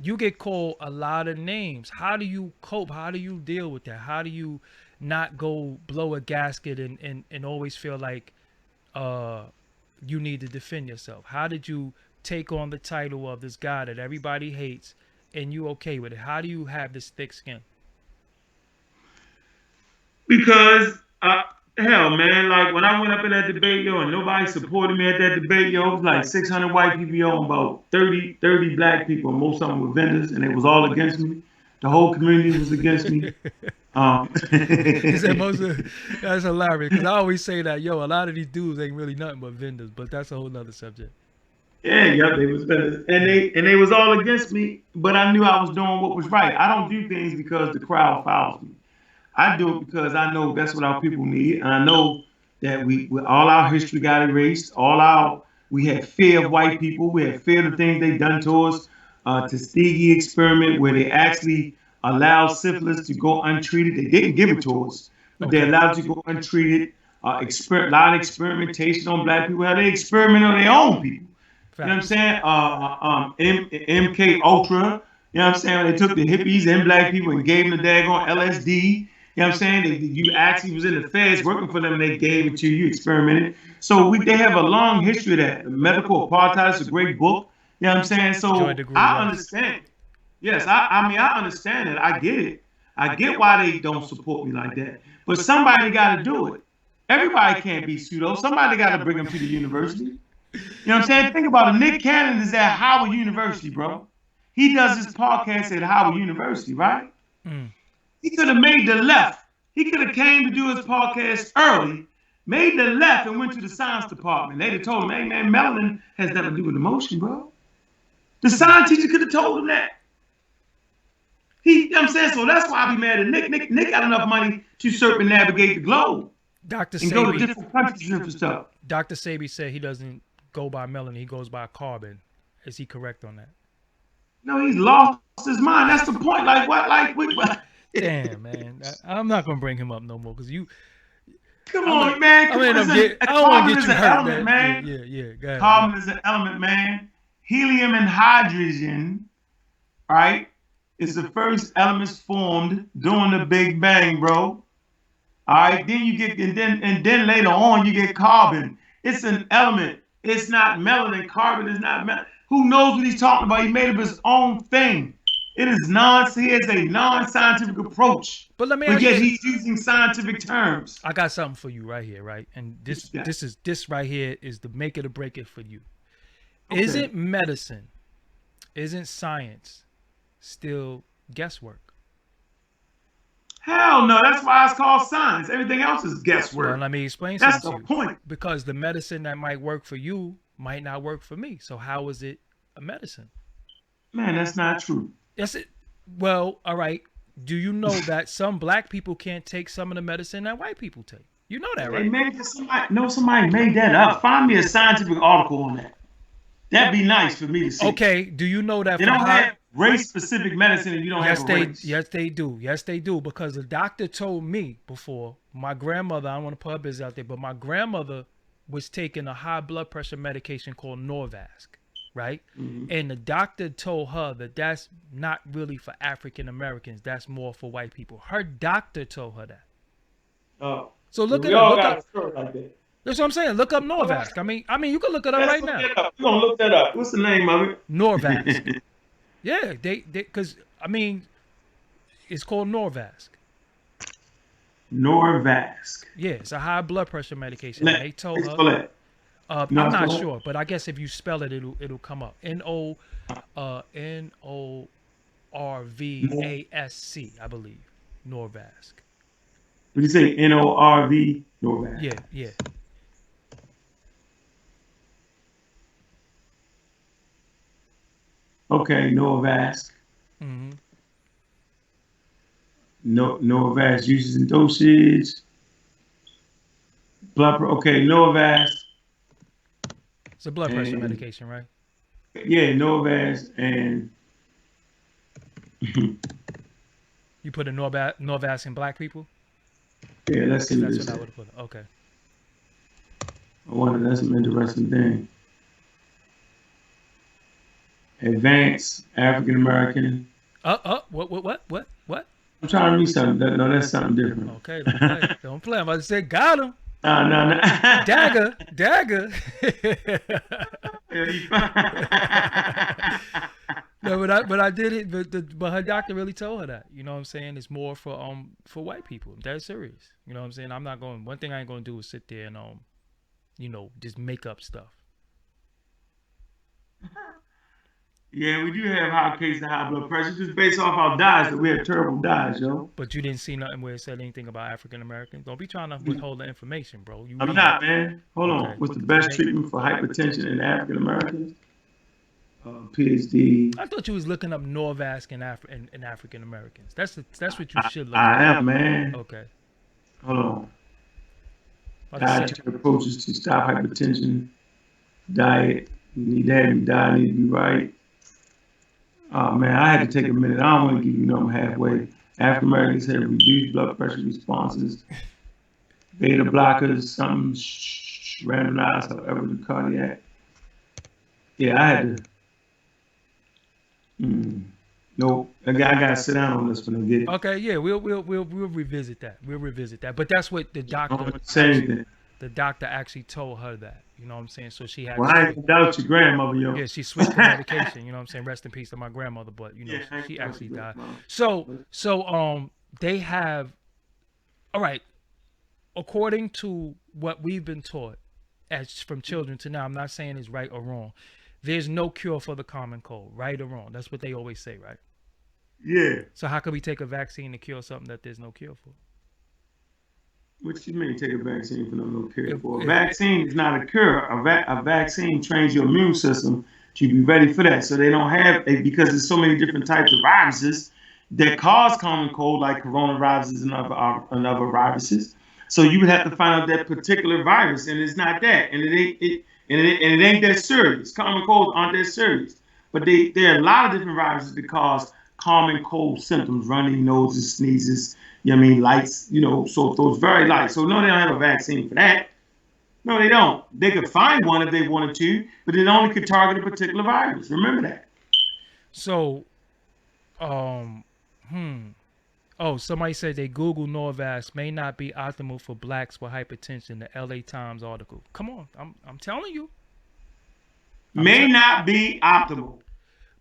Speaker 1: you get called a lot of names. How do you cope? How do you deal with that? How do you not go blow a gasket and always feel like you need to defend yourself? How did you take on the title of this guy that everybody hates and you okay with it? How do you have this thick skin?
Speaker 2: Because, hell, man, like when I went up in that debate, yo, and nobody supported me at that debate, yo, it was like 600 white people, yo, and about 30 black people, and most of them were vendors, and it was all against me. The whole community was against me.
Speaker 1: He said most of, that's hilarious because I always say that, yo, a lot of these dudes ain't really nothing but vendors, but that's a whole nother subject.
Speaker 2: Yeah, yep, they was vendors, and they was all against me. But I knew I was doing what was right. I don't do things because the crowd follows me. I do it because I know that's what our people need, and I know that we all our history got erased. We had fear of white people. We had fear of the things they done to us. Tuskegee experiment where they actually allowed syphilis to go untreated. They didn't give it to us, but they
Speaker 1: Okay.
Speaker 2: allowed it to go untreated. lot of experimentation on black people. How they experiment on their own people. You know what I'm
Speaker 1: Facts.
Speaker 2: saying? MK Ultra. You know what I'm saying? They took the hippies and black people and gave them the daggone LSD. You know what I'm saying? You actually was in the feds working for them and they gave it to you, experimented. So they have a long history of that. Medical Apartheid is a great book. You know what I'm saying?
Speaker 1: Joy
Speaker 2: So
Speaker 1: degree,
Speaker 2: I
Speaker 1: yes.
Speaker 2: understand. Yes, I mean, I understand it. I get it. I get why they don't support me like that. But somebody got to do it. Everybody can't be pseudo. Somebody got to bring them to the university. You know what I'm saying? Think about it. Nick Cannon is at Howard University, bro. He does his podcast at Howard University, right?
Speaker 1: Mm.
Speaker 2: He could have made the left. He could have came to do his podcast early, made the left, and went to the science department. They'd have told him, hey, man, melanin has nothing to do with emotion, bro. The science teacher could have told him that. You know what I'm saying? So that's why I be mad at Nick. Nick got enough money to circumnavigate the globe
Speaker 1: Dr.
Speaker 2: and go to
Speaker 1: Sabi,
Speaker 2: different countries and stuff.
Speaker 1: Dr. Sabi said he doesn't go by melanin, he goes by carbon. Is he correct on that?
Speaker 2: No, he's lost his mind. That's the point. Like what?
Speaker 1: Damn, man. I'm not gonna bring him up no more because you.
Speaker 2: Come on, man.
Speaker 1: I don't want to get you hurt, man. Yeah. Go ahead,
Speaker 2: carbon is an element, man. Helium and hydrogen, right, is the first elements formed during the Big Bang, bro. All right. Then you get and then later on you get carbon. It's an element. It's not melanin. Carbon is not melanin. Who knows what he's talking about? He made up his own thing. It is he has a non-scientific approach.
Speaker 1: But let me ask
Speaker 2: you.
Speaker 1: He's
Speaker 2: using scientific terms.
Speaker 1: I got something for you right here, right? And this right here is the make it or break it for you. Okay. Isn't medicine, isn't science still guesswork?
Speaker 2: Hell no, that's why it's called science. Everything else is guesswork.
Speaker 1: Well, let me explain something to you.
Speaker 2: That's the point.
Speaker 1: Because the medicine that might work for you might not work for me. So how is it a medicine?
Speaker 2: Man, that's not true.
Speaker 1: That's it. Well, all right. Do you know that some black people can't take some of the medicine that white people take? You know that, right?
Speaker 2: Somebody made that up. Find me a scientific article on that. That'd be nice for me to see.
Speaker 1: Okay. Do you know that?
Speaker 2: They don't have race-specific medicine, and you don't have a race.
Speaker 1: Yes, they do. Yes, they do. Because the doctor told me before. My grandmother. I don't want to put her business out there, but my grandmother was taking a high blood pressure medication called Norvasc. Right? Mm-hmm. And the doctor told her that that's not really for African Americans. That's more for white people. Her doctor told her that.
Speaker 2: Oh.
Speaker 1: So look it up. Like that. That's what I'm saying. Look up Norvasc. I mean, you can look it up right now.
Speaker 2: You're gonna look that up. What's the name of it?
Speaker 1: Norvasc. Yeah, they because I mean, it's called Norvasc.
Speaker 2: Norvasc.
Speaker 1: Yeah, it's a high blood pressure medication. They told her. I'm not sure, but I guess if you spell it, it'll come up. Norvasc, I believe. Norvasc.
Speaker 2: What do you say? Norv? Norvasc.
Speaker 1: Yeah.
Speaker 2: Okay, Norvasc.
Speaker 1: Mm-hmm.
Speaker 2: Norvasc uses and dosage. Norvasc.
Speaker 1: It's a blood pressure medication, right?
Speaker 2: Yeah, Norvasc and
Speaker 1: you put a Norvasc in black people?
Speaker 2: Yeah, let's see.
Speaker 1: That's what I would have put. Okay.
Speaker 2: I wonder, that's an interesting thing. Advanced African American.
Speaker 1: What?
Speaker 2: I'm trying to read something. No, that's something different.
Speaker 1: Okay, don't play. I'm about to say, got him.
Speaker 2: No.
Speaker 1: Dagger. No, but I did it. But her doctor really told her that. You know what I'm saying? It's more for white people. That's serious. You know what I'm saying? I'm not going. One thing I ain't going to do is sit there and just make up stuff.
Speaker 2: Yeah, we do have high cases of high blood pressure just based off our diets. That we have terrible diets, yo.
Speaker 1: But you didn't see nothing where it said anything about African Americans. Don't be trying to withhold the information, bro.
Speaker 2: I'm not, man. Hold on. What's the best treatment for hypertension in African Americans? PhD.
Speaker 1: I thought you was looking up Norvasc in African Americans. That's what you should look.
Speaker 2: I am, man.
Speaker 1: Okay.
Speaker 2: Hold on. Dietary approaches to stop hypertension. Diet. You need to have your diet need to be right. Oh man, I had to take a minute. I don't want to give you nothing halfway. African Americans have reduced blood pressure responses. beta blockers, something randomized, however the cardiac. Yeah, I had to. Nope. I gotta sit down on this one and get it.
Speaker 1: Okay, yeah, we'll revisit that. We'll revisit that. But that's what the
Speaker 2: I don't
Speaker 1: doctor
Speaker 2: want to say
Speaker 1: actually,
Speaker 2: anything.
Speaker 1: the doctor actually told her that. You know what I'm saying? So she had
Speaker 2: Well,
Speaker 1: to
Speaker 2: I
Speaker 1: switch.
Speaker 2: ain't doubt your grandmother, yo.
Speaker 1: Yeah, she switched the medication. You know what I'm saying? Rest in peace to my grandmother, but you know
Speaker 2: Yeah, I ain't
Speaker 1: she
Speaker 2: doubt
Speaker 1: actually
Speaker 2: your
Speaker 1: died.
Speaker 2: grandmother.
Speaker 1: So they have. All right, according to what we've been taught, as from children to now, I'm not saying it's right or wrong. There's no cure for the common cold, right or wrong. That's what they always say, right?
Speaker 2: Yeah.
Speaker 1: So how can we take a vaccine to cure something that there's no cure for?
Speaker 2: What you mean take a vaccine for no cure
Speaker 1: If,
Speaker 2: for? A
Speaker 1: if
Speaker 2: vaccine is not a cure. A vaccine trains your immune system to be ready for that. So they don't have a, because there's so many different types of viruses that cause common cold, like coronaviruses and other viruses. So you would have to find out that particular virus, and it's not that, and it ain't that serious. Common colds aren't that serious, but there are a lot of different viruses that cause common cold symptoms: runny noses, sneezes. You know what I mean? Lights. So those very light. So no, they don't have a vaccine for that. No, they don't. They could find one if they wanted to, but it only could target a particular virus. Remember that.
Speaker 1: so, um, hmm. Oh, somebody said they Google Norvasc may not be optimal for blacks with hypertension. The LA Times article. Come on, I'm telling you.
Speaker 2: May not be optimal.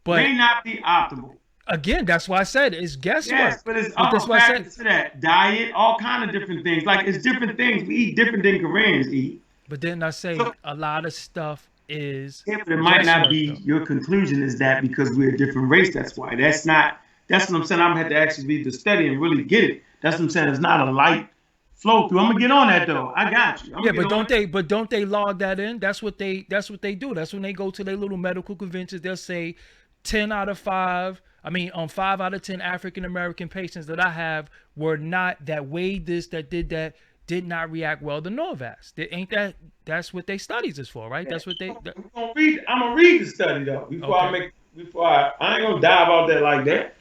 Speaker 1: But
Speaker 2: May not be optimal.
Speaker 1: again, that's why I said it's guesswork.
Speaker 2: Yes, but it's
Speaker 1: But that's
Speaker 2: other
Speaker 1: why I said
Speaker 2: factors to that. Diet, all kind of different things. Like it's different things. We eat different than Koreans eat.
Speaker 1: But then I say
Speaker 2: So
Speaker 1: a lot of stuff is
Speaker 2: yeah, but it might not
Speaker 1: guesswork,
Speaker 2: be
Speaker 1: though.
Speaker 2: your conclusion is that because we're a different race. That's why. That's not. That's what I'm saying. I'm gonna have to actually read the study and really get it. That's what I'm saying. It's not a light flow through. I'm gonna get on that though. I got you. I'm
Speaker 1: Yeah,
Speaker 2: gonna
Speaker 1: but
Speaker 2: get on
Speaker 1: don't they? But don't they log that in? That's what they do. That's when they go to their little medical conventions. They'll say, 10 out of 5. I mean, on 5 out of 10 African American patients that I have were not that weighed this, that did that, did not react well to Norvasc. They, ain't that? That's what they studies is for, right? That's what they.
Speaker 2: I'm gonna read the study though
Speaker 1: Okay.
Speaker 2: before I ain't gonna dive out there like that.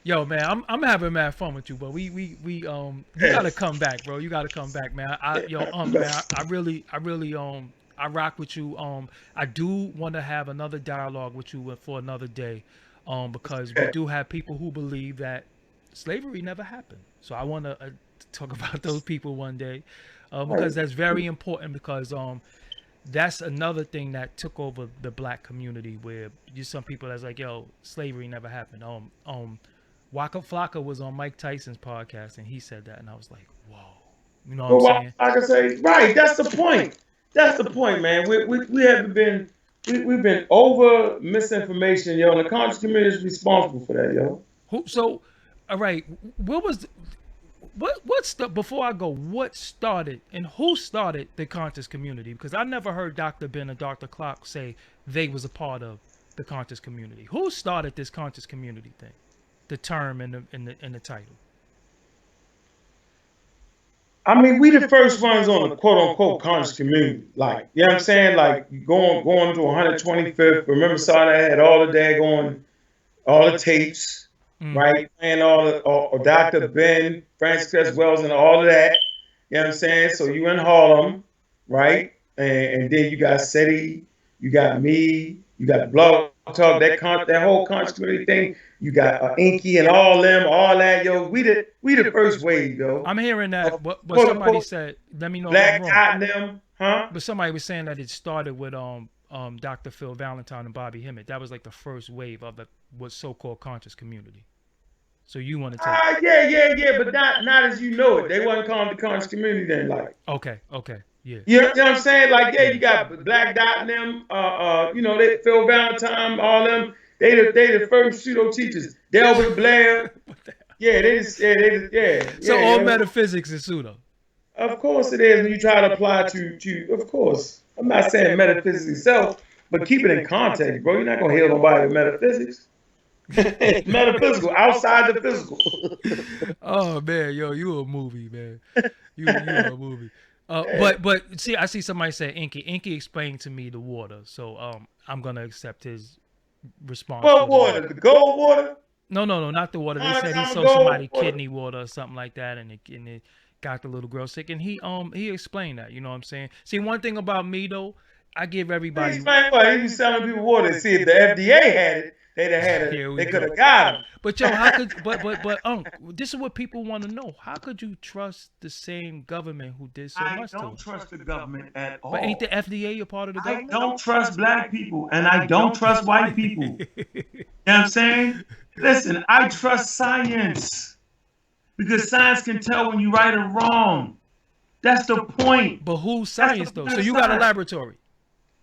Speaker 1: Yo, man, I'm having mad fun with you, but we you gotta come back, bro. You gotta come back, man. Man, I rock with you. I do want to have another dialogue with you for another day, because we do have people who believe that slavery never happened. So I want to talk about those people one day, because that's very important. Because that's another thing that took over the black community, where you some people that's like, yo, slavery never happened. Waka Flocka was on Mike Tyson's podcast, and he said that, and I was like, whoa. You know what I'm saying?
Speaker 2: Like I say, right? That's the point. That's the point, man. We haven't been we've been over misinformation, yo. And the conscious community is responsible for that, yo.
Speaker 1: So, all right, what was what's the before I go? What started and who started the conscious community? Because I never heard Dr. Ben or Dr. Clark say they was a part of the conscious community. Who started this conscious community thing? The term in the title.
Speaker 2: I mean, we the first ones on the quote unquote conscious community. Like, you know what I'm saying? Like going to 125th. Remember Sada had all the daggone all the tapes, right? And all the or Dr. Ben, Francis S. Wells, and all of that. You know what I'm saying? So you in Harlem, right? And then you got SETI, you got me, you got Blog Talk, that whole conscious community thing. You got Inky and all them, all that, yo. We the first wave, yo.
Speaker 1: I'm hearing that, but somebody said, let me know if I'm
Speaker 2: Black
Speaker 1: wrong.
Speaker 2: Dot and them, huh?
Speaker 1: But somebody was saying that it started with Dr. Phil Valentine and Bobby Hemmett. That was like the first wave of the what's so-called conscious community. So you want to take?
Speaker 2: Yeah, but not as you know it. They wasn't calling the conscious community then, like.
Speaker 1: Okay, yeah.
Speaker 2: You know what I'm saying? Like, yeah, you got Black Dot and them, they Phil Valentine, all them. They the first pseudo teachers. Delbert Blair. Yeah, yeah.
Speaker 1: So all metaphysics is pseudo.
Speaker 2: Of course it is when you try to apply to of course. I'm not saying metaphysics itself, but keep it in context, bro. You're not gonna heal nobody with metaphysics. It's metaphysical, outside the physical.
Speaker 1: Oh man, yo, you a movie, man. You a movie. But see, I see somebody say Inky. Inky explained to me the water, so I'm gonna accept his response.
Speaker 2: What water? The gold water?
Speaker 1: No, not the water. They said he sold somebody kidney water or something like that, and got the little girl sick, and he explained that. You know what I'm saying? See, one thing about me though, I give everybody.
Speaker 2: Explain what he was selling people water. See, if the FDA had it, they'd have had it.
Speaker 1: Here we
Speaker 2: They could
Speaker 1: go.
Speaker 2: have got him.
Speaker 1: But yo, how could but this is what people want to know. How could you trust the same government who did so
Speaker 2: I
Speaker 1: much to
Speaker 2: don't
Speaker 1: us?
Speaker 2: trust the government at all.
Speaker 1: But ain't the FDA a part of the
Speaker 2: I
Speaker 1: government?
Speaker 2: don't trust black people, and I don't trust white people. You know what I'm saying? Listen, I trust science because science can tell when you right or wrong. That's the point.
Speaker 1: But whose
Speaker 2: That's
Speaker 1: science
Speaker 2: the
Speaker 1: though?
Speaker 2: point
Speaker 1: So
Speaker 2: of
Speaker 1: you got a
Speaker 2: science.
Speaker 1: laboratory.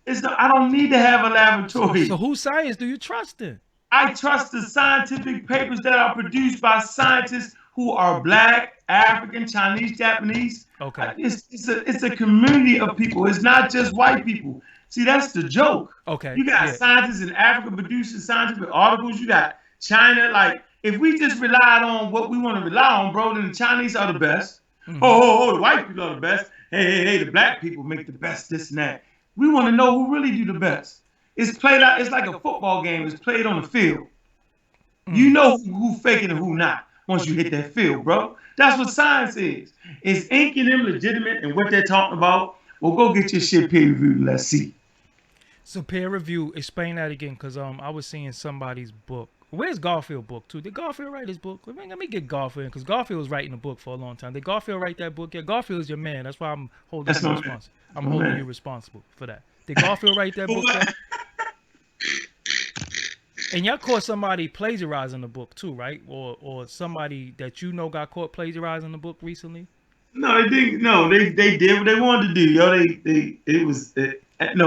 Speaker 2: I don't need to have a laboratory.
Speaker 1: So whose science do you trust in?
Speaker 2: I trust the scientific papers that are produced by scientists who are black, African, Chinese, Japanese.
Speaker 1: Okay.
Speaker 2: It's a community of people. It's not just white people. See, that's the joke.
Speaker 1: Okay.
Speaker 2: You got
Speaker 1: yeah.
Speaker 2: scientists in Africa producing scientific articles. You got China. Like, if we just relied on what we want to rely on, bro, then the Chinese are the best. The white people are the best. Hey, the black people make the best, this and that. We want to know who really do the best. It's played out. It's like a football game. It's played on the field. You know who faking and who not once you hit that field, bro. That's what science is. Is Ink and them legitimate and what they're talking about? Well, go get your shit peer reviewed. Let's see.
Speaker 1: So peer review, explain that again, because I was seeing somebody's book. Where's Garfield book too? Did Garfield write his book? Let me get Garfield, because Garfield was writing a book for a long time. Did Garfield write that book? Yeah, Garfield is your man. That's why I'm holding you responsible. I'm holding you responsible for that. Did Garfield write that book yet? And y'all caught somebody plagiarizing the book too, right? Or somebody that you know got caught plagiarizing the book recently?
Speaker 2: No, they didn't. No, they did what they wanted to do. Yo,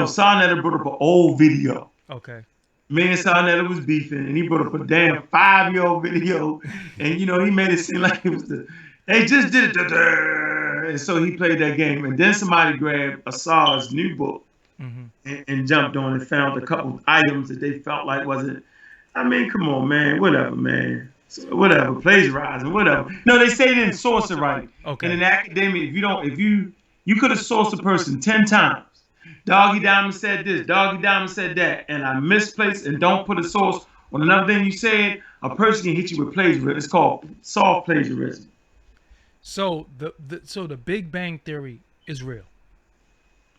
Speaker 2: Sarnetta brought up an old video.
Speaker 1: Okay.
Speaker 2: Me and Sarnetta was beefing, and he brought up a damn 5-year-old video, and he made it seem like it was they just did it, and so he played that game, and then somebody grabbed Asar's new book and jumped on and found a couple items that they felt like wasn't. I mean, come on, man, whatever, man. Whatever, plagiarizing, whatever. No, they say they didn't source it right.
Speaker 1: Okay.
Speaker 2: And in academia, if you could have sourced a person 10 times. Doggie Diamond said this, Doggie Diamond said that, and I misplaced and don't put a source on another thing you said, a person can hit you with plagiarism. It's called soft plagiarism.
Speaker 1: So the Big Bang Theory is real.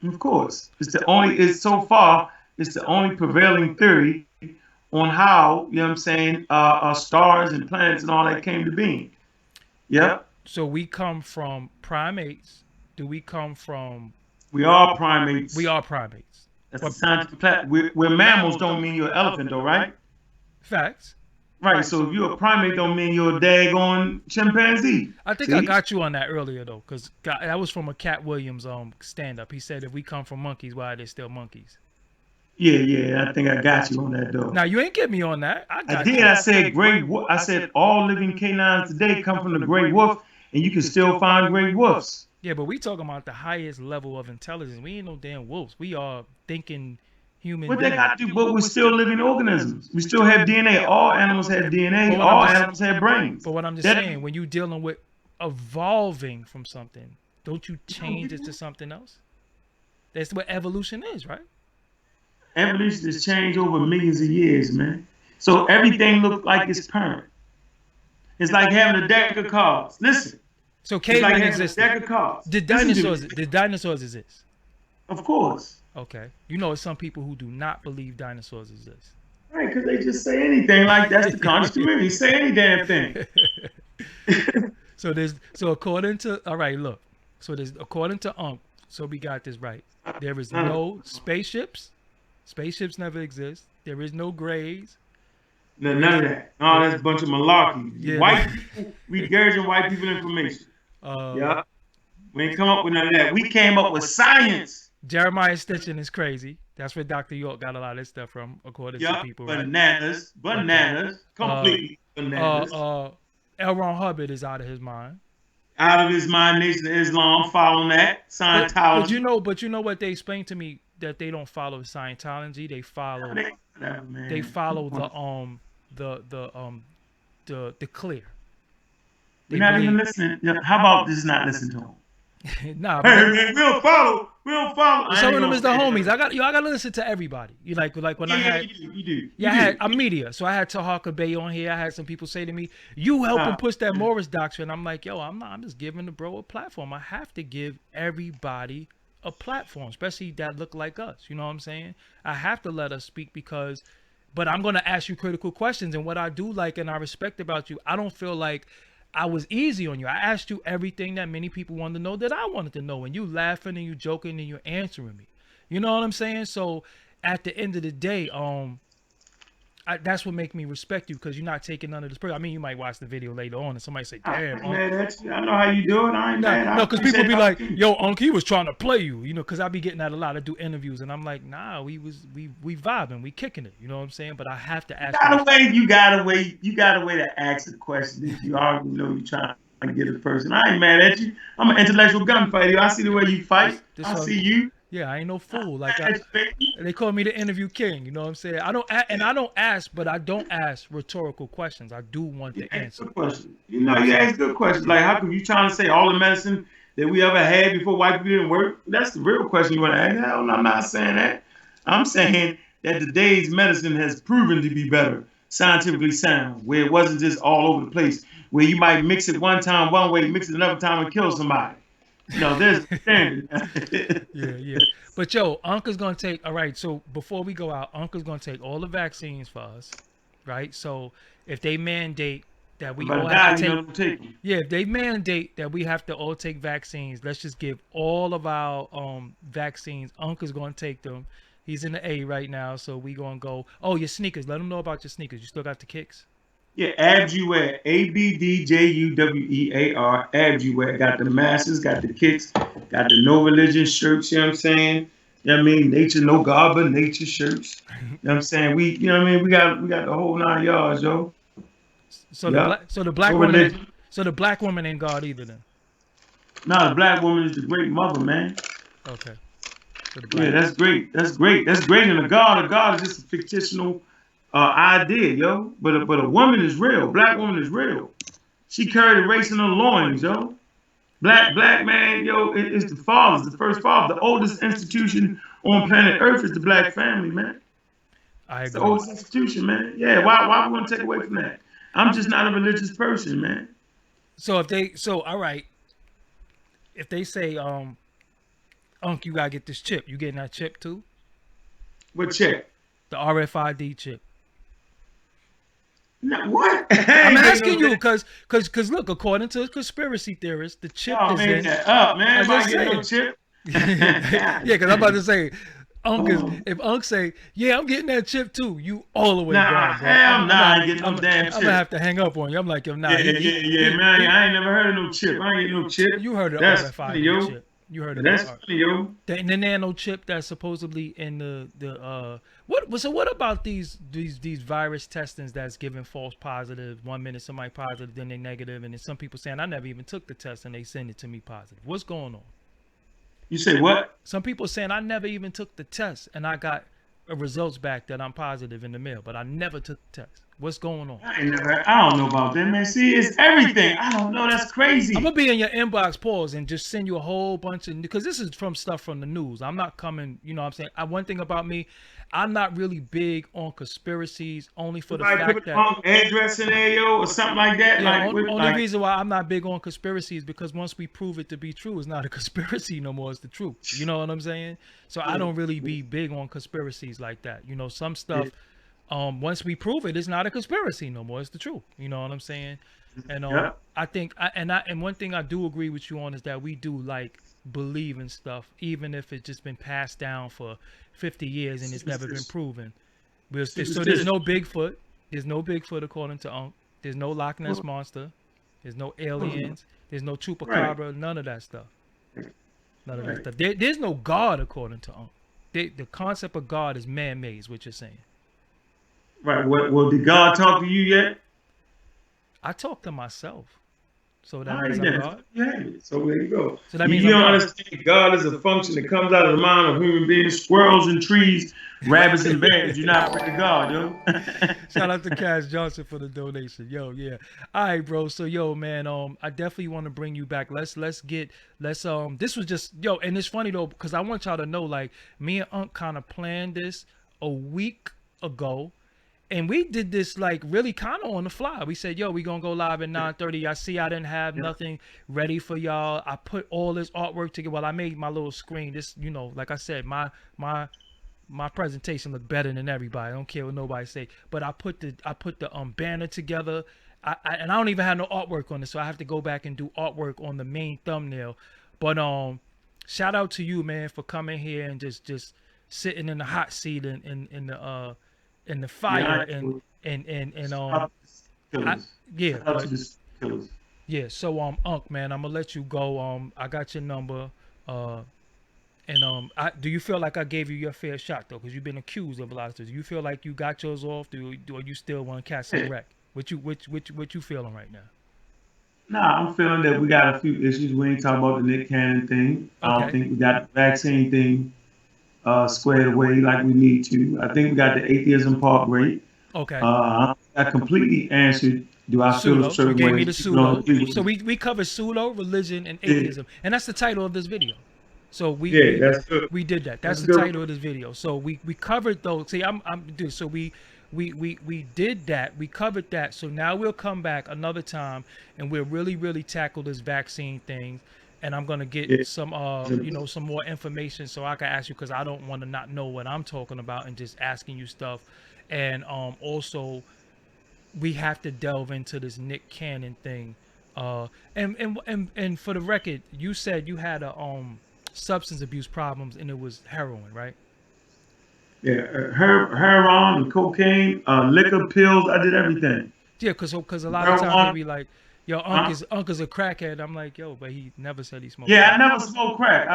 Speaker 2: Of course. It's the only prevailing theory on how, you know what I'm saying, stars and planets and all that came to being. Yep.
Speaker 1: So we come from primates. Do we come from...
Speaker 2: We are primates.
Speaker 1: We are primates.
Speaker 2: That's the scientific platform. We're mammals don't mean you're an elephant though, right?
Speaker 1: Facts.
Speaker 2: Right, so if you're a primate don't mean you're a daggone chimpanzee.
Speaker 1: I think I got you on that earlier though, because that was from a Cat Williams stand-up. He said if we come from monkeys, why are they still monkeys?
Speaker 2: Yeah, I think I got you on that though.
Speaker 1: Now you ain't get me on that. I
Speaker 2: did. I said all living canines today come from the gray wolf, and you can still find gray wolves.
Speaker 1: Yeah, but we talking about the highest level of intelligence. We ain't no damn wolves. We are thinking human.
Speaker 2: What they got to do? But we're still living organisms. We still have DNA. All animals have DNA. All animals have brains.
Speaker 1: But what I'm just saying, when you're dealing with evolving from something, don't you change it to something else? That's what evolution is, right?
Speaker 2: Evolution has changed over millions of years, man. So everything looks like it's permanent. It's like having a deck of cards. Listen.
Speaker 1: So cavemen
Speaker 2: like
Speaker 1: existed.
Speaker 2: Deck of cards.
Speaker 1: Did dinosaurs exist?
Speaker 2: Of course.
Speaker 1: Okay. You know, some people who do not believe dinosaurs exist.
Speaker 2: Right, because they just say anything like that's the conscious community. Say any damn thing.
Speaker 1: So according to according to so we got this right. There is no spaceships. Spaceships never exist. There is no grays.
Speaker 2: No, none of that. No, that's a bunch of malarkey.
Speaker 1: Yeah.
Speaker 2: White people, we gauging white people information. Yeah. We ain't come up with none of that. We came up with science.
Speaker 1: Jeremiah Stitching is crazy. That's where Dr. York got a lot of this stuff from, according to people.
Speaker 2: Bananas. Right? Bananas. Completely bananas.
Speaker 1: L. Ron Hubbard is out of his mind.
Speaker 2: Out of his mind, Nation of Islam, following that. Scientology.
Speaker 1: But you know what they explained to me? That they don't follow Scientology. They follow the clear.
Speaker 2: You're not even listening. How about just not listen to them?
Speaker 1: Nah, but
Speaker 2: Hey man, we don't follow. We don't follow. I
Speaker 1: some
Speaker 2: ain't
Speaker 1: of them
Speaker 2: gonna
Speaker 1: is the
Speaker 2: say
Speaker 1: homies.
Speaker 2: that.
Speaker 1: I gotta listen to everybody. You like when
Speaker 2: Yeah,
Speaker 1: I
Speaker 2: yeah,
Speaker 1: had.
Speaker 2: you do. You do.
Speaker 1: Yeah,
Speaker 2: You do.
Speaker 1: I'm media, so I had Tahaka Bay on here. I had some people say to me, "You helping
Speaker 2: Nah,
Speaker 1: push that Morris doctrine." I'm like, "Yo, I'm not. I'm just giving the bro a platform. I have to give everybody a platform, especially that look like us. You know what I'm saying? I have to let us speak because, but I'm gonna ask you critical questions. And what I do like and I respect about you, I don't feel like I was easy on you. I asked you everything that many people wanted to know that I wanted to know, and you laughing and you joking and you're answering me. You know what I'm saying? So at the end of the day, that's what make me respect you because you're not taking none of this. I mean, you might watch the video later on and somebody say,
Speaker 2: I
Speaker 1: "Damn,
Speaker 2: ain't
Speaker 1: Unc."
Speaker 2: mad at you. I know how you do it. I ain't
Speaker 1: No,
Speaker 2: mad. I
Speaker 1: no, because people
Speaker 2: appreciate
Speaker 1: be
Speaker 2: the
Speaker 1: like,
Speaker 2: opportunity.
Speaker 1: "Yo, Unc, he was trying to play you," you know, because I be getting that a lot. I do interviews and I'm like, "Nah, we vibing, we kicking it." You know what I'm saying? But I have to
Speaker 2: You
Speaker 1: ask you
Speaker 2: got a
Speaker 1: this.
Speaker 2: way. You got a way. You got a way to ask a question that you already know you're trying to get a person. I ain't mad at you. I'm an intellectual gunfighter. I see the way you fight.
Speaker 1: This
Speaker 2: I
Speaker 1: all.
Speaker 2: see you.
Speaker 1: Yeah, I ain't no fool. Like
Speaker 2: Mad at you, baby.
Speaker 1: they call me the interview king. You know what I'm saying? I don't ask, but I don't ask rhetorical questions. I do want
Speaker 2: You
Speaker 1: the
Speaker 2: ask
Speaker 1: answer.
Speaker 2: good questions. You
Speaker 1: You know
Speaker 2: know,
Speaker 1: what I'm
Speaker 2: you
Speaker 1: saying?
Speaker 2: ask good questions.
Speaker 1: Yeah.
Speaker 2: Like, how come you trying to say all the medicine that we ever had before white people didn't work? That's the real question you want to ask. Hell, no, I'm not saying that. I'm saying that today's medicine has proven to be better, scientifically sound, where it wasn't just all over the place, where you might mix it one time one way, mix it another time and kill somebody. No, there's a standard.
Speaker 1: Yeah, yeah. But yo, Uncle's gonna take. All right. So before we go out, Uncle's gonna take all the vaccines for us, right? So if they mandate that we
Speaker 2: By
Speaker 1: all
Speaker 2: the
Speaker 1: have to
Speaker 2: die, you
Speaker 1: take,
Speaker 2: know, don't take them.
Speaker 1: yeah, if they mandate that we have to all take vaccines, let's just give all of our vaccines. Uncle's gonna take them. He's in the A right now, so we gonna go. Oh, your sneakers. Let him know about your sneakers. You still got the kicks.
Speaker 2: Yeah, Abjuwear, Abdjuwear, Abjuwear. Got the masses, got the kicks, got the no religion shirts, you know what I'm saying? You know what I mean? Nature, no God but nature shirts. You know what I'm saying? You know what I mean? We got the whole 9 yards, yo.
Speaker 1: So the
Speaker 2: Yep.
Speaker 1: black, so the
Speaker 2: No
Speaker 1: black woman,
Speaker 2: religion.
Speaker 1: so the black woman ain't God either. Then
Speaker 2: Now the black woman is the great mother, man.
Speaker 1: okay. So the
Speaker 2: Yeah,
Speaker 1: black.
Speaker 2: that's great. That's great. That's great. And a God is just a fictional idea, yo. But a woman is real. Black woman is real. She carried a race in her loins, yo. Black man, yo, is the fathers, the first father. The oldest institution on planet Earth is the black family, man.
Speaker 1: I
Speaker 2: It's the
Speaker 1: agree.
Speaker 2: oldest institution, man. Yeah, why we gonna take away from that? I'm just not a religious person, man.
Speaker 1: So if they, so all right, if they say, Unc, you gotta get this chip. You getting that chip too?
Speaker 2: But check.
Speaker 1: The RFID chip.
Speaker 2: No, what?
Speaker 1: I'm
Speaker 2: I ain't
Speaker 1: asking
Speaker 2: getting no
Speaker 1: you
Speaker 2: chip.
Speaker 1: because look, according to conspiracy theorists, the chip
Speaker 2: Y'all
Speaker 1: is
Speaker 2: made
Speaker 1: in.
Speaker 2: that up, man.
Speaker 1: I
Speaker 2: If I
Speaker 1: just
Speaker 2: get no
Speaker 1: saying.
Speaker 2: chip.
Speaker 1: Yeah,
Speaker 2: God.
Speaker 1: because I'm about to say, Unc is
Speaker 2: Oh.
Speaker 1: if Unc say, yeah, I'm getting that chip too. You all the way
Speaker 2: Nah,
Speaker 1: gone, bro.
Speaker 2: hell nah, I ain't getting no damn
Speaker 1: I'm gonna
Speaker 2: chip.
Speaker 1: have to hang up on you. I'm like, yo, nah,
Speaker 2: Yeah, yeah, yeah, man. I ain't never heard of no chip. I ain't getting no chip.
Speaker 1: you heard of the
Speaker 2: That's funny,
Speaker 1: RFID
Speaker 2: yo.
Speaker 1: chip. You heard of
Speaker 2: That's
Speaker 1: the
Speaker 2: funny, yo.
Speaker 1: the nano chip that's supposedly in the what so what about these virus testings that's giving false positives? 1 minute somebody positive, then they negative, and then some people saying I never even took the test and they send it to me positive. What's going on?
Speaker 2: You say what?
Speaker 1: Some people saying I never even took the test and I got results back that I'm positive in the mail, but I never took the test. What's going on?
Speaker 2: I don't know about that, man. See, it's everything. I don't know. That's
Speaker 1: I'm
Speaker 2: crazy.
Speaker 1: gonna be in your inbox, pause, and just send you a whole bunch of because this is from stuff from the news. I'm not coming, you know what I'm saying? One thing about me, I'm not really big on conspiracies only for the
Speaker 2: Somebody put
Speaker 1: fact
Speaker 2: the
Speaker 1: that
Speaker 2: wrong address in there, yo, or something like that.
Speaker 1: yeah,
Speaker 2: Like, with,
Speaker 1: only
Speaker 2: like,
Speaker 1: reason why I'm not big on conspiracies because once we prove it to be true, it's not a conspiracy no more. It's the truth. You know what I'm saying? So I don't really be big on conspiracies like that. You know, some stuff. Once we prove it, it's not a conspiracy no more. It's the truth. You know what I'm saying? And
Speaker 2: yeah.
Speaker 1: I think, and one thing I do agree with you on is that we do like believe in stuff, even if it's just been passed down for 50 years and it's never been proven. So there's no Bigfoot. There's no Bigfoot according to Unc. There's no Loch Ness monster. There's no aliens. There's no chupacabra.
Speaker 2: Right.
Speaker 1: None of that stuff. None of that stuff. There's no God according to Unc. The concept of God is man-made. Is what you're saying.
Speaker 2: Right. Well, did God talk to you yet?
Speaker 1: I talk to myself. So
Speaker 2: All
Speaker 1: that
Speaker 2: right,
Speaker 1: means I'm
Speaker 2: then.
Speaker 1: God.
Speaker 2: Yeah. So there you go.
Speaker 1: So that
Speaker 2: You,
Speaker 1: means
Speaker 2: you
Speaker 1: I'm
Speaker 2: don't
Speaker 1: God.
Speaker 2: understand God is a function that comes out of the mind of human beings, squirrels and trees, rabbits and bears. You're not pretty God, yo.
Speaker 1: Shout out to Cass Johnson for the donation. Yo, yeah. All right, bro. So yo, man, I definitely want to bring you back. Let's this was just yo, and it's funny though, because I want y'all to know, like, me and Unc kind of planned this a week ago. And we did this like really kind of on the fly. We said, yo, we gonna go live at 9:30. I see I didn't have nothing ready for y'all. I put all this artwork together. Well, I made my little screen. This, like I said, my presentation looked better than everybody. I don't care what nobody say. But I put the banner together. And I don't even have no artwork on this, so I have to go back and do artwork on the main thumbnail. But shout out to you, man, for coming here and just sitting in the hot seat in the fire
Speaker 2: Yeah,
Speaker 1: I, yeah,
Speaker 2: Up
Speaker 1: but
Speaker 2: to the killers.
Speaker 1: yeah. So Unc, man, I'm gonna let you go. I got your number. And do you feel like I gave you your fair shot though? Because you've been accused of a lot of stuff. Do you feel like you got yours off? Or you still want to catch some wreck? What you feeling right now?
Speaker 2: Nah, I'm feeling that we got a few issues. We ain't talking about the Nick Cannon thing. I don't
Speaker 1: Okay.
Speaker 2: think we got the vaccine thing squared away like we need to. I think we got the atheism part great.
Speaker 1: Okay.
Speaker 2: I completely answered. Do I feel
Speaker 1: Pseudo.
Speaker 2: a
Speaker 1: You
Speaker 2: certain
Speaker 1: gave
Speaker 2: way?
Speaker 1: me the
Speaker 2: People don't
Speaker 1: pseudo.
Speaker 2: agree with
Speaker 1: So
Speaker 2: me.
Speaker 1: we covered pseudo, religion, and
Speaker 2: Yeah,
Speaker 1: atheism, and that's the title of this video. So
Speaker 2: yeah, that's good.
Speaker 1: we did that. That's
Speaker 2: That's
Speaker 1: the
Speaker 2: good.
Speaker 1: title of this video. So we covered those. See, dude. So we did that. We covered that. So now we'll come back another time and we'll really tackle this vaccine thing. And I'm gonna
Speaker 2: Yeah.
Speaker 1: get some some more information so I can ask you, because I don't want to not know what I'm talking about and just asking you stuff. And also we have to delve into this Nick Cannon thing. And for the record, you said you had a substance abuse problems and it was heroin, right?
Speaker 2: Yeah, heroin and cocaine, liquor, pills. I did everything.
Speaker 1: Yeah, cause a lot of times they
Speaker 2: Marijuana.
Speaker 1: be like, yo,
Speaker 2: Huh?
Speaker 1: Unc is a crackhead. I'm like, yo, but he never said he smoked
Speaker 2: Yeah, I
Speaker 1: crack.
Speaker 2: never smoked crack.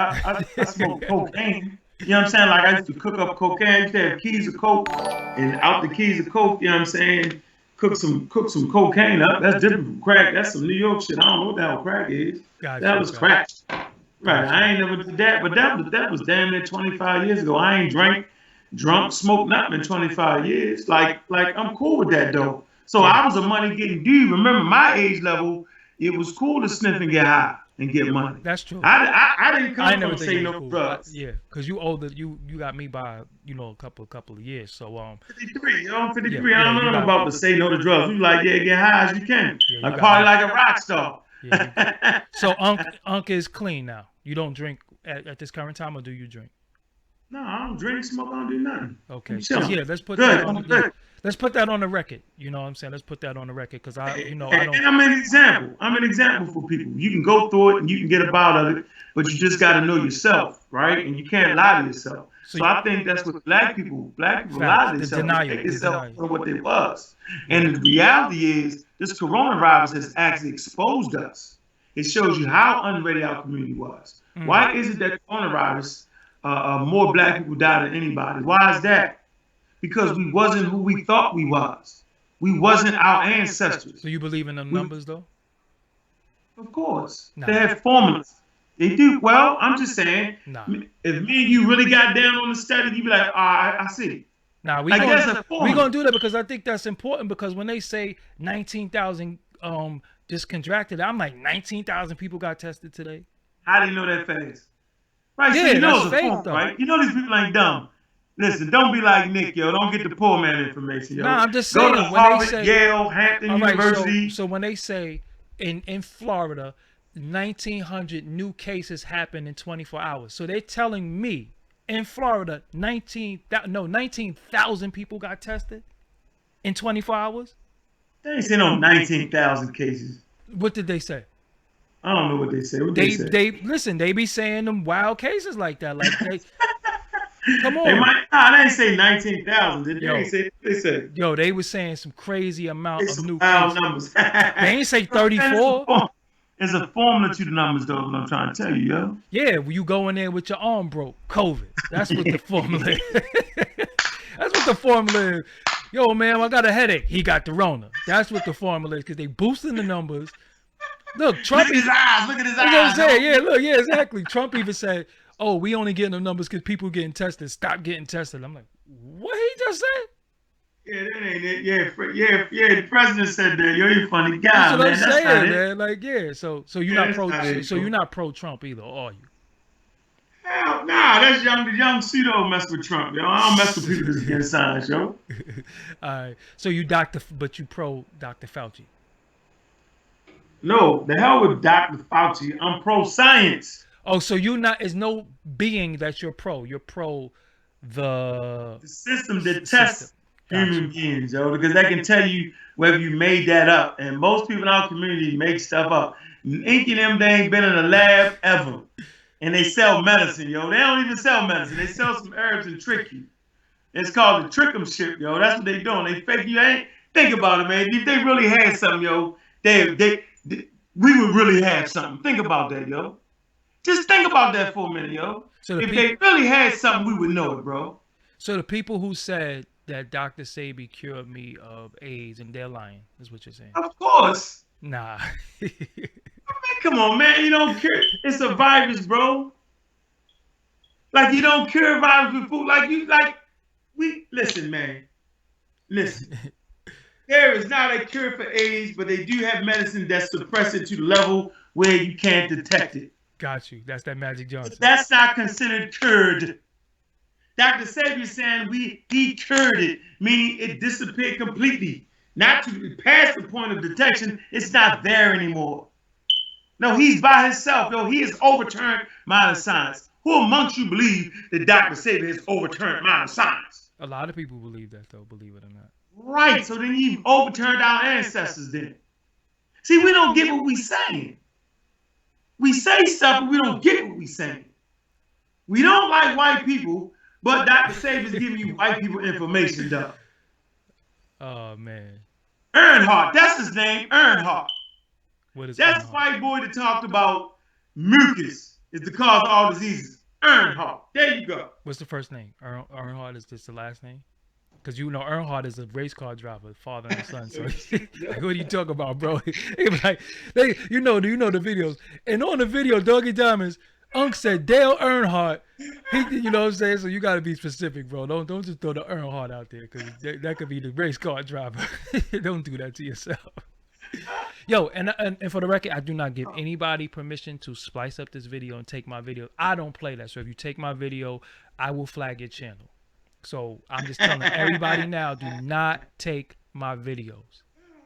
Speaker 2: I smoked cocaine. You know what I'm saying? Like I used to cook up cocaine. I used to have keys of coke, and out the keys of coke, you know what I'm saying? Cook some cocaine up. That's different from crack. That's some New York shit. I don't know what the hell crack is.
Speaker 1: Got
Speaker 2: That
Speaker 1: you,
Speaker 2: was
Speaker 1: got
Speaker 2: crack. Right.
Speaker 1: got you.
Speaker 2: I ain't never did that, but that was damn near 25 years ago. I ain't drunk, smoked nothing in 25 years. Like I'm cool with that though. So
Speaker 1: Yeah.
Speaker 2: I was a money getting dude. Remember my age level, it was cool to sniff and get high and get money.
Speaker 1: That's true.
Speaker 2: I didn't
Speaker 1: I
Speaker 2: come
Speaker 1: never
Speaker 2: from
Speaker 1: think
Speaker 2: say
Speaker 1: it was
Speaker 2: no
Speaker 1: cool.
Speaker 2: drugs.
Speaker 1: Yeah, cause you older, you got me by a couple of years. So
Speaker 2: 53, yo, I'm 53.
Speaker 1: yeah,
Speaker 2: I don't
Speaker 1: you
Speaker 2: know nothing
Speaker 1: got
Speaker 2: about to say no to drugs. We like, yeah, get high as you can.
Speaker 1: yeah, you
Speaker 2: Like
Speaker 1: got
Speaker 2: party
Speaker 1: me.
Speaker 2: like a rock star.
Speaker 1: Yeah. So Unc is clean now. You don't drink at this current time, or do you drink?
Speaker 2: No, I don't drink, smoke, I don't do nothing.
Speaker 1: Okay.
Speaker 2: I'm
Speaker 1: 'Cause,
Speaker 2: chilling.
Speaker 1: yeah, let's put
Speaker 2: Good.
Speaker 1: that
Speaker 2: I'm
Speaker 1: on.
Speaker 2: good.
Speaker 1: Let's put that on the record. You know what I'm saying? Let's put that on the record, because I
Speaker 2: And
Speaker 1: don't.
Speaker 2: I'm an example. I'm an example for people. You can go through it and you can get a bout of it, but you just got to know yourself, right? And you can't lie to yourself. So I think that's what black people lie to
Speaker 1: Facts. The
Speaker 2: themselves.
Speaker 1: denial,
Speaker 2: They make
Speaker 1: the
Speaker 2: themselves
Speaker 1: denial.
Speaker 2: for what they was. And the reality is, this coronavirus has actually exposed us. It shows you how unready our community was. Why is it that coronavirus, more black people died than anybody? Why is that? Because we wasn't who we thought we was. We wasn't our ancestors.
Speaker 1: So you believe in them numbers though?
Speaker 2: Of course.
Speaker 1: Nah.
Speaker 2: They have formulas. They do. Well, I'm just saying,
Speaker 1: Nah.
Speaker 2: if me and you really got down on the study, you'd be like, I see.
Speaker 1: Nah,
Speaker 2: Like, there's a
Speaker 1: we
Speaker 2: formula.
Speaker 1: gonna do that, because I think that's important, because when they say 19,000 just contracted, I'm like, 19,000 people got tested today.
Speaker 2: How do you know that fast? Right,
Speaker 1: Yeah,
Speaker 2: so you know
Speaker 1: that's
Speaker 2: it's a
Speaker 1: fake,
Speaker 2: formula,
Speaker 1: though.
Speaker 2: right? You know these people ain't dumb. Listen, don't be like Nick, yo. Don't get the poor man information, yo.
Speaker 1: Nah, I'm just
Speaker 2: Go
Speaker 1: saying,
Speaker 2: to
Speaker 1: when they
Speaker 2: Harvard,
Speaker 1: say-
Speaker 2: Yale, Hampton
Speaker 1: All right,
Speaker 2: University.
Speaker 1: so when they say in Florida, 1,900 new cases happened in 24 hours. So they're telling me in Florida, 19,000 people got tested in 24 hours.
Speaker 2: They ain't saying no 19,000 cases.
Speaker 1: What did they say?
Speaker 2: I don't know what they say. What they say?
Speaker 1: They listen. They be saying them wild cases like that. Like they, come on.
Speaker 2: They might. Nah, they ain't say 19,000. They
Speaker 1: Yo.
Speaker 2: ain't say. They said.
Speaker 1: Yo, they was saying some crazy amount
Speaker 2: It's
Speaker 1: of new
Speaker 2: some wild
Speaker 1: cases.
Speaker 2: numbers.
Speaker 1: They ain't say 34.
Speaker 2: There's a formula to the numbers, though. What I'm trying to tell you, yo.
Speaker 1: Yeah, when you go in there with your arm broke, COVID. That's what the formula is. That's what the formula is. Yo, man, I got a headache. He got the Rona. That's what the formula is, because they boosting the numbers. Look,
Speaker 2: Look
Speaker 1: Trump
Speaker 2: at his
Speaker 1: even,
Speaker 2: eyes. Look at his
Speaker 1: that's what I'm
Speaker 2: eyes,
Speaker 1: saying.
Speaker 2: yo.
Speaker 1: Yeah, look, yeah, exactly. Trump even said, "Oh, we only getting the numbers because people getting tested. Stop getting tested." I'm like, what he just said?
Speaker 2: Yeah, that ain't it. Yeah. The president said that. Yo, you funny
Speaker 1: That's
Speaker 2: guy,
Speaker 1: what I'm
Speaker 2: man. That's not
Speaker 1: saying,
Speaker 2: it.
Speaker 1: man. Like, yeah. So you're
Speaker 2: Yeah,
Speaker 1: not
Speaker 2: that's
Speaker 1: pro.
Speaker 2: not it,
Speaker 1: So you're
Speaker 2: yo.
Speaker 1: not pro Trump either, are you?
Speaker 2: Hell, nah, that's young. The young pseudo mess with Trump, yo. I don't mess with people that's against science, yo.
Speaker 1: All right. So you doctor, but you pro Dr. Fauci.
Speaker 2: No, the hell with Dr. Fauci. I'm pro science.
Speaker 1: Oh, so you not is no being that you're pro. You're pro the
Speaker 2: The system that
Speaker 1: system.
Speaker 2: tests
Speaker 1: Got you.
Speaker 2: human beings, yo, because they can tell you whether you made that up. And most people in our community make stuff up. Inky them, they ain't been in a lab ever. And they sell medicine, yo. They don't even sell medicine. They sell some herbs and trick you. It's called the trick'emship, yo. That's what they doing. They fake you. Ain't think about it, man. If they really had something, yo, we would really have something. Think about that, yo. Just think about that for a minute, yo.
Speaker 1: So the
Speaker 2: If
Speaker 1: people.
Speaker 2: they really had something, we would know it, bro.
Speaker 1: So the people who said that Dr. Sebi cured me of AIDS and they're lying, is what you're saying.
Speaker 2: Of course.
Speaker 1: Nah.
Speaker 2: Man, come on, man. You don't cure. It's a virus, bro. Like you don't cure virus with food. We listen, man. Listen. There is not a cure for AIDS, but they do have medicine that suppress it to the level where you can't detect it.
Speaker 1: Got you. That's that Magic Johnson.
Speaker 2: That's not considered cured. Dr. Sebi is saying he cured it, meaning it disappeared completely. Not to past the point of detection, it's not there anymore. No, he's by himself, yo. He has overturned modern science. Who amongst you believe that Dr. Sebi has overturned modern science?
Speaker 1: A lot of people believe that, though, believe it or not.
Speaker 2: Right, so then you've overturned our ancestors then. See, we don't get what we saying. We say stuff, but we don't get what we saying. We don't like white people, but Dr. Sebi is giving you white people information, though.
Speaker 1: Oh, man.
Speaker 2: Earnhardt, that's his name, Earnhardt.
Speaker 1: What is
Speaker 2: That's
Speaker 1: Earnhardt?
Speaker 2: white boy that talked about mucus is the cause of all diseases. Earnhardt, there you go.
Speaker 1: What's the first name? Earnhardt is this the last name? Because you know Earnhardt is a race car driver, father and son. So like, what are you talking about, bro? You know the videos. And on the video, Doggie Diamonds, Unc said Dale Earnhardt. You know what I'm saying? So you got to be specific, bro. Don't just throw the Earnhardt out there because that could be the race car driver. Don't do that to yourself. Yo, and for the record, I do not give anybody permission to splice up this video and take my video. I don't play that. So if you take my video, I will flag your channel. So I'm just telling everybody now, do not take my videos.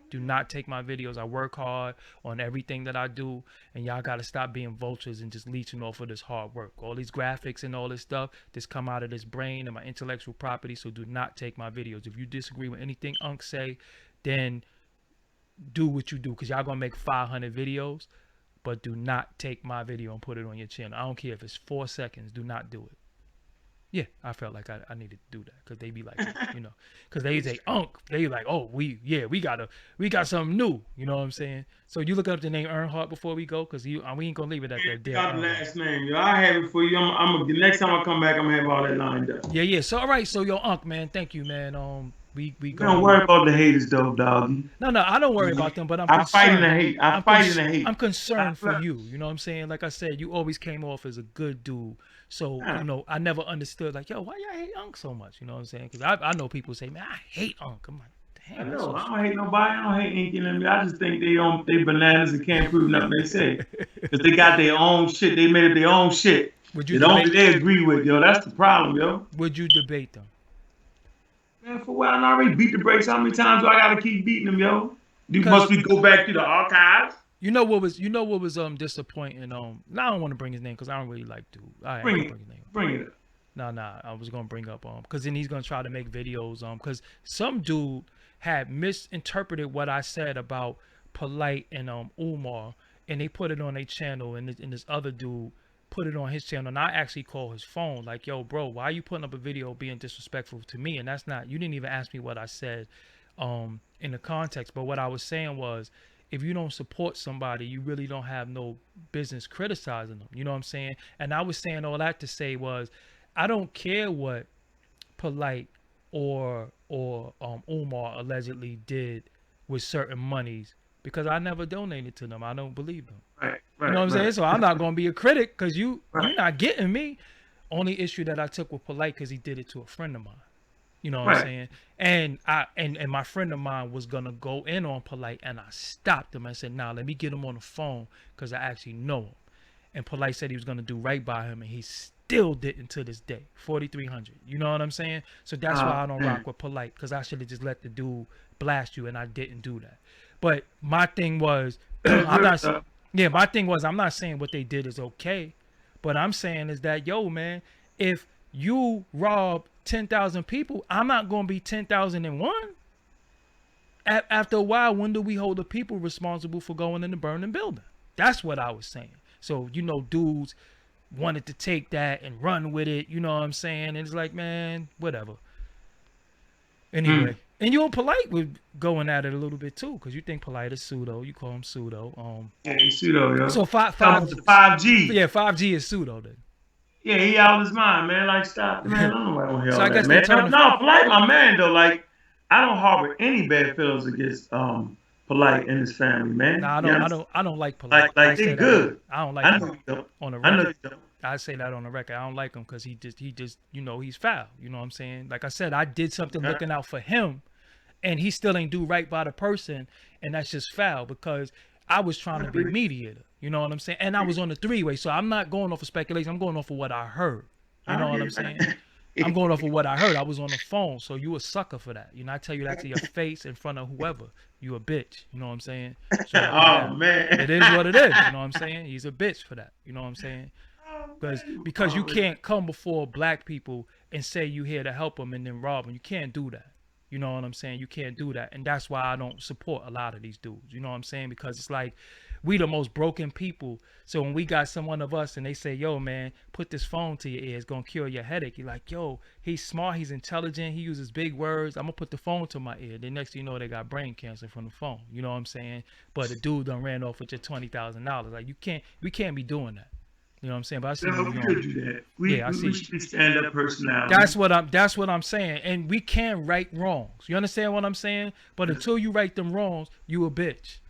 Speaker 1: Do not take my videos. I work hard on everything that I do, and y'all got to stop being vultures and just leeching off of this hard work. All these graphics and all this stuff, this come out of this brain and my intellectual property, so do not take my videos. If you disagree with anything Unc say, then do what you do, because y'all going to make 500 videos, but do not take my video and put it on your channel. I don't care if it's 4 seconds. Do not do it. Yeah, I felt like I needed to do that because they be like, you know, because they say Unc, they like, oh, we got something new, you know what I'm saying? So you look up the name Earnhardt before we go, because we ain't gonna leave it at that.
Speaker 2: Got the last name, yo. I have it for you. The next time I come back, I'm gonna have all that lined up.
Speaker 1: Yeah. So all right, so yo, Unc, man, thank you, man. We
Speaker 2: don't worry about the haters, though, doggy.
Speaker 1: No, I don't worry about them, but
Speaker 2: I'm fighting the hate. I'm fighting the hate.
Speaker 1: I'm concerned for you. You know what I'm saying? Like I said, you always came off as a good dude. So, you know, I never understood, like, yo, why y'all hate Unc so much? You know what I'm saying? Because I know people say, man, I hate Unc. I'm like, damn.
Speaker 2: I know. I don't hate nobody. I don't hate Inky and them. I just think they bananas and can't prove nothing they say. Because they got their own shit. They made it their own shit. They agree with, yo. That's the problem, yo.
Speaker 1: Would you debate them?
Speaker 2: Man, for what? I already beat the brakes. How many times do I got to keep beating them, yo? Must we go back to the archives?
Speaker 1: You know what was disappointing? I don't want to bring his name because I don't really like dude.
Speaker 2: Bring it up.
Speaker 1: Nah. I was gonna bring up because then he's gonna try to make videos because some dude had misinterpreted what I said about Polite and Umar, and they put it on their channel, and this other dude put it on his channel, and I actually called his phone like, yo, bro, why are you putting up a video being disrespectful to me? And that's not, you didn't even ask me what I said in the context, but what I was saying was, if you don't support somebody, you really don't have no business criticizing them. You know what I'm saying? And I was saying all that to say was, I don't care what Polite or Umar allegedly did with certain monies because I never donated to them. I don't believe them.
Speaker 2: Right,
Speaker 1: You know what I'm saying? So I'm not gonna be a critic because you're
Speaker 2: right,
Speaker 1: not getting me. Only issue that I took with Polite because he did it to a friend of mine. You know what I'm
Speaker 2: right.
Speaker 1: saying? And and my friend of mine was gonna go in on Polite, and I stopped him. I said, "Nah, let me get him on the phone because I actually know him." And Polite said he was gonna do right by him, and he still didn't to this day. 4,300. You know what I'm saying? So that's why I don't rock with Polite, because I should have just let the dude blast you, and I didn't do that. But my thing was, I'm not. Yeah, my thing was, I'm not saying what they did is okay, but I'm saying is that, yo, man, if you rob 10,000 people, I'm not gonna be 10,001. After a while, when do we hold the people responsible for going in the burning building? That's what I was saying. So, dudes wanted to take that and run with it. You know what I'm saying? And it's like, man, whatever. Anyway, and you and Polite were going at it a little bit too, because you think Polite is pseudo. You call him pseudo.
Speaker 2: Yeah, he's pseudo, yo.
Speaker 1: So five,
Speaker 2: the 5G.
Speaker 1: Yeah, 5G is pseudo then.
Speaker 2: Yeah, he out of his mind, man. Like, stop, man. I don't know why I don't hear
Speaker 1: So
Speaker 2: all
Speaker 1: I guess
Speaker 2: that,
Speaker 1: they
Speaker 2: man. No, Polite, my man, though. Like, I don't harbor any bad feelings against Polite and his family, man.
Speaker 1: Nah, I don't like Polite.
Speaker 2: Like they good.
Speaker 1: I don't like
Speaker 2: I know
Speaker 1: him
Speaker 2: you don't.
Speaker 1: on the
Speaker 2: I know
Speaker 1: record.
Speaker 2: you don't.
Speaker 1: I say that on the record. I don't like him because he just he's foul. You know what I'm saying? Like I said, I did something looking out for him, and he still ain't do right by the person, and that's just foul because I was trying to be mediator. You know what I'm saying? And I was on the three-way, so I'm not going off of speculation. I'm going off of what I heard. You know what I'm saying? I'm going off of what I heard. I was on the phone, so you a sucker for that. I tell you that to your face in front of whoever. You a bitch. You know what I'm saying? So,
Speaker 2: man.
Speaker 1: It is what it is. You know what I'm saying? He's a bitch for that. You know what I'm saying? Because you can't come before black people and say you here to help them and then rob them. You can't do that. You know what I'm saying? You can't do that. And that's why I don't support a lot of these dudes. You know what I'm saying? Because it's like, we the most broken people. So when we got someone of us and they say, yo, man, put this phone to your ear, it's going to cure your headache. You're like, yo, he's smart, he's intelligent, he uses big words. I'm going to put the phone to my ear. Then next thing you know, they got brain cancer from the phone. You know what I'm saying? But the dude done ran off with your $20,000. Like, we can't be doing that. You know what I'm saying? But I see
Speaker 2: no, we could do that. I see. We should be stand-up personality.
Speaker 1: That's what I'm saying. And we can right wrongs. You understand what I'm saying? But until you right them wrongs, you a bitch.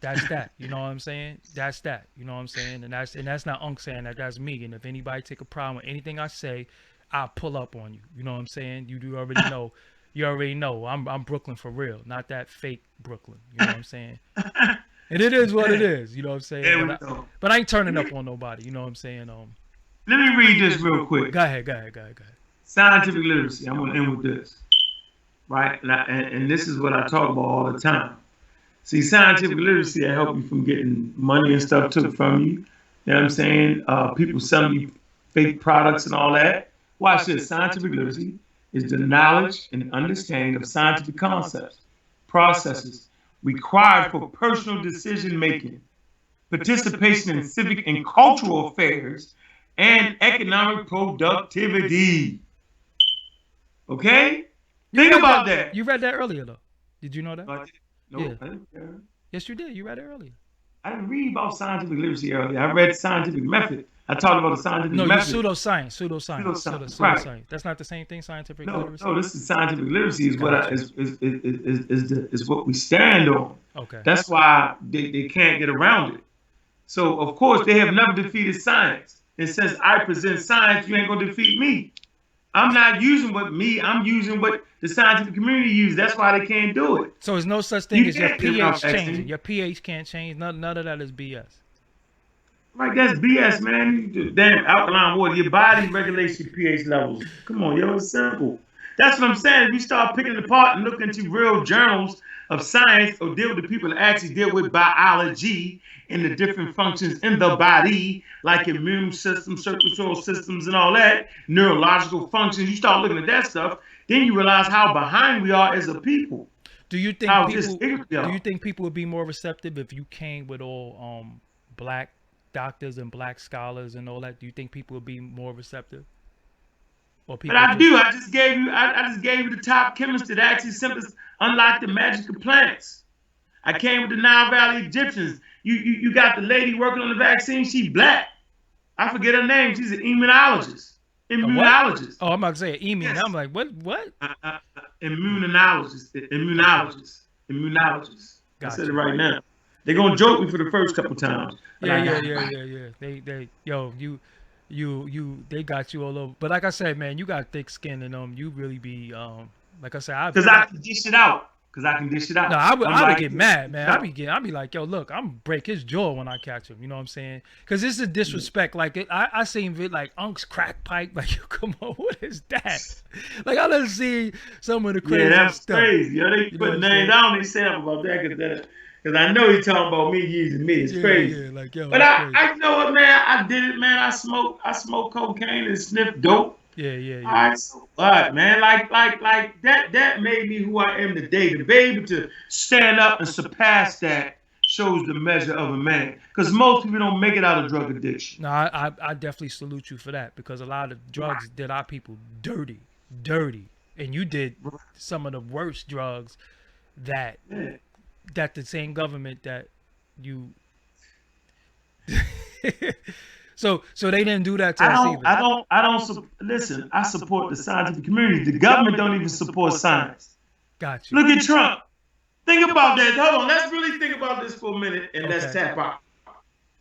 Speaker 1: That's that. You know what I'm saying? That's that. You know what I'm saying? And that's not Unc saying that. That's me. And if anybody take a problem with anything I say, I'll pull up on you. You know what I'm saying? You do already know. You already know. I'm Brooklyn for real, not that fake Brooklyn. You know what I'm saying? And it is what it is. You know what I'm saying? But I ain't turning up on nobody. You know what I'm saying?
Speaker 2: Let me read this real quick.
Speaker 1: Go ahead.
Speaker 2: Scientific literacy. I'm gonna end with this, right? And this is what I talk about all the time. See, scientific literacy will help you from getting money and stuff took from you. You know what I'm saying? People selling you fake products and all that. Watch this. Scientific literacy is the knowledge and understanding of scientific concepts, processes required for personal decision making, participation in civic and cultural affairs, and economic productivity. Okay? Think about that.
Speaker 1: You read that earlier, though. Did you know that?
Speaker 2: No,
Speaker 1: yeah. Yes, you did. You read it earlier.
Speaker 2: I didn't read about scientific literacy earlier. I read scientific method. I talked about the scientific method.
Speaker 1: No, pseudoscience. Pseudoscience. Right. That's not the same thing. Scientific literacy.
Speaker 2: No, this is scientific literacy. Is what is what we stand on.
Speaker 1: Okay.
Speaker 2: That's why they can't get around it. So of course they have never defeated science. And since I present science, you ain't gonna defeat me. I'm not using I'm using what the scientific community uses. That's why they can't do it.
Speaker 1: So there's no such thing as your pH changing. Your pH can't change. None of that is BS.
Speaker 2: Like, that's BS, man. Damn alkaline water. Your body regulates your pH levels. Come on, yo, it's simple. That's what I'm saying. If you start picking it apart and look into real journals of science or deal with the people that actually deal with biology and the different functions in the body, like immune system, circulatory systems, and all that, neurological functions, you start looking at that stuff, then you realize how behind we are as a people.
Speaker 1: Do you think people would be more receptive if you came with all black doctors and black scholars and all that? Do you think people would be more receptive? Or people
Speaker 2: but I do. I just gave you the top chemist that actually simply unlocked the magic of plants. I came with the Nile Valley Egyptians. You got the lady working on the vaccine. She black. I forget her name. She's an immunologist. Immunologist.
Speaker 1: Oh, I'm about to say immune. Yes. I'm like, what?
Speaker 2: Immunologist. I said it right now. They're gonna joke me for the first couple times, but
Speaker 1: Yeah,
Speaker 2: I
Speaker 1: yeah,
Speaker 2: got it
Speaker 1: yeah,
Speaker 2: right.
Speaker 1: yeah, yeah. Yo, they got you all over. But like I said, man, you got thick skin, and you really be, like I said,
Speaker 2: Cause I can dish it out. Cause I can dish it
Speaker 1: no,
Speaker 2: out. I'm
Speaker 1: I would
Speaker 2: like,
Speaker 1: get mad,
Speaker 2: dish it
Speaker 1: man.
Speaker 2: out.
Speaker 1: I'd be like, yo, look, I'm break his jaw when I catch him. You know what I'm saying? Because this is disrespect. Like I seen it like Unc's crack pipe. Like, yo, come on, what is that? Like I done see some of the
Speaker 2: Yeah,
Speaker 1: craziest
Speaker 2: that was
Speaker 1: stuff.
Speaker 2: crazy. Yo, they
Speaker 1: You know what
Speaker 2: put
Speaker 1: I'm
Speaker 2: names.
Speaker 1: saying?
Speaker 2: I don't even say up about that because I know he talking about me using me. It's
Speaker 1: Yeah,
Speaker 2: crazy.
Speaker 1: yeah. Like, yo,
Speaker 2: But
Speaker 1: it's crazy.
Speaker 2: I know what, man. I did it, man. I smoked cocaine and sniffed dope.
Speaker 1: Yeah, yeah,
Speaker 2: All
Speaker 1: yeah.
Speaker 2: right, so what, man? Like that made me who I am today. To be able to stand up and surpass that shows the measure of a man. Because most people don't make it out of drug addiction.
Speaker 1: No, I definitely salute you for that because a lot of drugs did our people dirty, dirty, and you did some of the worst drugs that
Speaker 2: Yeah.
Speaker 1: that the same government that you. So they didn't do that to us either.
Speaker 2: Listen. I support the scientific community. The government don't even support science.
Speaker 1: Got you.
Speaker 2: Look at Trump. Think about that. Hold on. Let's really think about this for a minute and let's
Speaker 1: Okay.
Speaker 2: tap out.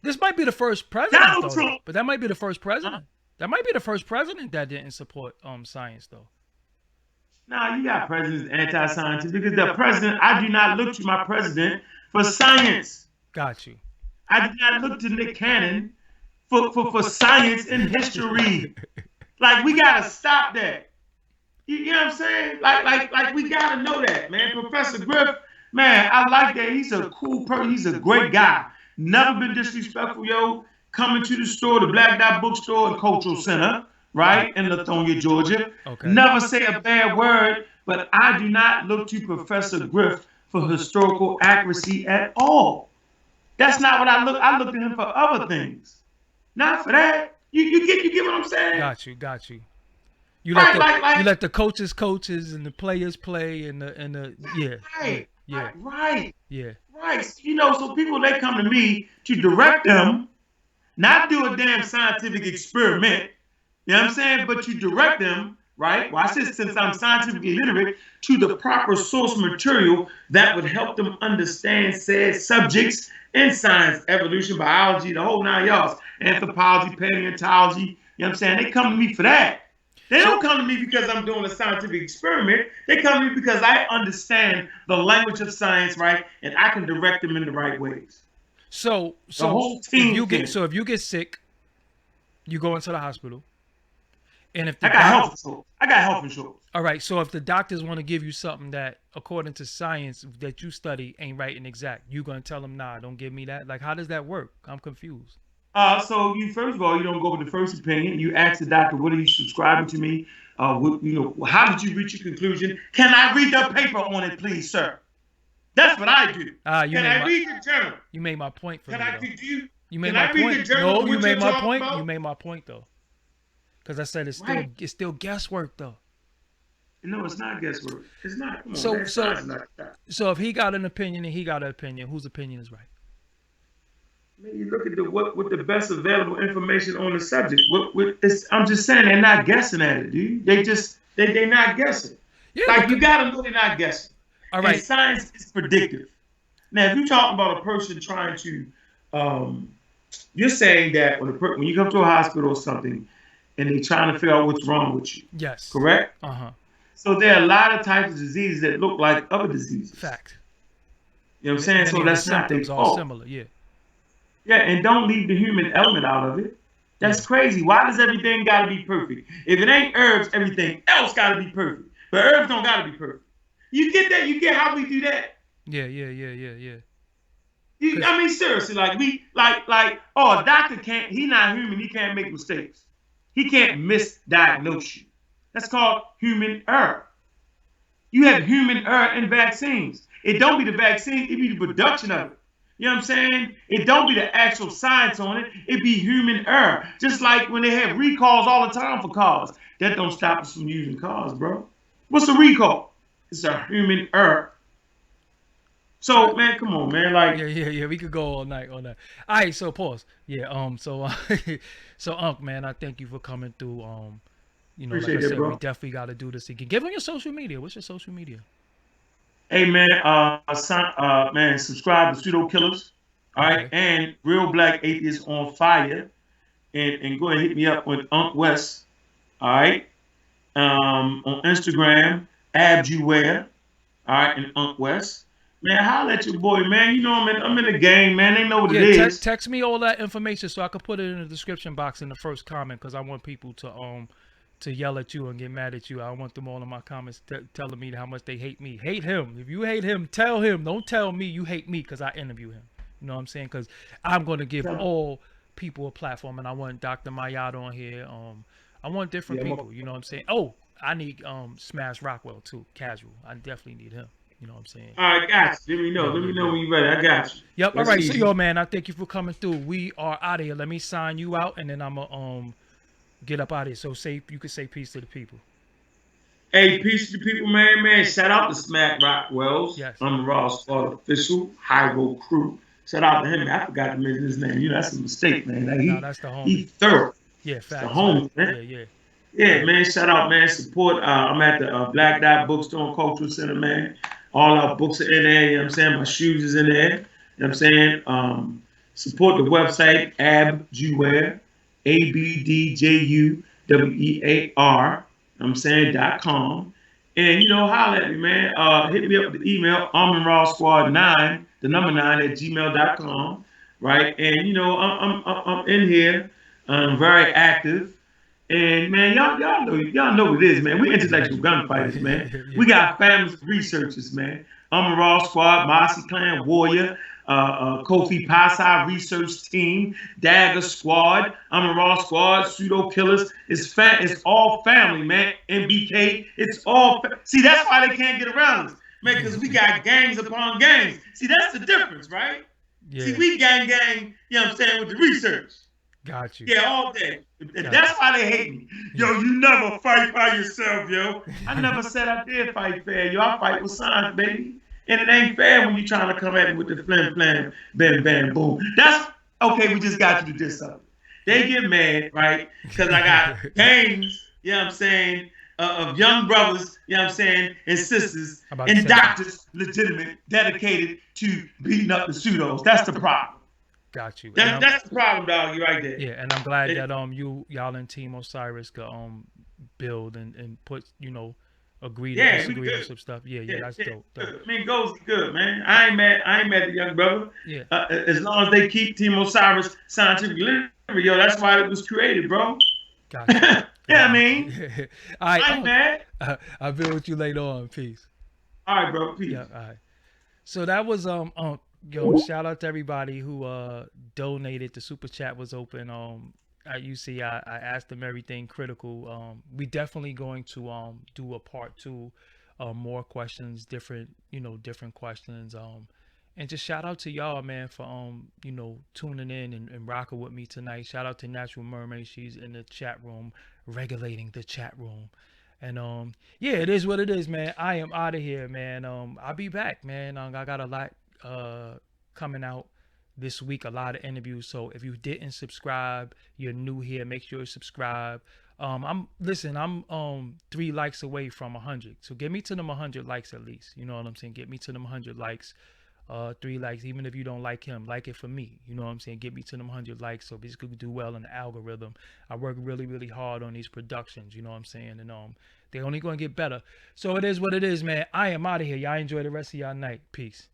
Speaker 1: This might be the first president
Speaker 2: Donald
Speaker 1: though,
Speaker 2: Trump.
Speaker 1: but that might be the first president. That might be the first president that didn't support science though.
Speaker 2: Now you got presidents anti-scientists because the president. I do not look to my president for science.
Speaker 1: Got you.
Speaker 2: I do not look to Nick Cannon for science and history. Like we gotta stop that. You know what I'm saying? Like we gotta know that, man. Professor Griff, man, I like that. He's a cool person. He's a great guy. Never been disrespectful, yo. Coming to the store, the Black Dot Bookstore and Cultural Center, right, in Lithonia, Georgia.
Speaker 1: Okay.
Speaker 2: Never say a bad word, but I do not look to Professor Griff for historical accuracy at all. That's not what I look. I look to him for other things, not for that. You get what I'm saying?
Speaker 1: Got you. You
Speaker 2: Right,
Speaker 1: you let the coaches and the players play and the yeah.
Speaker 2: Right,
Speaker 1: Yeah.
Speaker 2: right,
Speaker 1: Yeah.
Speaker 2: right. You know, so people they come to me to direct them, not do a damn scientific experiment. You know what I'm saying? But you direct them, right? Well, I said since I'm scientifically literate, to the proper source material that would help them understand said subjects in science, evolution, biology, the whole nine yards, anthropology, paleontology. You know what I'm saying? They come to me for that. They don't come to me because I'm doing a scientific experiment. They come to me because I understand the language of science, right? And I can direct them in the right ways.
Speaker 1: So
Speaker 2: The whole team
Speaker 1: if you get sick, you go into the hospital. And if the
Speaker 2: I got health insurance. I got health insurance.
Speaker 1: all right, so if the doctors want to give you something that, according to science that you study, ain't right and exact, you gonna tell them, nah, don't give me that? Like, how does that work? I'm confused.
Speaker 2: So you first of all, you don't go with the first opinion. You ask the doctor, "What are you subscribing to me? How did you reach your conclusion? Can I read the paper on it, please, sir?" That's what I do. Can I read the journal?
Speaker 1: You made my point for
Speaker 2: Can
Speaker 1: me.
Speaker 2: I do you?
Speaker 1: You made
Speaker 2: Can
Speaker 1: my
Speaker 2: I read
Speaker 1: point.
Speaker 2: the journal?
Speaker 1: No, you made my point.
Speaker 2: About?
Speaker 1: You made my point though, because I said
Speaker 2: Right.
Speaker 1: it's still guesswork though.
Speaker 2: No, it's not guesswork. It's not. Come on,
Speaker 1: So
Speaker 2: man. Science is not that.
Speaker 1: so if he got an opinion and he got an opinion, whose opinion is right?
Speaker 2: Man, you look at what the best available information on the subject. I'm just saying they're not guessing at it, dude. They're not guessing.
Speaker 1: Yeah,
Speaker 2: Like you gotta know they're not guessing.
Speaker 1: all right.
Speaker 2: And science is predictive. Now, if you're talking about a person trying to, you're saying that when you come to a hospital or something, and they're trying to figure out what's wrong with you.
Speaker 1: Yes.
Speaker 2: Correct.
Speaker 1: Uh-huh.
Speaker 2: So there are a lot of types of diseases that look like other diseases.
Speaker 1: Fact.
Speaker 2: You know what I'm saying? So that's not their
Speaker 1: symptoms all
Speaker 2: fault.
Speaker 1: similar. Yeah.
Speaker 2: Yeah, and don't leave the human element out of it. That's crazy. Why does everything gotta be perfect? If it ain't herbs, everything else gotta be perfect. But herbs don't gotta be perfect. You get that? You get how we do that?
Speaker 1: Yeah.
Speaker 2: I mean, seriously, a doctor can't, he not human, he can't make mistakes. He can't misdiagnose you. That's called human error. You have human error in vaccines. It don't be the vaccine, it be the production of it. You know what I'm saying? It don't be the actual science on it, it be human error. Just like when they have recalls all the time for cars. That don't stop us from using cars, bro. What's a recall? It's a human error. So, man, come on, man. Like,
Speaker 1: yeah. We could go all night. All right, so pause. Yeah. So, man, I thank you for coming through.
Speaker 2: Appreciate
Speaker 1: like I said,
Speaker 2: bro.
Speaker 1: we definitely got to do this again. Give them your social media. What's your social media?
Speaker 2: Hey man, man, subscribe to Pseudo Killers, all right,
Speaker 1: Okay.
Speaker 2: and Real Black Atheists on Fire, and go ahead and hit me up with Unc West, all right, on Instagram, Abjuware, all right, and Unc West. Man, holla at your boy, man. You know I'm in the game, man. They know what it
Speaker 1: Yeah,
Speaker 2: is.
Speaker 1: text me all that information so I could put it in the description box in the first comment because I want people to yell at you and get mad at you. I want them all in my comments telling me how much they hate me. Hate him. If you hate him, tell him. Don't tell me you hate me because I interview him. You know what I'm saying? Because I'm going to give all people a platform, and I want Dr. Mayad on here. I want different
Speaker 2: Yeah,
Speaker 1: people. You know what I'm saying? Oh, I need Smash Rockwell too. Casual. I definitely need him. You know what I'm saying?
Speaker 2: all right, got you. Let me know.
Speaker 1: Yeah,
Speaker 2: Let
Speaker 1: yeah,
Speaker 2: me know
Speaker 1: yeah.
Speaker 2: when you're ready. I got you.
Speaker 1: Yep. All
Speaker 2: That's
Speaker 1: right. So,
Speaker 2: easy.
Speaker 1: yo, man, I thank you for coming through. We are out of here. Let me sign you out, and then I'm gonna get up out of here. So, you could say peace to the people.
Speaker 2: Hey, peace to the people, man. Man, shout out to Smack Rockwells.
Speaker 1: Yes.
Speaker 2: I'm the Raw Squad official, Hyro crew. Shout out to him. Man. I forgot to mention his name. You know, that's a mistake, man. Like,
Speaker 1: No, that's the
Speaker 2: he
Speaker 1: homie.
Speaker 2: thorough.
Speaker 1: Yeah.
Speaker 2: It's the
Speaker 1: Facts.
Speaker 2: homie, man.
Speaker 1: Yeah. Yeah.
Speaker 2: Yeah, man. Shout out, man. Support. I'm at the Black Dot Bookstore and Cultural Center, man. All our books are in there. You know what I'm saying? My shoes is in there. You know what I'm saying? Support the website, Abjuware, ABDJUWEAR. I'm saying .com. And, you know, holler at me, man. Hit me up with the email, almondrawsquad9, the number 9 at gmail.com. Right. And, you know, I'm in here. I'm very active. And man, y'all know what it is, man. We intellectual gunfighters, man.
Speaker 1: Yeah.
Speaker 2: We got families of researchers, man. I'm a Raw Squad, Mossy Clan Warrior, Kofi Pasai Research Team, Dagger Squad. I'm a Raw Squad, Pseudo Killers. It's all family, man. MBK, it's all. See, that's why they can't get around us, man, because we got gangs upon gangs. See, that's the difference, right? See,
Speaker 1: Yeah.
Speaker 2: we gang, you know what I'm saying, with the research.
Speaker 1: Got you.
Speaker 2: Yeah, all day. And
Speaker 1: Got
Speaker 2: that's why they hate me.
Speaker 1: you.
Speaker 2: Yo, you never fight by yourself, yo. I never said I did fight fair, yo. I fight with science, baby. And it ain't fair when you trying to come at me with the flim flam, bam, bam, boom. That's okay, we just got you to do something. They get mad, right? Because I got gangs, you know what I'm saying, of young brothers, you know what I'm saying, and sisters, and doctors, legitimate, dedicated to beating up the pseudos. That's the problem.
Speaker 1: Got you.
Speaker 2: That's the problem, dog. You right there.
Speaker 1: Yeah, and I'm glad that y'all and Team Osiris could build and put agree to disagree on some stuff. Yeah, that's dope.
Speaker 2: I mean, goes good, man. I ain't mad. The young brother.
Speaker 1: Yeah.
Speaker 2: As long as they keep Team Osiris scientific delivery, yo, that's why it was created, bro.
Speaker 1: Gotcha.
Speaker 2: Yeah, I mean,
Speaker 1: all right,
Speaker 2: I ain't mad.
Speaker 1: I'll be with you later on. Peace.
Speaker 2: All right, bro. Peace.
Speaker 1: Yeah. All right. So that was shout out to everybody who donated. The super chat was open. You see, I asked them everything critical. We definitely going to do a part 2, more questions, different questions. And just shout out to y'all, man, for tuning in and rocking with me tonight. Shout out to Natural Mermaid. She's in the chat room, regulating the chat room. And yeah, it is what it is, man. I am out of here, man. I'll be back, man. I got a lot coming out this week, a lot of interviews. So if you didn't subscribe, you're new here, make sure you subscribe. I'm 3 likes away from 100. So get me to them 100 likes at least. You know what I'm saying? Get me to them 100 likes. 3 likes, even if you don't like him, like it for me. You know what I'm saying? Get me to them 100 likes so basically we do well in the algorithm. I work really, really hard on these productions, you know what I'm saying? And they're only gonna get better. So it is what it is, man. I am out of here. Y'all enjoy the rest of y'all night. Peace.